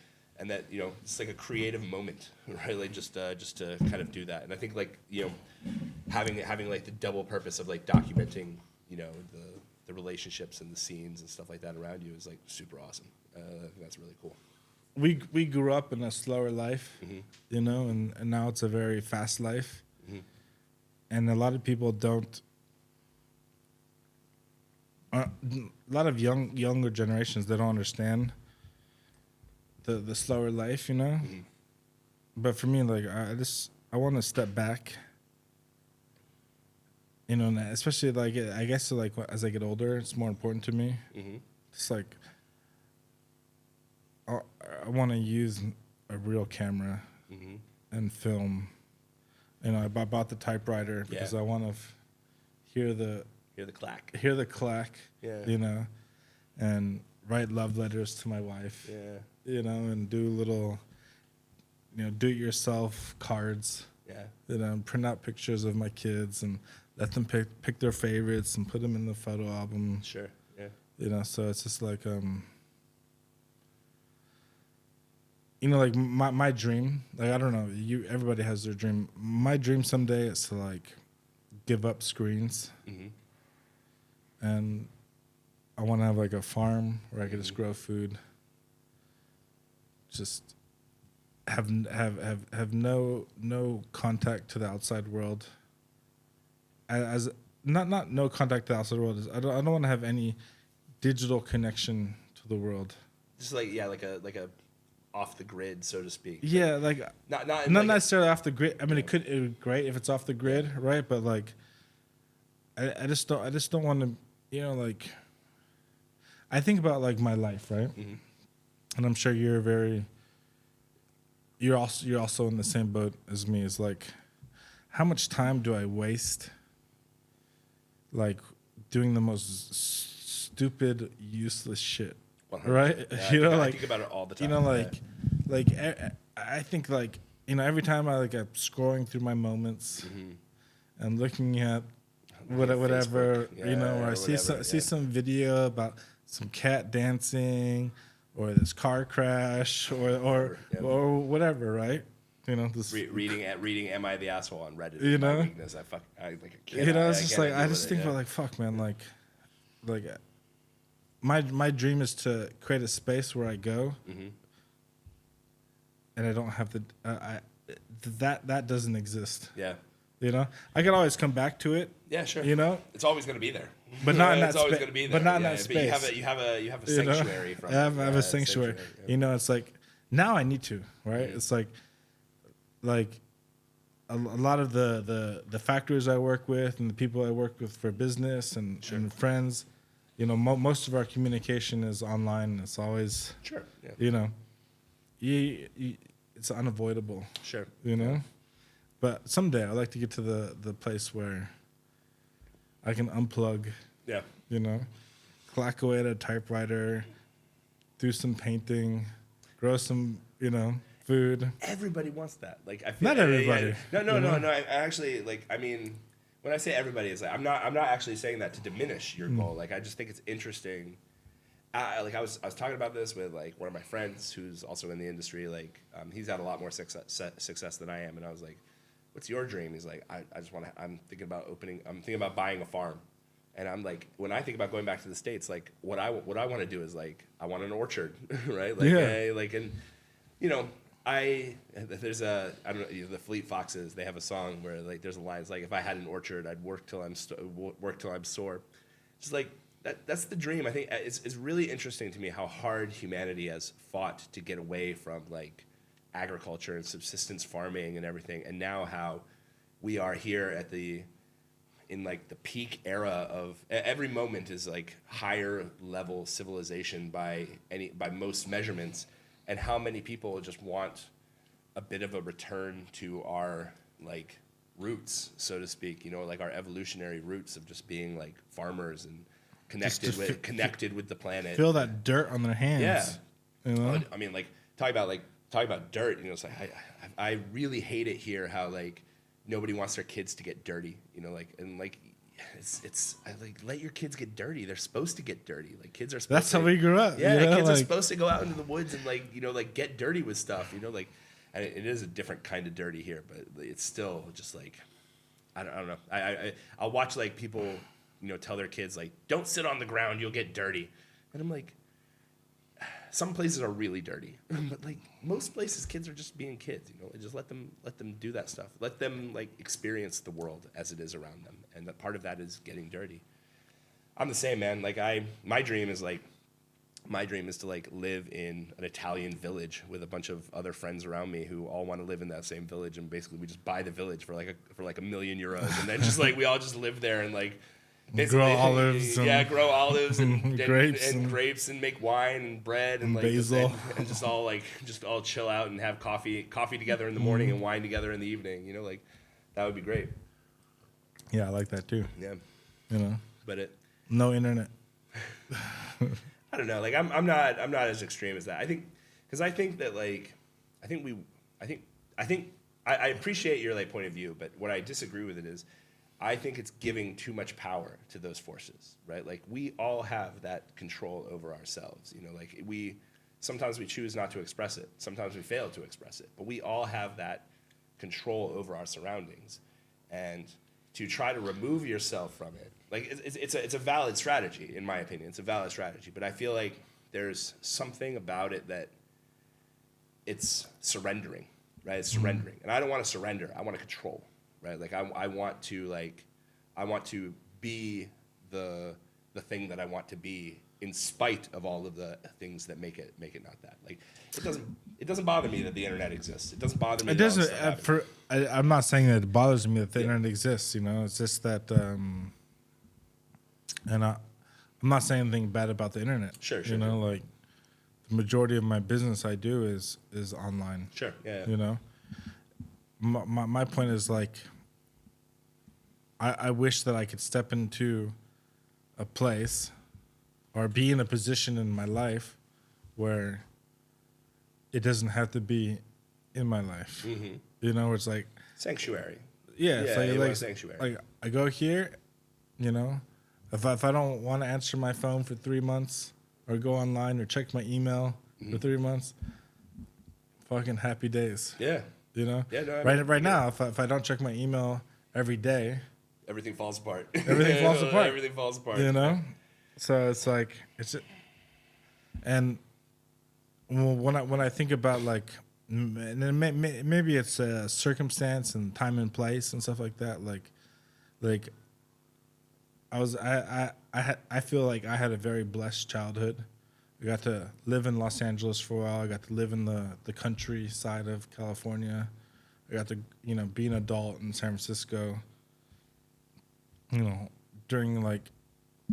that, you know, it's like a creative moment, right? Like just to kind of do that. And I think like, you know, having like the double purpose of like documenting, you know, the relationships and the scenes and stuff like that around you is like super awesome. I think that's really cool. We grew up in a slower life, you know, and now it's a very fast life. And a lot of people don't. A lot of younger generations, they don't understand the slower life, you know. But for me, like I want to step back, you know, and especially like I guess like as I get older, it's more important to me. It's like I want to use a real camera and film. You know, I bought the typewriter because I want to hear the clack, you know, and write love letters to my wife, you know, and do little, you know, do-it-yourself cards, you know, print out pictures of my kids and let them pick their favorites and put them in the photo album. Sure, yeah. You know, so it's just like, you know, like my dream, like, I don't know, everybody has their dream. My dream someday is to like give up screens. And I want to have like a farm where I could just grow food. Just have no contact to the outside world. As not no contact to the outside world. I don't want to have any digital connection to the world. Just like a off the grid, so to speak. Yeah, like not not like necessarily off the grid. I mean, it would be great if it's off the grid, right? But like, I just don't want to, like. I think about like my life, right? Mm-hmm. And I'm sure you're also in the same boat as me. It's like, how much time do I waste, like, doing the most stupid, useless shit, 100. right? Yeah, I think about it all the time. I think like every time I'm scrolling through my moments and looking at whatever, Facebook, or I see whatever, some video about some cat dancing or this car crash or whatever, right? This reading "Am I the Asshole" on Reddit. My weakness. I just think about like, fuck, man, like my dream is to create a space where I go, and I don't have to. That doesn't exist. Yeah. I can always come back to it. Yeah, sure. It's always going to be there. But not in that it's always space. going to be there. But not in that space. But you have a sanctuary from it. I have a sanctuary. Yeah. It's like now I need to, right? It's like a lot of the factories I work with and the people I work with for business and friends, most of our communication is online. It's always it's unavoidable. Sure. But someday I'd like to get to the place where I can unplug. Yeah. Clack away at a typewriter, do some painting, grow some, food. Everybody wants that. Like I feel Not everybody. No. I actually when I say everybody, is I'm not actually saying that to diminish your goal. Like I just think it's interesting. I was talking about this with like one of my friends who's also in the industry. Like he's had a lot more success than I am, and I was like, "What's your dream?" He's like, "I just want to. I'm thinking about buying a farm." And I'm like, when I think about going back to the States, like what I want to do is like I want an orchard, right? There's I don't know, the Fleet Foxes. They have a song where like there's a line. It's like, if I had an orchard, I'd work till I'm sore. Just like that's the dream. I think it's really interesting to me how hard humanity has fought to get away from like agriculture and subsistence farming and everything, and now how we are here in like the peak era of every moment is like higher level civilization by most measurements, and how many people just want a bit of a return to our like roots, so to speak, like our evolutionary roots of just being like farmers and connected with the planet. Feel that dirt on their hands. Yeah. I mean, like talk about dirt, it's like I really hate it here how like nobody wants their kids to get dirty, it's let your kids get dirty. They're supposed to get dirty. Like kids are supposed That's how we grew up. Yeah, kids are supposed to go out into the woods and get dirty with stuff, and it is a different kind of dirty here, but it's still just like I don't know. I'll watch like people, tell their kids like, don't sit on the ground, you'll get dirty. And I'm like, some places are really dirty, but like most places, kids are just being kids. Just let them do that stuff. Let them like experience the world as it is around them, and that part of that is getting dirty. I'm the same, man. Like my dream is to like live in an Italian village with a bunch of other friends around me who all want to live in that same village, and basically we just buy the village for like $1 million, and then just like we all just live there and like. Grow olives. Grow olives and grapes and grapes and make wine and bread and like basil and just all chill out and have coffee together in the morning and wine together in the evening. Like that would be great. Yeah, I like that too. Yeah. But no internet. I don't know. Like I'm not as extreme as that. I think that like I appreciate your like point of view, but what I disagree with it is. I think it's giving too much power to those forces, right? Like we all have that control over ourselves, like sometimes we choose not to express it. Sometimes we fail to express it, but we all have that control over our surroundings. And to try to remove yourself from it. Like it's a valid strategy, in my opinion. It's a valid strategy, but I feel like there's something about it that it's surrendering, right? It's surrendering, and I don't want to surrender. I want to control, right? Like I want to be the thing that I want to be, in spite of all of the things that make it not that. Like it doesn't bother me that the internet exists. It doesn't bother me. It doesn't. I'm not saying that it bothers me that the internet exists. You know, it's just that, and I'm not saying anything bad about the internet. Sure. You know, like the majority of my business I do is online. Sure. Yeah. You know, my point is like, I wish that I could step into a place or be in a position in my life where it doesn't have to be in my life. Mm-hmm. You know, it's like sanctuary. Yeah, you like want sanctuary. Like I go here, you know, if I don't want to answer my phone for 3 months or go online or check my email for 3 months, fucking happy days. Yeah. You know? Yeah, no, right now, if I don't check my email every day, everything falls apart. Everything falls apart. Everything falls apart. You know? So it's like and when I think about like, and then maybe it's a circumstance and time and place and stuff like that. Like I feel like I had a very blessed childhood. I got to live in Los Angeles for a while. I got to live in the countryside of California. I got to, you know, be an adult in San Francisco. You know, during like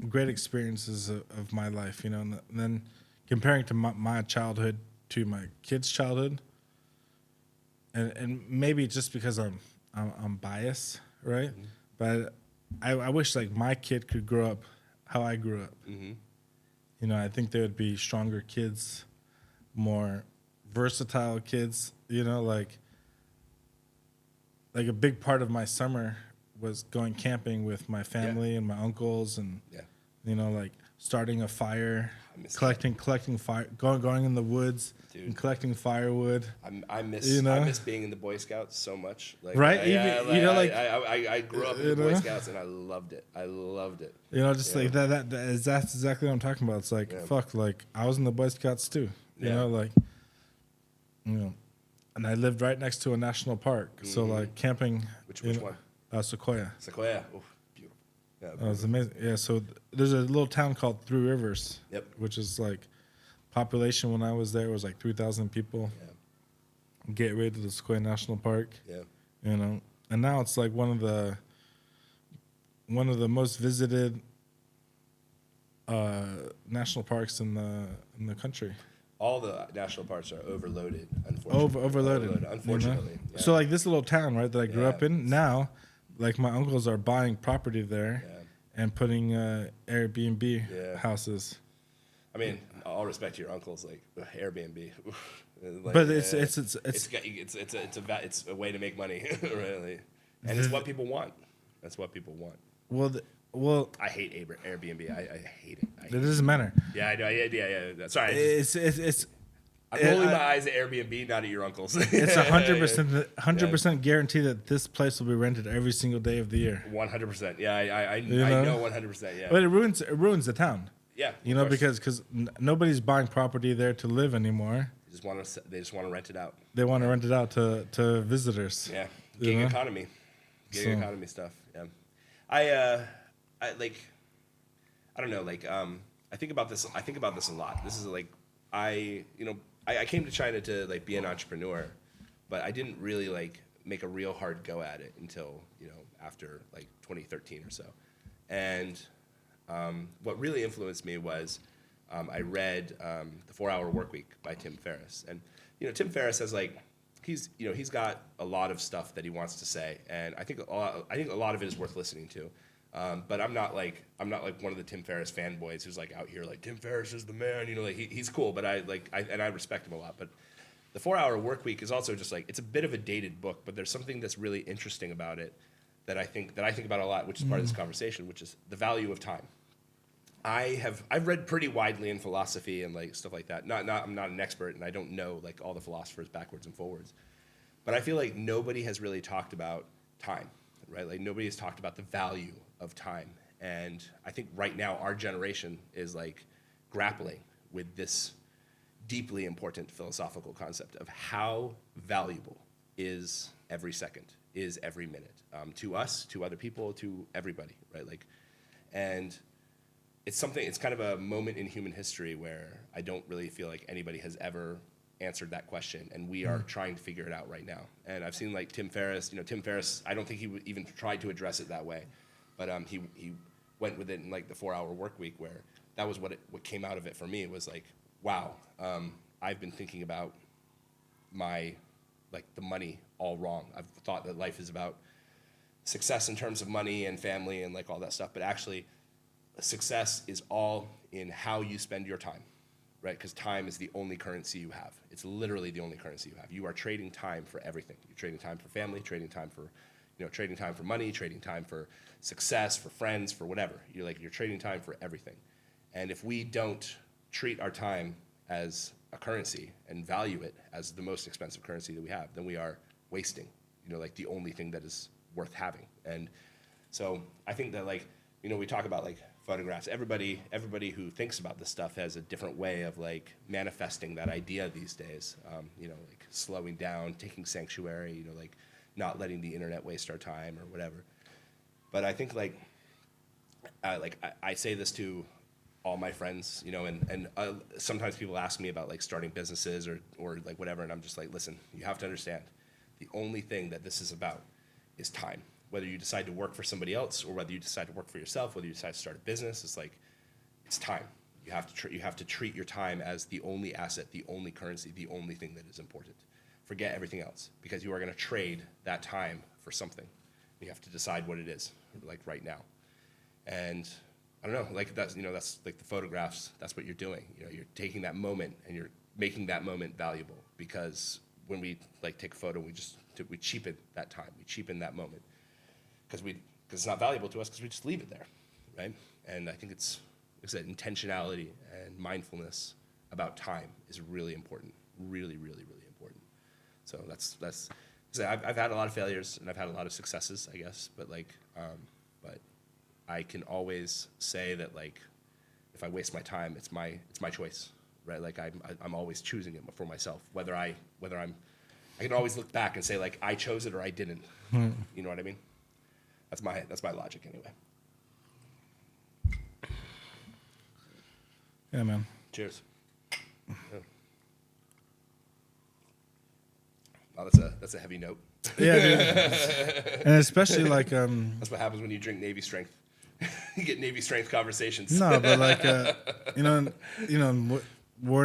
great experiences of my life, you know, and then comparing to my childhood to my kids' childhood, and maybe just because I'm biased, right? Mm-hmm. But I wish like my kid could grow up how I grew up. Mm-hmm. You know, I think there would be stronger kids, more versatile kids. You know, like a big part of my summer was going camping with my family and my uncles, and you know, like starting a fire, collecting fire, going in the woods. Dude. And collecting firewood. I miss being in the Boy Scouts so much. Like, right? I grew up in the Boy Scouts and I loved it. You know, just like that's exactly what I'm talking about. It's like fuck, like I was in the Boy Scouts too. You know, like, you know, and I lived right next to a national park. Mm-hmm. So like camping. Which one? Sequoia. Sequoia. Oh, beautiful. Yeah, it was amazing. Yeah. So there's a little town called Three Rivers. Yep. Which is like. Population when I was there was like 3,000 people. Yeah. Gateway to the Sequoia National Park. Yeah. You know, and now it's like one of the most visited national parks in the country. All the national parks are overloaded, unfortunately. Overloaded, unfortunately. You know? Yeah. So like this little town, right, that I grew up in, now, like my uncles are buying property there and putting Airbnb houses. I mean, all respect to your uncles, like Airbnb. Like, but it's a way to make money, really, and it's what people want. That's what people want. Well, I hate Airbnb. I hate it. It doesn't matter. Yeah, I know. Yeah. Sorry. It's. I'm rolling my eyes at Airbnb, not at your uncles. It's 100% guarantee that this place will be rented every single day of the year. 100%. Yeah, I know 100%. Yeah. But it ruins the town. Yeah, you know, because nobody's buying property there to live anymore. They just want to rent it out. They want to rent it out to visitors. Yeah, gig economy stuff. Yeah, I don't know. Like, I think about this a lot. This is like I came to China to like be an entrepreneur, but I didn't really like make a real hard go at it until, you know, after like 2013 or so, and. What really influenced me was I read The 4-Hour Workweek by Tim Ferriss, and you know Tim Ferriss has like he's got a lot of stuff that he wants to say, and I think a lot of it is worth listening to. But I'm not like one of the Tim Ferriss fanboys who's like out here like Tim Ferriss is the man, you know, like he's cool, but I respect him a lot. But The 4-Hour Workweek is also just like it's a bit of a dated book, but there's something that's really interesting about it. That I think about a lot, which is part of this conversation, which is the value of time. I've read pretty widely in philosophy and like stuff like that. I'm not an expert, and I don't know like all the philosophers backwards and forwards, but I feel like nobody has really talked about time. right? Like nobody has talked about the value of time. And I think right now our generation is like grappling with this deeply important philosophical concept of how valuable is every second, is every minute, to us, to other people, to everybody, right? Like, and it's something, it's kind of a moment in human history where I don't really feel like anybody has ever answered that question, and we are trying to figure it out right now. And I've seen like Tim Ferriss, Tim Ferriss, I don't think he even tried to address it that way, but he went with it in like the 4-hour work week, where that was what came out of it for me. It was like, wow, I've been thinking about the money all wrong. I've thought that life is about success in terms of money and family and like all that stuff, but actually success is all in how you spend your time, right? Because time is the only currency you have. It's literally the only currency you have. You are trading time for everything. You're trading time for family, trading time for, trading time for money, trading time for success, for friends, for whatever. You're trading time for everything. And if we don't treat our time as a currency and value it as the most expensive currency that we have, then we are wasting, like the only thing that is worth having. And so I think that we talk about like photographs. Everybody who thinks about this stuff has a different way of like manifesting that idea these days. Like slowing down, taking sanctuary, like not letting the internet waste our time or whatever. But I think I say this to all my friends, and sometimes people ask me about like starting businesses or like whatever, and I'm just like, listen, you have to understand, the only thing that this is about is time. Whether you decide to work for somebody else or whether you decide to work for yourself, whether you decide to start a business, it's time. You have to treat your time as the only asset, the only currency, the only thing that is important. Forget everything else, because you are going to trade that time for something. You have to decide what it is, like right now. And I don't know, like that's like the photographs. That's what you're doing. You're taking that moment and you're making that moment valuable. Because when we like take a photo, we cheapen that time. We cheapen that moment because it's not valuable to us because we just leave it there, right? And I think it's that intentionality and mindfulness about time is really important. Really, really, really important. So that's. I've had a lot of failures and I've had a lot of successes, I guess. But but I can always say that like, if I waste my time, it's my choice, right? Like I'm always choosing it for myself. Whether I can always look back and say like I chose it or I didn't. You know what I mean? That's my logic anyway. Yeah, man. Cheers. Yeah. Oh, that's a heavy note. Yeah, dude. And especially like that's what happens when you drink Navy strength. You get Navy strength conversations. No, but like we're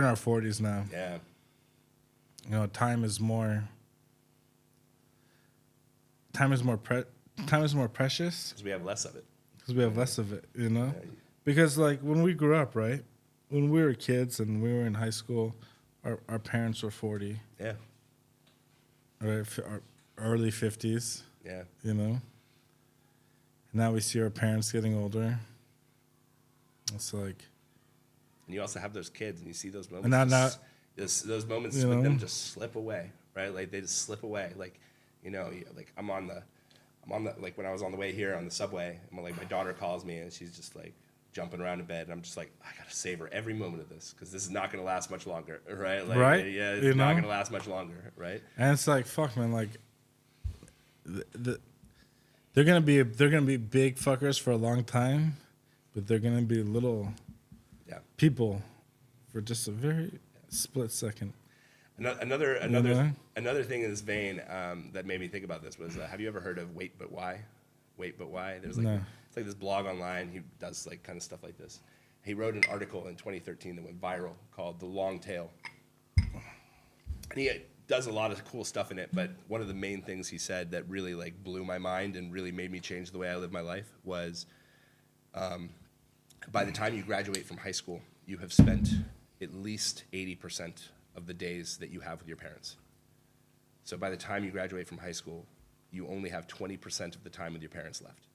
in our 40s now. Yeah. Time is more precious Because we have less of it. Yeah. Because like when we grew up, right? When we were kids and we were in high school, our parents were 40. Yeah. Right, our early 50s. Yeah. Now we see our parents getting older. It's like, and you also have those kids, and you see those moments. And those moments with them just slip away, right? Like they just slip away. Like, like I'm on the like when I was on the way here on the subway, and like my daughter calls me, and she's just like jumping around in bed, and I'm just like, I gotta savor every moment of this because this is not gonna last much longer, right? Like, right? Yeah, it's not gonna last much longer, right? And it's like, fuck, man, like they're gonna be big fuckers for a long time, but they're gonna be little people for just a very split second. Another thing in this vein that made me think about this was, have you ever heard of Wait But Why? Wait But Why? There's like it's like this blog online. He does like kind of stuff like this. He wrote an article in 2013 that went viral called "The Long Tail." And he does a lot of cool stuff in it, but one of the main things he said that really like blew my mind and really made me change the way I live my life was, by the time you graduate from high school, you have spent at least 80% of the days that you have with your parents. So by the time you graduate from high school, you only have 20% of the time with your parents left.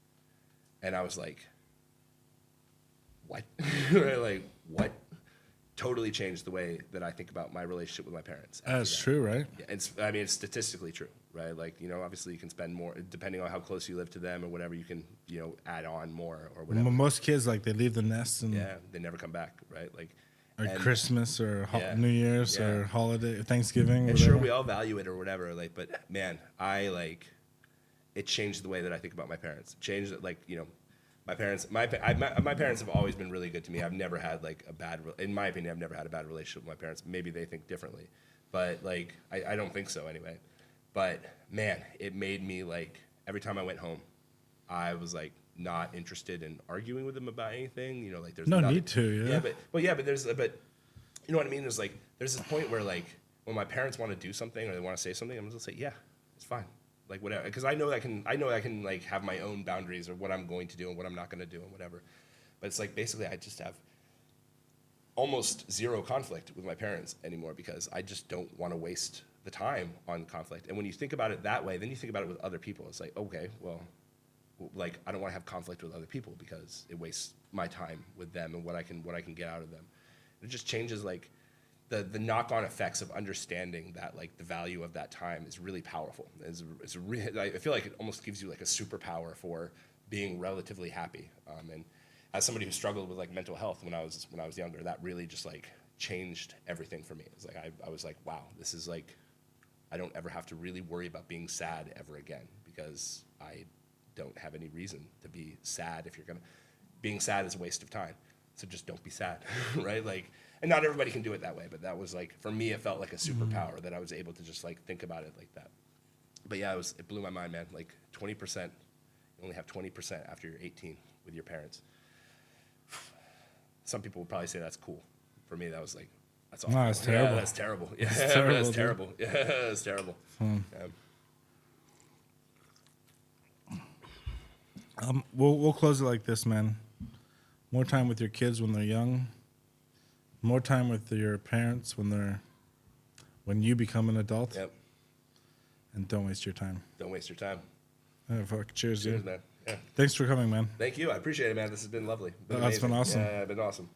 And I was like, what? Right? Like, what? totally changed the way that I think about my relationship with my parents. after That's that. true, right? Yeah, it's statistically true, right? Like, obviously you can spend more depending on how close you live to them or whatever. You can, add on more or whatever. Most kids, like, they leave the nest and Yeah, they never come back, right? Like, or and- Christmas or Yeah, New Year's yeah. or holiday, Thanksgiving. And sure, whatever. we all value it or whatever. Like, but man, it changed the way that I think about my parents. It changed it, like, my parents. My parents have always been really good to me. I've never had like in my opinion, I've never had a bad relationship with my parents. Maybe they think differently, but like I don't think so anyway. But man, it made me like every time I went home, I was like not interested in arguing with them about anything. Like there's No nothing- need to, yeah. but you know what I mean? There's this point where like when my parents want to do something or they want to say something, I'm just like, yeah, it's fine. Like whatever, because I know I can like have my own boundaries of what I'm going to do and what I'm not going to do and whatever. But it's like basically I just have almost zero conflict with my parents anymore because I just don't want to waste the time on conflict. And when you think about it that way, then you think about it with other people. It's like, okay, well, like I don't want to have conflict with other people because it wastes my time with them and what I can get out of them. It just changes like the knock-on effects of understanding that like the value of that time is really powerful. I feel like it almost gives you like a superpower for being relatively happy. And as somebody who struggled with like mental health when I was younger, that really just like changed everything for me. It's like I was like, wow, this is like I don't ever have to really worry about being sad ever again because I don't have any reason to be sad. Being sad is a waste of time. So just don't be sad, right? Like, and not everybody can do it that way, but that was like, for me, it felt like a superpower that I was able to just like think about it like that. But yeah, it blew my mind, man. Like 20%, you only have 20% after you're 18 with your parents. Some people would probably say that's cool. For me, that was like, that's awful. No, that's terrible. Yeah, that's terrible. Yeah, That's terrible, that's dude. terrible. Yeah, that's terrible. We'll close it like this, man. More time with your kids when they're young. More time with your parents when you become an adult. Yep. And don't waste your time. Don't waste your time. Fuck. Cheers, Cheers, dude. man. Yeah. Thanks for coming, man. Thank you. I appreciate it, man. This has been lovely. That's been amazing. awesome. Yeah, been awesome.